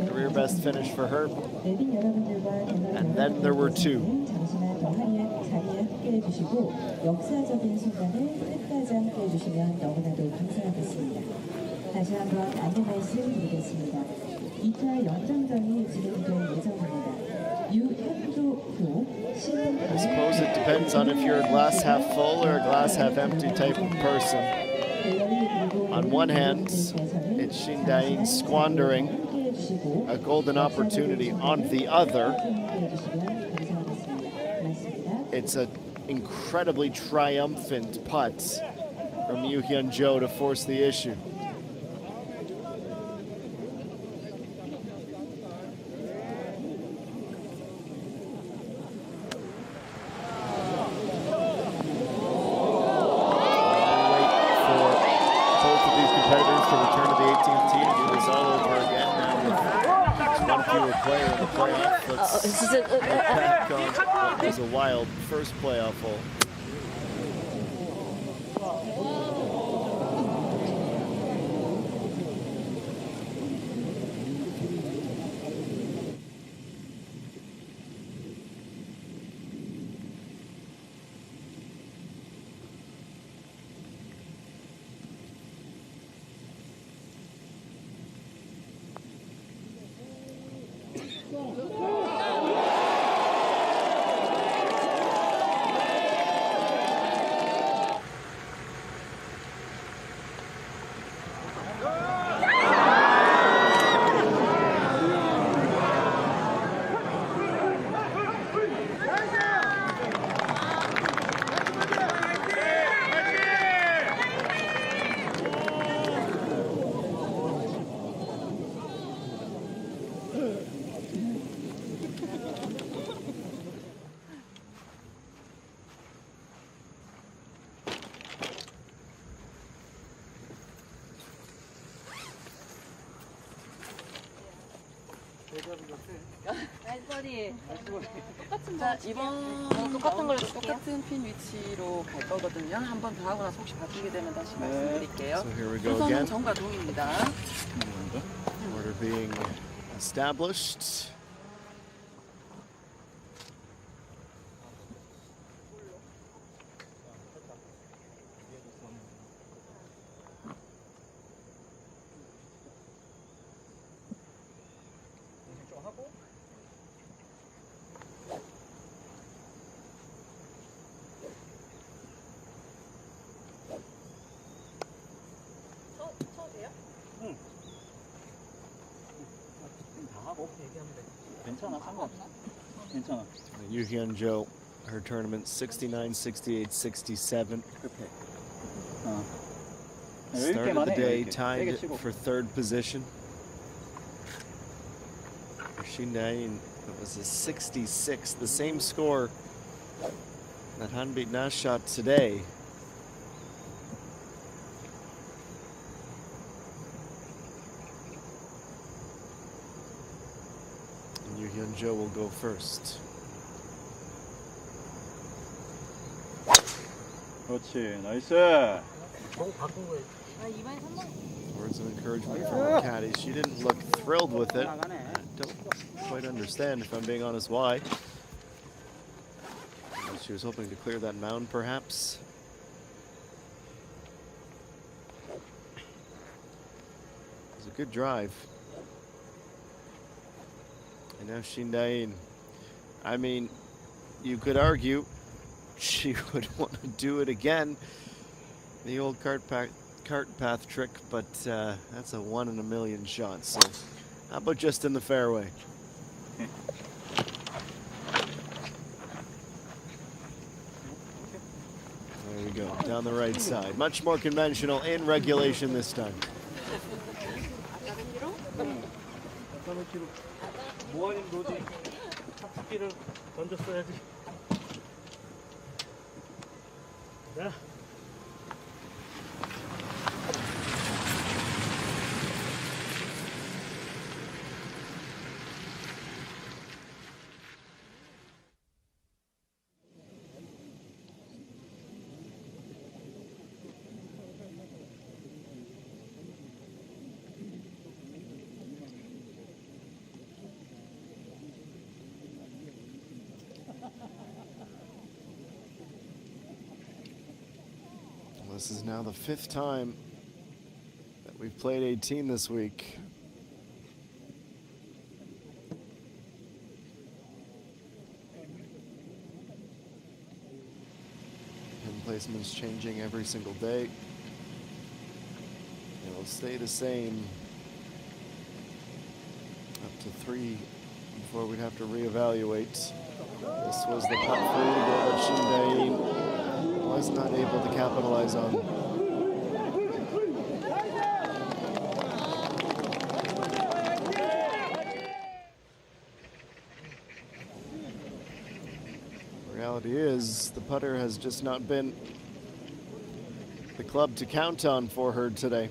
Career best finish for her. And then there were two. I suppose it depends on if you're a glass half full or a glass half empty type of person. On one hand, it's Shindain squandering 주시고 a golden opportunity on the other. 해주시면 감사하겠습니다. 고맙습니다. It's an incredibly triumphant putt from Yu Hyun-jo to force the issue. Player in the playoff. Let's look back on what was a wild first playoff hole. 자, 이번 똑같은 핀 위치로 갈 거거든요. 한 번 더 하고 나서 혹시 바뀌게 되면 다시 말씀드릴게요. So here we go 순서는 again. 정과 동입니다. Order being established. 괜찮아, 상관없어. 괜찮아. Yu Hyun-jo, her tournament 69, 68, 67. Start of the day tied for third position. For Shindain, it was a 66, the same score that Hanbit Na shot today. And Yu Hyun-jo will go first. 그렇지, 나이스. Words of encouragement from her caddy. She didn't look thrilled with it. I don't quite understand, if I'm being honest, why. She was hoping to clear that mound, perhaps. It was a good drive. And now Shindain. I mean, you could argue she would want to do it again. The old cart path trick, but that's a 1 in a million shot. So how about just in the fairway? There we go, down the right side. Much more conventional in regulation this time. This is now the 5th time that we've played 18 this week. Pin placements changing every single day. It'll stay the same to 3 before we'd have to reevaluate. This was the putt for Leaderboard that Shindain was not able to capitalize on. Reality is, the putter has just not been the club to count on for her today.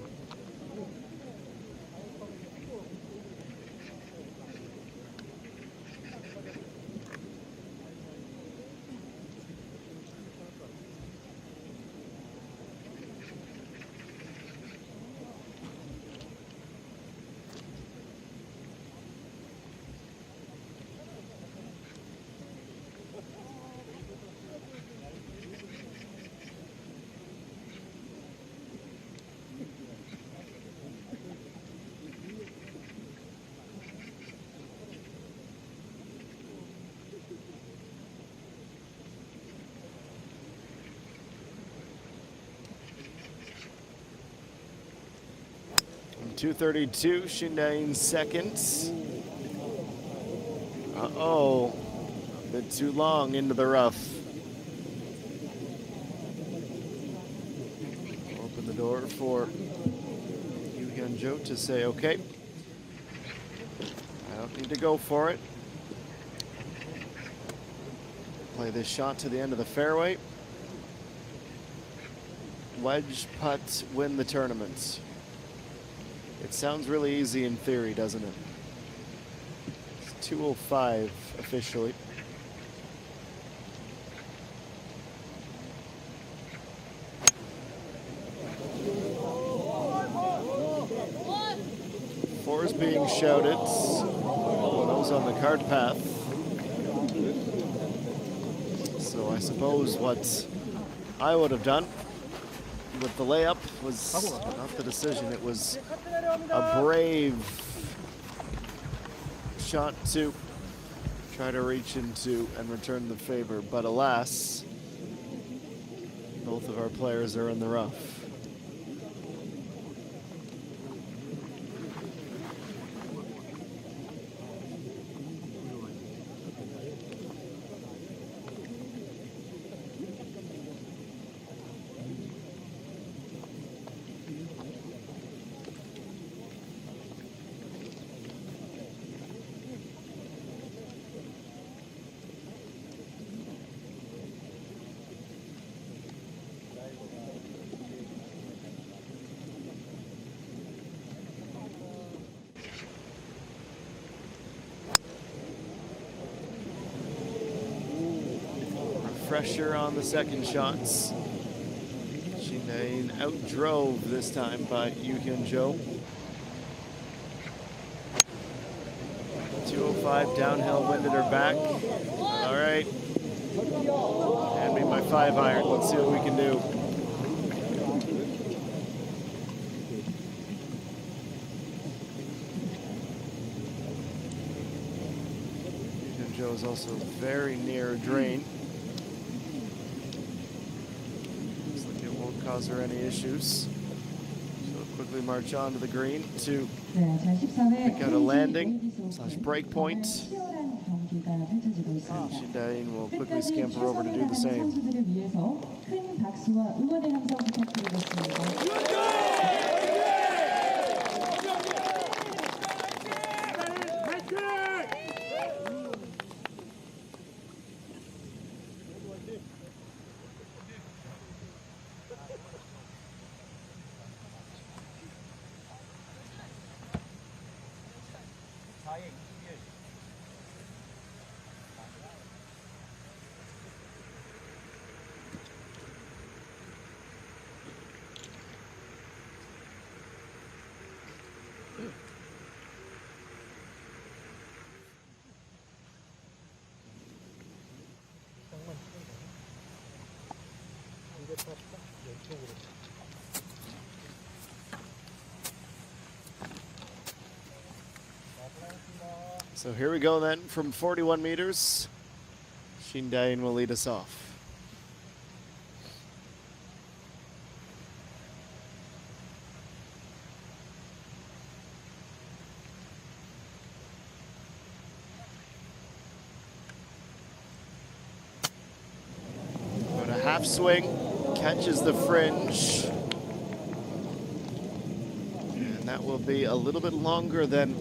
And 232, Shindain second. Uh-oh, a bit too long into the rough. Open the door for Joe to say, okay, I don't need to go for it. Play this shot to the end of the fairway. Wedge, putt, win the tournament. It sounds really easy in theory, doesn't it? It's 205 officially. Four is being shouted. Those on the card path. So I suppose what I would have done with the layup was not the decision. It was a brave shot to try to reach into and return the favor. But alas, both of our players are in the rough. Pressure on the second shots. Shindain outdrove this time by Joe. 205 downhill, winded her back. All right. Hand me my 5-iron. Let's see what we can do. Joe is also very near a drain. Cause her any issues. So quickly march onto the green to pick out a landing / break point. And Shindain will quickly scamper over to do the same. So here we go then from 41 meters. Shindain will lead us off. Half swing, catches the fringe. And that will be a little bit longer than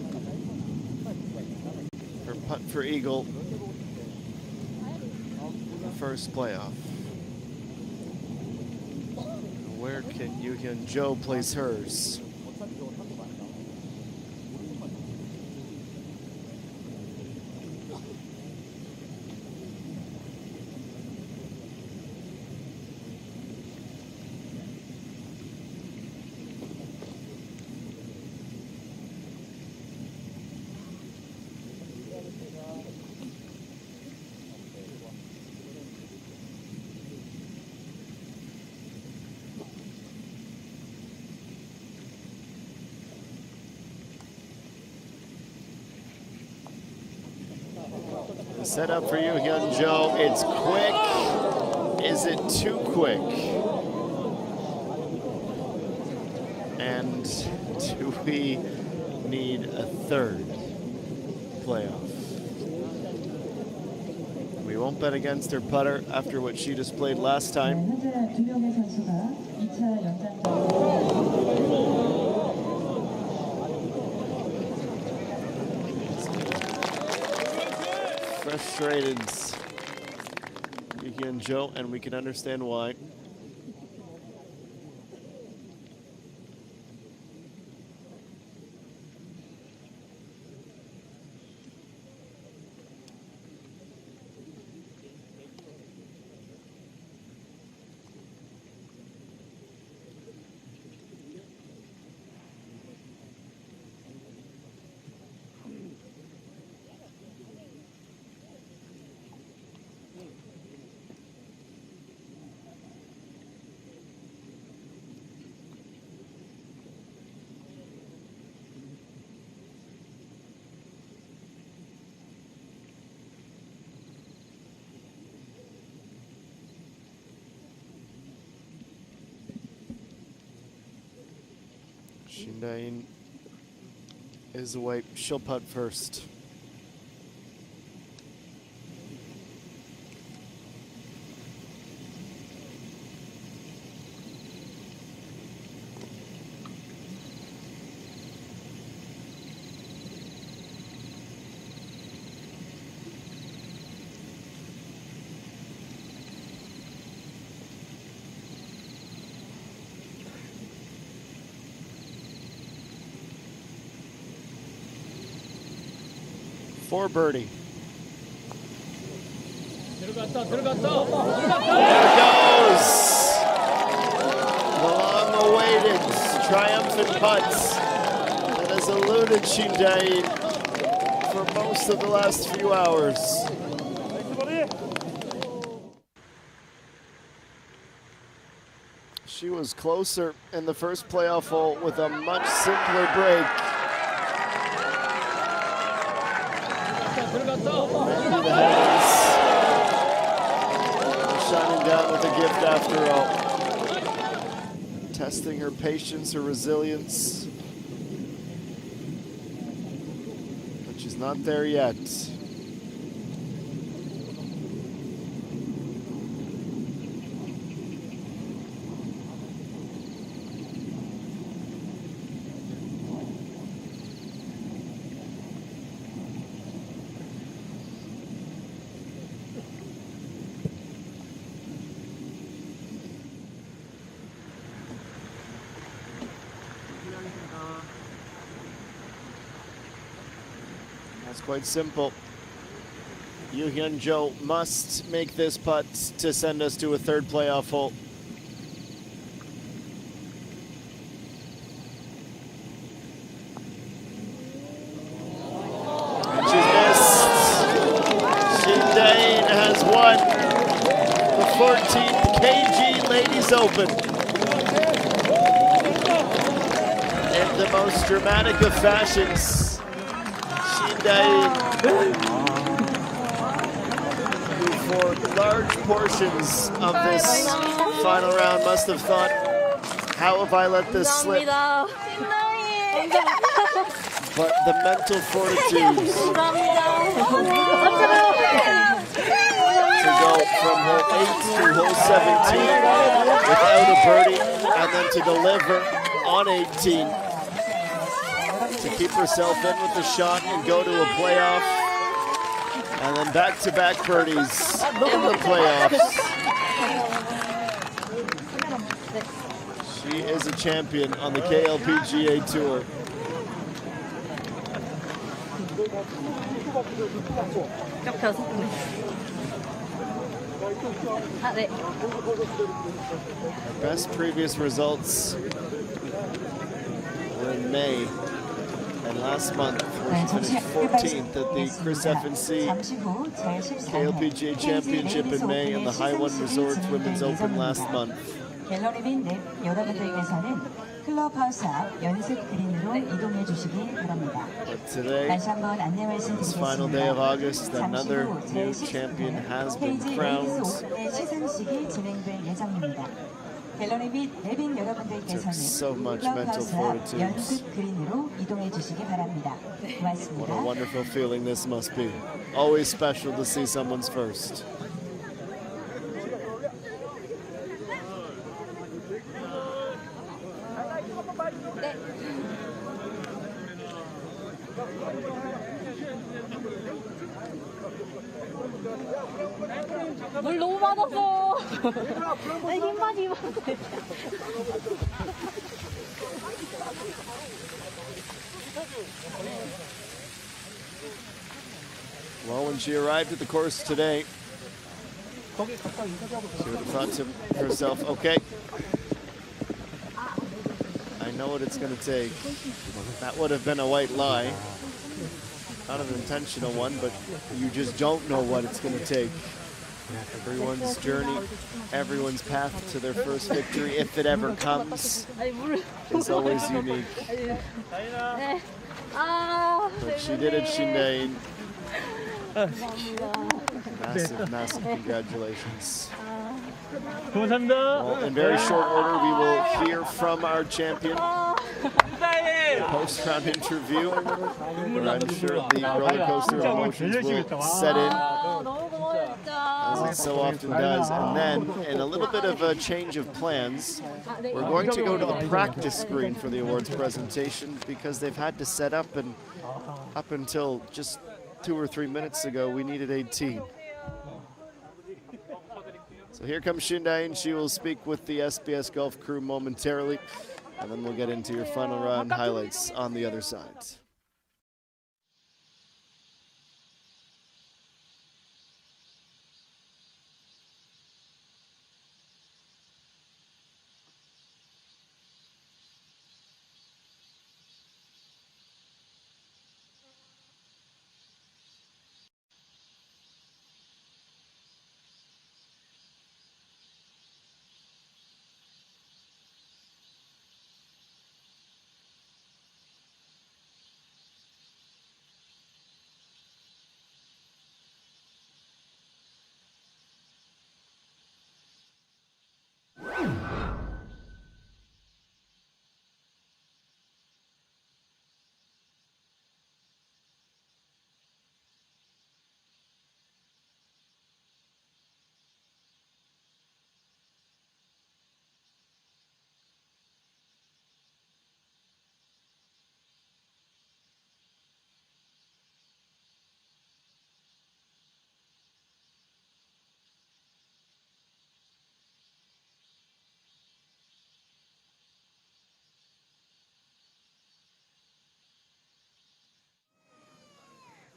her putt for eagle. The first playoff. Where can Yoo-Hyun Jo place hers? The setup for Yoo-Hyun Jo, it's quick. Is it too quick? And do we need a third playoff? We won't bet against her putter after what she displayed last time. 현재 두 명의 선수가 2차 연장전. Frustrated Yoo-Hyun Jo, and we can understand why. Shindain is away. She'll putt first. For birdie. 들어갔다. There it goes. The long-awaited triumphant putts that has eluded Shindain for most of the last few hours. She was closer in the first playoff hole with a much simpler break. Maybe the heavens are shining down with a gift after all. Testing her patience, her resilience. But she's not there yet. That's quite simple. Yoo-Hyun Jo must make this putt to send us to a third playoff hole. And she's missed. Shindain has won the 14th KG Ladies Open. In the most dramatic of fashions. Shindain, who for large portions of this final round must have thought, how have I let this slip? But the mental fortitude to go from hole 8 to hole 17 without a birdie, and then to deliver on 18 to keep herself in with the shot and go to a playoff. And then back-to-back birdies in the playoffs. She is a champion on the KLPGA Tour. Her best previous results were in May and last month, where she finished 14th at the Chris F&C KLPGA Championship in May and the High One Resorts Women's Open last month. 갤러리 및 여러분들께서는 클럽하우스 앞 연습 그린으로 이동해 주시기 바랍니다. 다시 한번 안내 This final day of 말씀드리겠습니다. August, another new champion has been crowned. 시상식이 진행될 예정입니다. 갤러리 및 내빈 여러분들께서는 so much mental 클럽하우스 앞 fortitude. 연습 그린으로 이동해 주시기 바랍니다. What a 고맙습니다. wonderful feeling this must be. Always special to see someone's first. 물 너무 많아서. 힘만 입어. Well, when she arrived at the course today, she would have thought to herself, okay, I know what it's going to take. That would have been a white lie. Not an intentional one, but you just don't know what it's going to take. Everyone's journey, everyone's path to their first victory, if it ever comes, is always unique. But she did it, Shindain. Massive, massive congratulations. Well, in very short order, we will hear from our champion. Post-round interview, where I'm sure the roller coaster of emotions will set in, as it so often does. And then, in a little bit of a change of plans, we're going to go to the practice screen for the awards presentation, because they've had to set up, and up until just 2 or 3 minutes ago, we needed 18. So here comes Shindain. She will speak with the SBS Golf crew momentarily, and then we'll get into your final round highlights on the other side.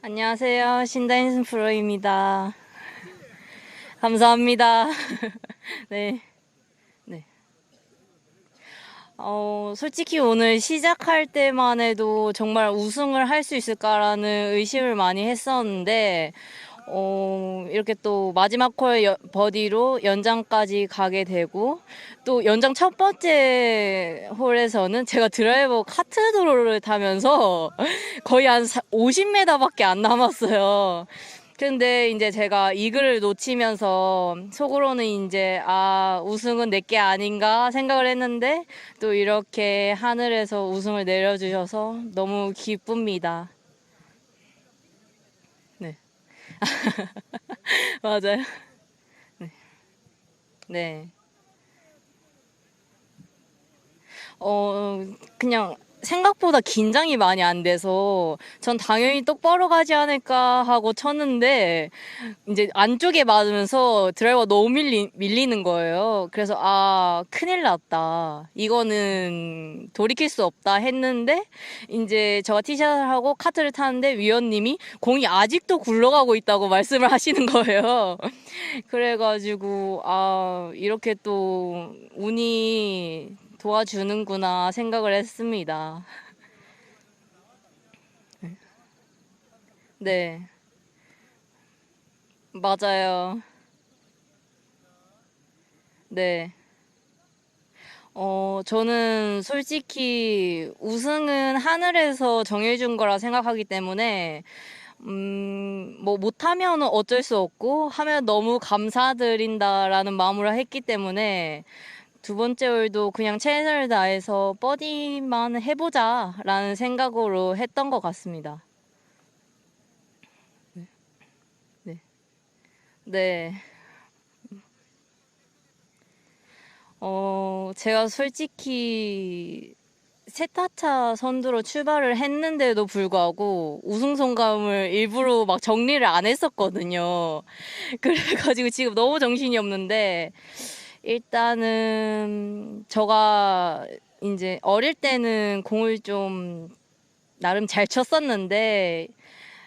안녕하세요. 신다인 프로입니다. 감사합니다. 네. 네. 솔직히 오늘 시작할 때만 해도 정말 우승을 할 수 있을까라는 의심을 많이 했었는데, 이렇게 또 마지막 홀 버디로 연장까지 가게 되고, 또 연장 첫 번째 홀에서는 제가 드라이버 카트 도로를 타면서 거의 한 50m밖에 안 남았어요. 근데 이제 제가 이글을 놓치면서 속으로는 이제 우승은 내게 아닌가 생각을 했는데, 또 이렇게 하늘에서 우승을 내려주셔서 너무 기쁩니다. 네. 맞아요. 네. 그냥 생각보다 긴장이 많이 안 돼서 전 당연히 똑바로 가지 않을까 하고 쳤는데 이제 안쪽에 맞으면서 드라이버가 너무 밀리는 거예요. 그래서 아, 큰일 났다. 이거는 돌이킬 수 없다 했는데 이제 제가 티샷을 하고 카트를 타는데 위원님이 공이 아직도 굴러가고 있다고 말씀을 하시는 거예요. 그래가지고 아, 이렇게 또 운이 도와주는구나 생각을 했습니다. 네, 맞아요. 네. 저는 솔직히 우승은 하늘에서 정해준 거라 생각하기 때문에, 뭐, 못하면 어쩔 수 없고, 하면 너무 감사드린다라는 마음으로 했기 때문에, 두 번째 홀도 그냥 최선을 다해서 버디만 해보자라는 생각으로 했던 것 같습니다. 네. 네. 제가 솔직히 세타차 선두로 출발을 했는데도 불구하고 우승 소감을 일부러 막 정리를 안 했었거든요. 그래가지고 지금 너무 정신이 없는데, 일단은 제가 이제 어릴 때는 공을 좀 나름 잘 쳤었는데,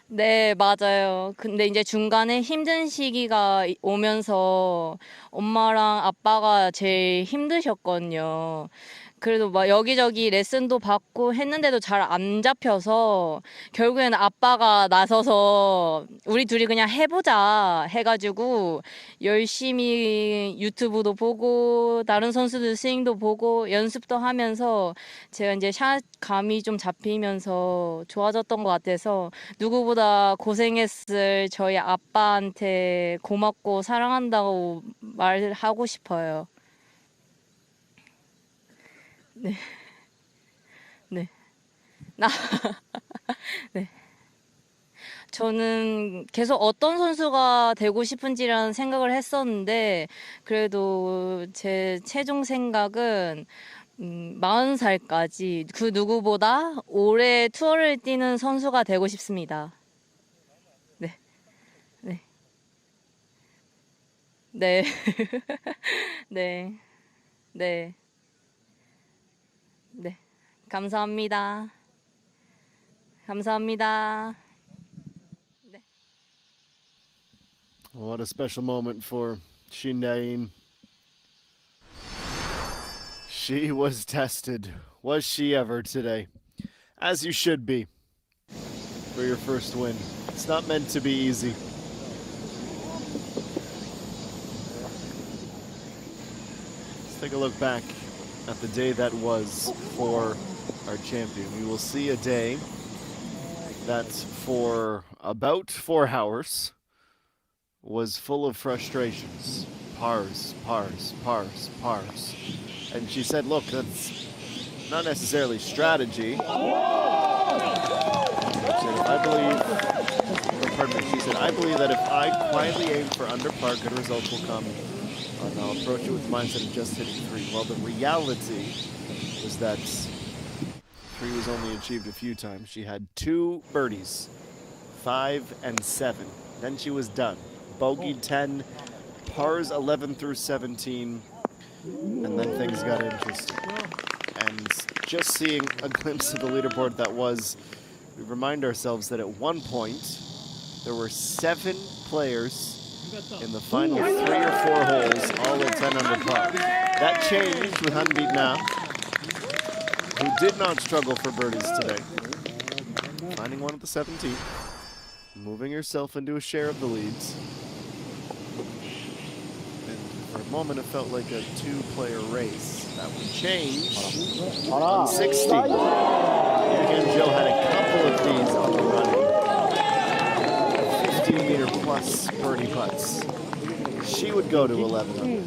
네, 맞아요. 근데 이제 중간에 힘든 시기가 오면서 엄마랑 아빠가 제일 힘드셨거든요. 그래도 막 여기저기 레슨도 받고 했는데도 잘 안 잡혀서 결국에는 아빠가 나서서 우리 둘이 그냥 해보자 해가지고 열심히 유튜브도 보고 다른 선수들 스윙도 보고 연습도 하면서 제가 이제 샷 감이 좀 잡히면서 좋아졌던 것 같아서 누구보다 고생했을 저희 아빠한테 고맙고 사랑한다고 말하고 싶어요. 네. 네. 나, 네. 저는 계속 어떤 선수가 되고 싶은지라는 생각을 했었는데, 그래도 제 최종 생각은, 40살까지 그 누구보다 오래 투어를 뛰는 선수가 되고 싶습니다. 네. 네. 네. 네. 네. 네. 감사합니다. 감사합니다. 네. What a special moment for Shindain. She was tested. Was she ever today? As you should be for your first win. It's not meant to be easy. Let's take a look back at the day that was for our champion. We will see a day that for about 4 hours was full of frustrations. Pars. And she said, look, that's not necessarily strategy. She said, I believe that if I quietly aim for under par, good results will come. And I'll approach it with the mindset of just hitting 3. Well, the reality was that 3 was only achieved a few times. She had 2 birdies, 5 and 7. Then she was done. Bogeyed 10, pars 11 through 17, and then things got interesting. And just seeing a glimpse of the leaderboard that was, we remind ourselves that at one point, there were 7 players in the final 3 or 4 holes, all at 10 under par. That changed with Hanbeat Na, who did not struggle for birdies today. Finding one at the 17th, moving herself into a share of the leads. And for a moment, it felt like a 2-player race. That would change on 60. And again, Jill had a couple of these on the running. 15-meter plus birdie putts. She would go to 11 under.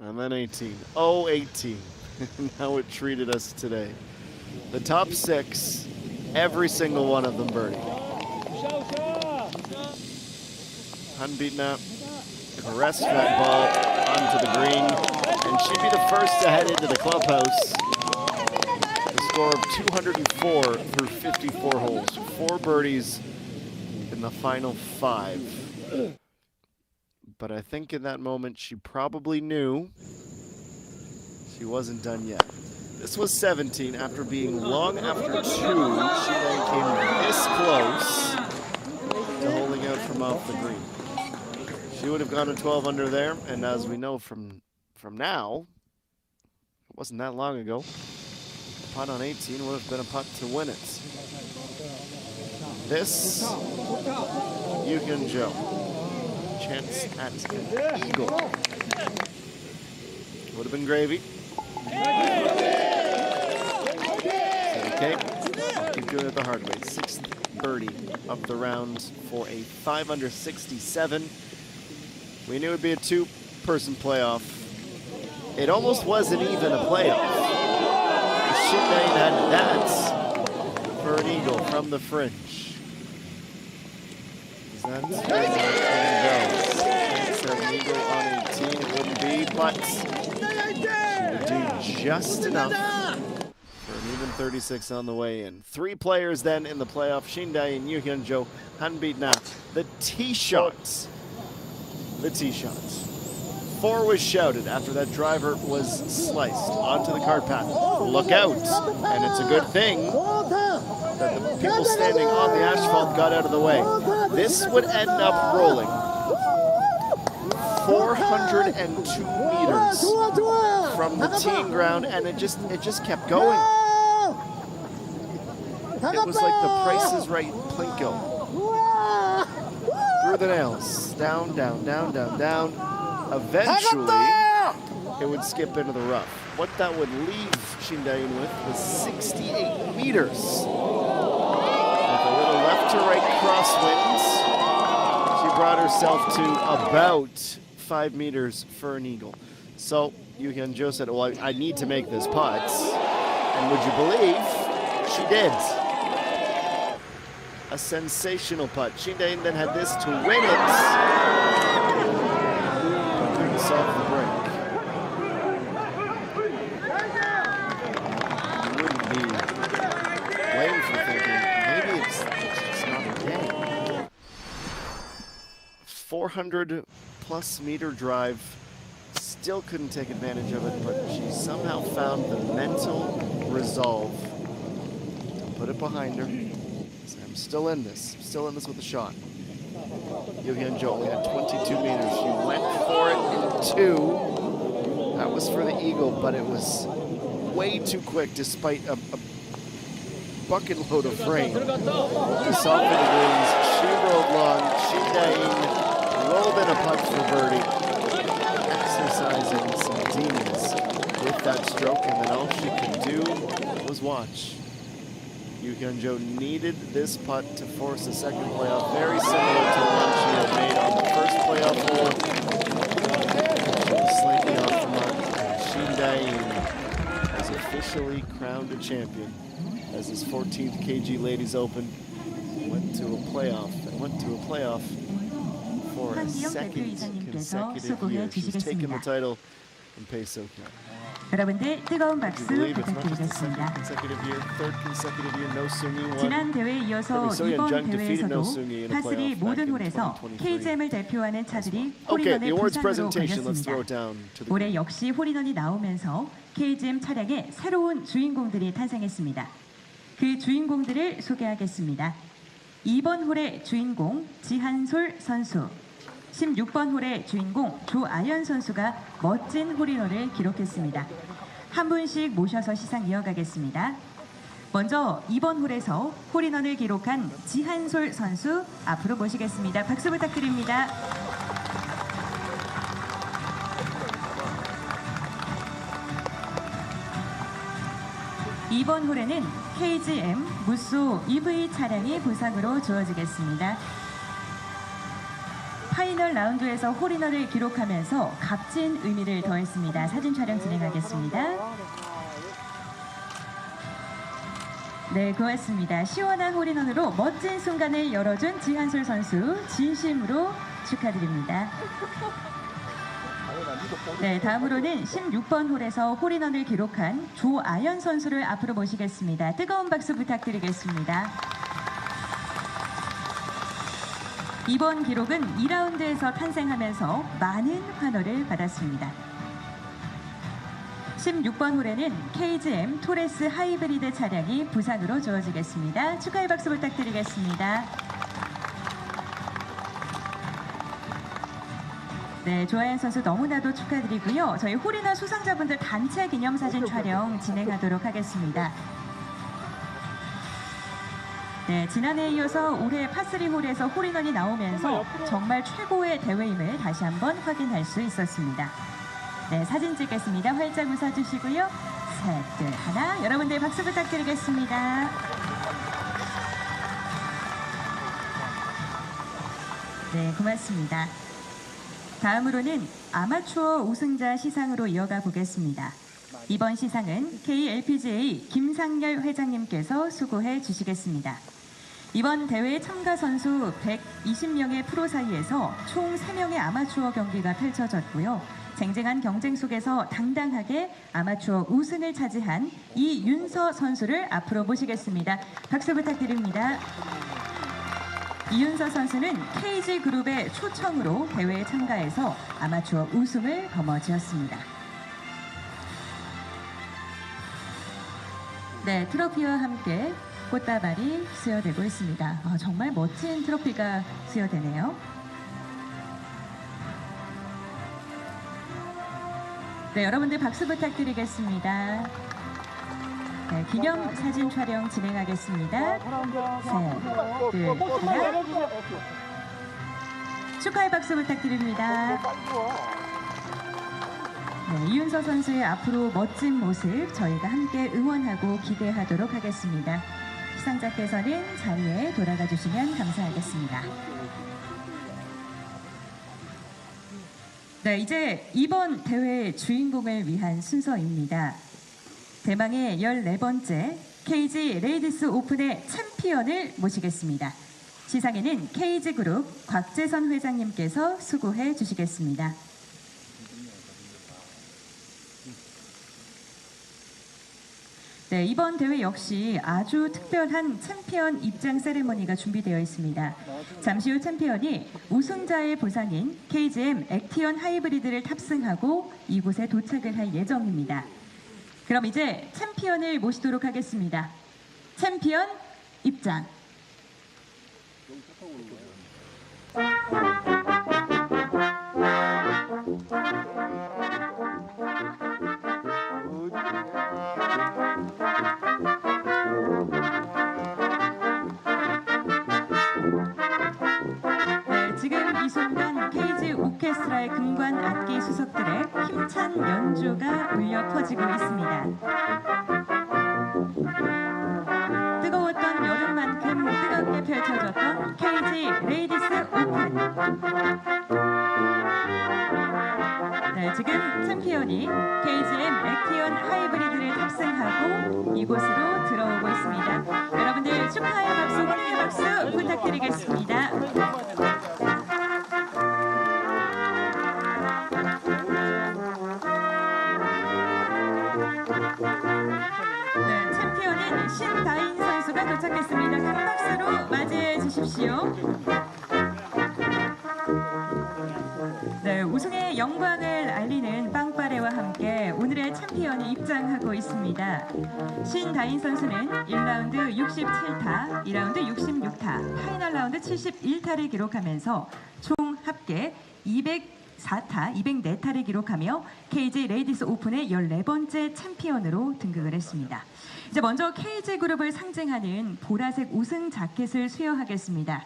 And then 18. Oh, 18. How it treated us today. The top 6, every single one of them birdie. Unbeaten caressed that ball onto the green, and she'd be the first to head into the clubhouse. The score of 204 through 54 holes. 4 birdies in the final 5. But I think in that moment she probably knew she wasn't done yet. This was 17 after being long after 2. She then came this close to holding out from off the green. She would have gone to 12 under there, and as we know from now, it wasn't that long ago, a putt on 18 would have been a putt to win it. This, Yugen Joe, chance at an eagle. Would have been gravy. Okay, keep doing it the hard way. 6th birdie of the round for a 5 under 67. We knew it would be a 2-person playoff. It almost wasn't even a playoff. Shindain had that for an eagle from the fringe. Is that it's an eagle on 18? It wouldn't be, but she would do just enough for an even 36 on the way in. 3 players then in the playoff. Shindain, Yuhyun Jo, unbeaten. The tee shots. The tee shots. 4 was shouted after that driver was sliced onto the cart path. Look out! And it's a good thing that the people standing on the asphalt got out of the way. This would end up rolling 402 meters from the teeing ground, and it just kept going. It was like the Price is Right Plinko. Through the nails, down, down, down, down, down. Eventually, it would skip into the rough. What that would leave Shindain with was 68 meters. With a little left to right crosswinds, she brought herself to about 5 meters for an eagle. So Yuhyun Jo said, well, I need to make this putt. And would you believe, she did. A sensational putt. Shindain then had this to win it, but couldn't solve the break. You wouldn't be blamed for thinking, maybe it's just not a day. 400 plus meter drive, still couldn't take advantage of it, but she somehow found the mental resolve to put it behind her. I'm still in this with a shot. Yuhyun Jo only had 22 meters. She went for it in 2. That was for the eagle, but it was way too quick despite a bucket load of rain. To soften the greens, she rolled long. Shindain rolled in a putt for birdie, exercising some demons with that stroke, and then all she could do was watch. Yuhyun Jo needed this putt to force a second playoff, very similar to the one she had made on the first playoff hole. She was slightly off the mark, and Shindain is officially crowned a champion as his 14th KG Ladies Open went to a playoff for a second consecutive year. She's taken the title in Peso Cup. 여러분들 뜨거운 박수 Believe it's not just the second 부탁드리겠습니다. consecutive year, third consecutive year, No Sungyi won. 지난 대회에 이어서 이번 대회에서도 파3 모든 홀에서 KGM을 대표하는 차들이 Okay, the 홀인원의 awards 부상으로 presentation, let's throw it 걸렸습니다. down to the 올해 역시 홀인원이 나오면서 KGM 차량에 새로운 주인공들이 탄생했습니다. 그 주인공들을 소개하겠습니다. 2번 홀의 주인공 지한솔 선수, 16번 홀의 주인공 조아연 선수가 멋진 홀인원을 기록했습니다. 한 분씩 모셔서 시상 이어가겠습니다. 먼저 2번 홀에서 홀인원을 기록한 지한솔 선수 앞으로 모시겠습니다. 박수 부탁드립니다. 이번 홀에는 KGM 무쏘 EV 차량이 부상으로 주어지겠습니다. 파이널 라운드에서 홀인원을 기록하면서 값진 의미를 더했습니다. 사진 촬영 진행하겠습니다. 네, 고맙습니다. 시원한 홀인원으로 멋진 순간을 열어준 지한솔 선수 진심으로 축하드립니다. 네, 다음으로는 16번 홀에서 홀인원을 기록한 조아연 선수를 앞으로 모시겠습니다. 뜨거운 박수 부탁드리겠습니다. 이번 기록은 2라운드에서 탄생하면서 많은 환호를 받았습니다. 16번 홀에는 KGM 토레스 하이브리드 차량이 부상으로 주어지겠습니다. 축하의 박수 부탁드리겠습니다. 네, 조아연 선수 너무나도 축하드리고요. 저희 홀인원 수상자분들 단체 기념사진 촬영 진행하도록 하겠습니다. 네, 지난해에 이어서 올해 파3 홀에서 홀인원이 나오면서 정말 최고의 대회임을 다시 한번 확인할 수 있었습니다. 네, 사진 찍겠습니다. 활짝 웃어주시고요. 셋, 둘, 하나. 여러분들 박수 부탁드리겠습니다. 네, 고맙습니다. 다음으로는 아마추어 우승자 시상으로 이어가 보겠습니다. 이번 시상은 KLPGA 김상열 회장님께서 수고해 주시겠습니다. 이번 대회 참가 선수 120명의 프로 사이에서 총 3명의 아마추어 경기가 펼쳐졌고요. 쟁쟁한 경쟁 속에서 당당하게 아마추어 우승을 차지한 이윤서 선수를 앞으로 모시겠습니다. 박수 부탁드립니다. 이윤서 선수는 KG그룹의 초청으로 대회에 참가해서 아마추어 우승을 거머쥐었습니다. 네, 트로피와 함께 꽃다발이 수여되고 있습니다. 정말 멋진 트로피가 수여되네요. 네, 여러분들 박수 부탁드리겠습니다. 네, 기념 사진 촬영 진행하겠습니다. 셋, 둘, 하나. 축하의 박수 부탁드립니다. 네, 이윤서 선수의 앞으로 멋진 모습 저희가 함께 응원하고 기대하도록 하겠습니다. 시상자께서는 자리에 돌아가 주시면 감사하겠습니다. 네, 이제 이번 대회 주인공을 위한 순서입니다. 대망의 14번째 KG 레이디스 오픈의 챔피언을 모시겠습니다. 시상에는 KG그룹 곽재선 회장님께서 수고해 주시겠습니다. 네, 이번 대회 역시 아주 특별한 챔피언 입장 세레머니가 준비되어 있습니다. 잠시 후 챔피언이 우승자의 보상인 KGM 액티언 하이브리드를 탑승하고 이곳에 도착을 할 예정입니다. 그럼 이제 챔피언을 모시도록 하겠습니다. 챔피언 입장. 네, 지금 이 순간 KG 오케스트라의 금관 악기 수석들의 힘찬 연주가 울려 퍼지고 있습니다. 뜨거웠던 여름만큼 뜨겁게 펼쳐졌던 KG 레이디스 오픈. 네, 지금 챔피언이 KGM 액티언 하이브리드를 탑승하고 이곳으로 들어오고 있습니다. 여러분들 축하의 박수, 환영의 박수 부탁드리겠습니다. 네, 챔피언인 신다인 선수가 도착했습니다. 큰 박수로 맞이해 주십시오. 네, 우승의 영광을 알리는 빵빠레와 함께 오늘의 챔피언이 입장하고 있습니다. 신다인 선수는 1라운드 67타, 2라운드 66타, 파이널 라운드 71타를 기록하면서 총 합계 204타, 204타를 기록하며 KG 레이디스 오픈의 14번째 챔피언으로 등극을 했습니다. 이제 먼저 KG그룹을 상징하는 보라색 우승 자켓을 수여하겠습니다.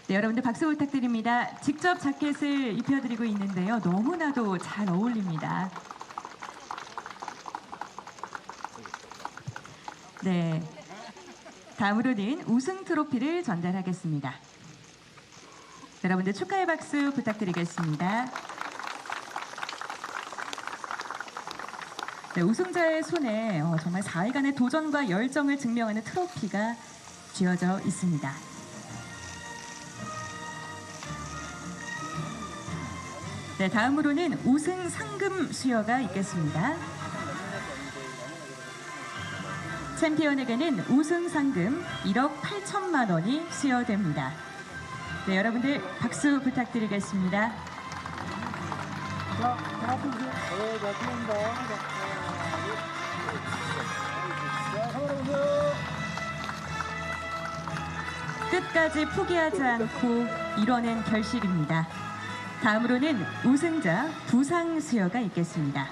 네, 여러분들 박수 부탁드립니다. 직접 자켓을 입혀드리고 있는데요. 너무나도 잘 어울립니다. 네, 다음으로는 우승 트로피를 전달하겠습니다. 여러분들 축하의 박수 부탁드리겠습니다. 네, 우승자의 손에 정말 4일간의 도전과 열정을 증명하는 트로피가 쥐어져 있습니다. 네, 다음으로는 우승 상금 수여가 있겠습니다. 챔피언에게는 우승 상금 1억 8천만 원이 수여됩니다. 네, 여러분들 박수 부탁드리겠습니다. 끝까지 포기하지 않고 이뤄낸 결실입니다. 다음으로는 우승자 부상 수여가 있겠습니다.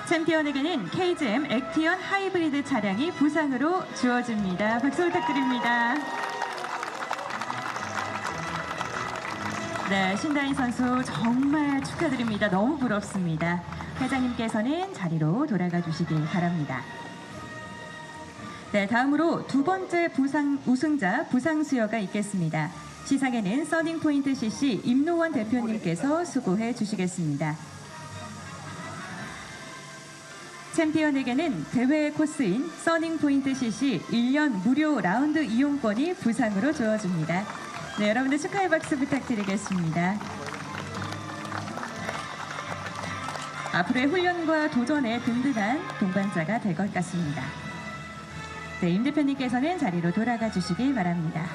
챔피언에게는 KGM 액티언 하이브리드 차량이 부상으로 주어집니다. 박수 부탁드립니다. 네, 신다인 선수 정말 축하드립니다. 너무 부럽습니다. 회장님께서는 자리로 돌아가 주시기 바랍니다. 네, 다음으로 두 번째 우승자 부상 수여가 있겠습니다. 시상에는 서닝포인트 CC 임노원 대표님께서 수고해 주시겠습니다. 챔피언에게는 대회 코스인 서닝포인트 CC 1년 무료 라운드 이용권이 부상으로 주어집니다. 네, 여러분들 축하의 박수 부탁드리겠습니다. 앞으로의 훈련과 도전에 든든한 동반자가 될 것 같습니다. 네, 임 대표님께서는 자리로 돌아가 주시기 바랍니다.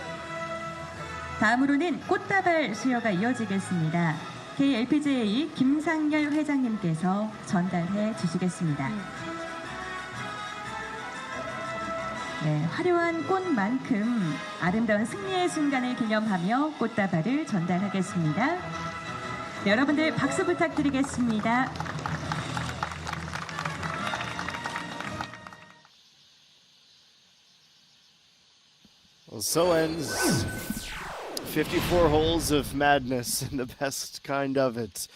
다음으로는 꽃다발 수여가 이어지겠습니다. KLPGA 김상열 회장님께서 전달해 주시겠습니다. 네, 화려한 꽃만큼 아름다운 승리의 순간을 기념하며 꽃다발을 전달하겠습니다. 네, 여러분들 박수 부탁드리겠습니다. Well, so ends 54 holes of madness and the best kind of it.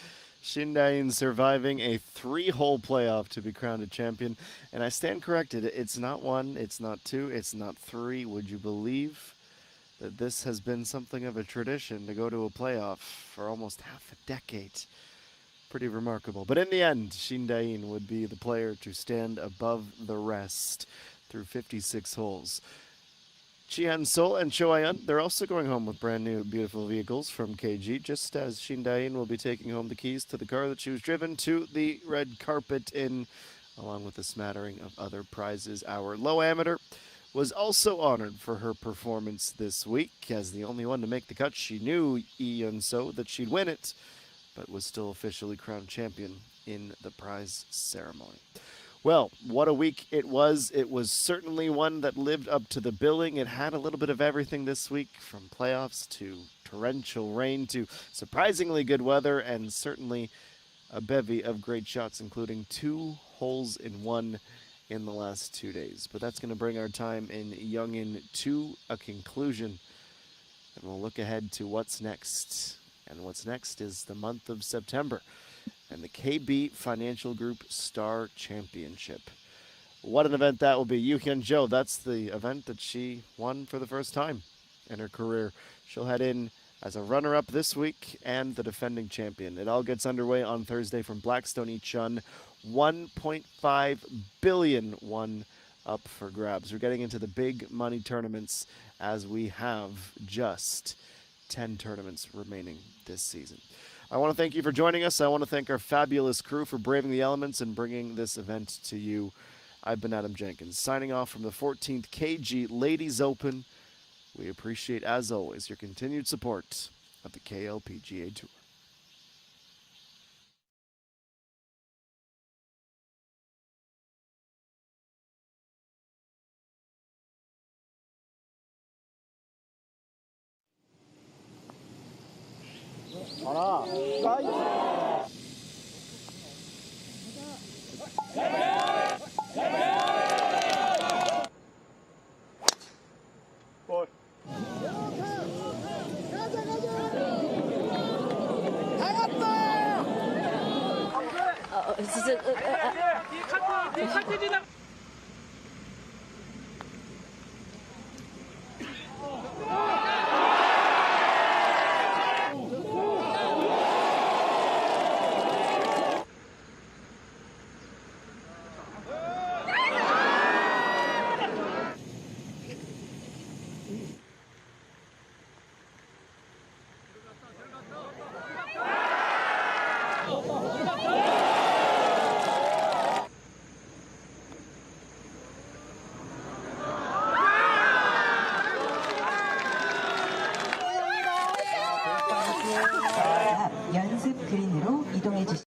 Shindain surviving a 3-hole playoff to be crowned a champion. And I stand corrected. It's not 1, it's not 2, it's not 3. Would you believe that this has been something of a tradition to go to a playoff for almost half a decade? Pretty remarkable. But in the end, Shindain would be the player to stand above the rest through 56 holes. Chihan Sol and Cho Ayun, they're also going home with brand new beautiful vehicles from KG, just as Shindain will be taking home the keys to the car that she was driven to the red carpet in, along with a smattering of other prizes. Our low amateur was also honored for her performance this week. As the only one to make the cut, she knew Yun So that she'd win it, but was still officially crowned champion in the prize ceremony. Well, what a week it was. It was certainly one that lived up to the billing. It had a little bit of everything this week, from playoffs to torrential rain to surprisingly good weather, and certainly a bevy of great shots, including 2 holes in 1 in the last 2 days. But that's going to bring our time in Yungin to a conclusion, and we'll look ahead to what's next. And what's next is the month of September and the KB Financial Group Star Championship. What an event that will be. Yu Hyun Jo, that's the event that she won for the first time in her career. She'll head in as a runner-up this week and the defending champion. It all gets underway on Thursday from Blackstone Ichun. 1.5 billion won up for grabs. We're getting into the big money tournaments as we have just 10 tournaments remaining this season. I want to thank you for joining us. I want to thank our fabulous crew for braving the elements and bringing this event to you. I've been Adam Jenkins, signing off from the 14th KG Ladies Open. We appreciate, as always, your continued support of the KLPGA Tour. 연습 그린으로 이동해 주시기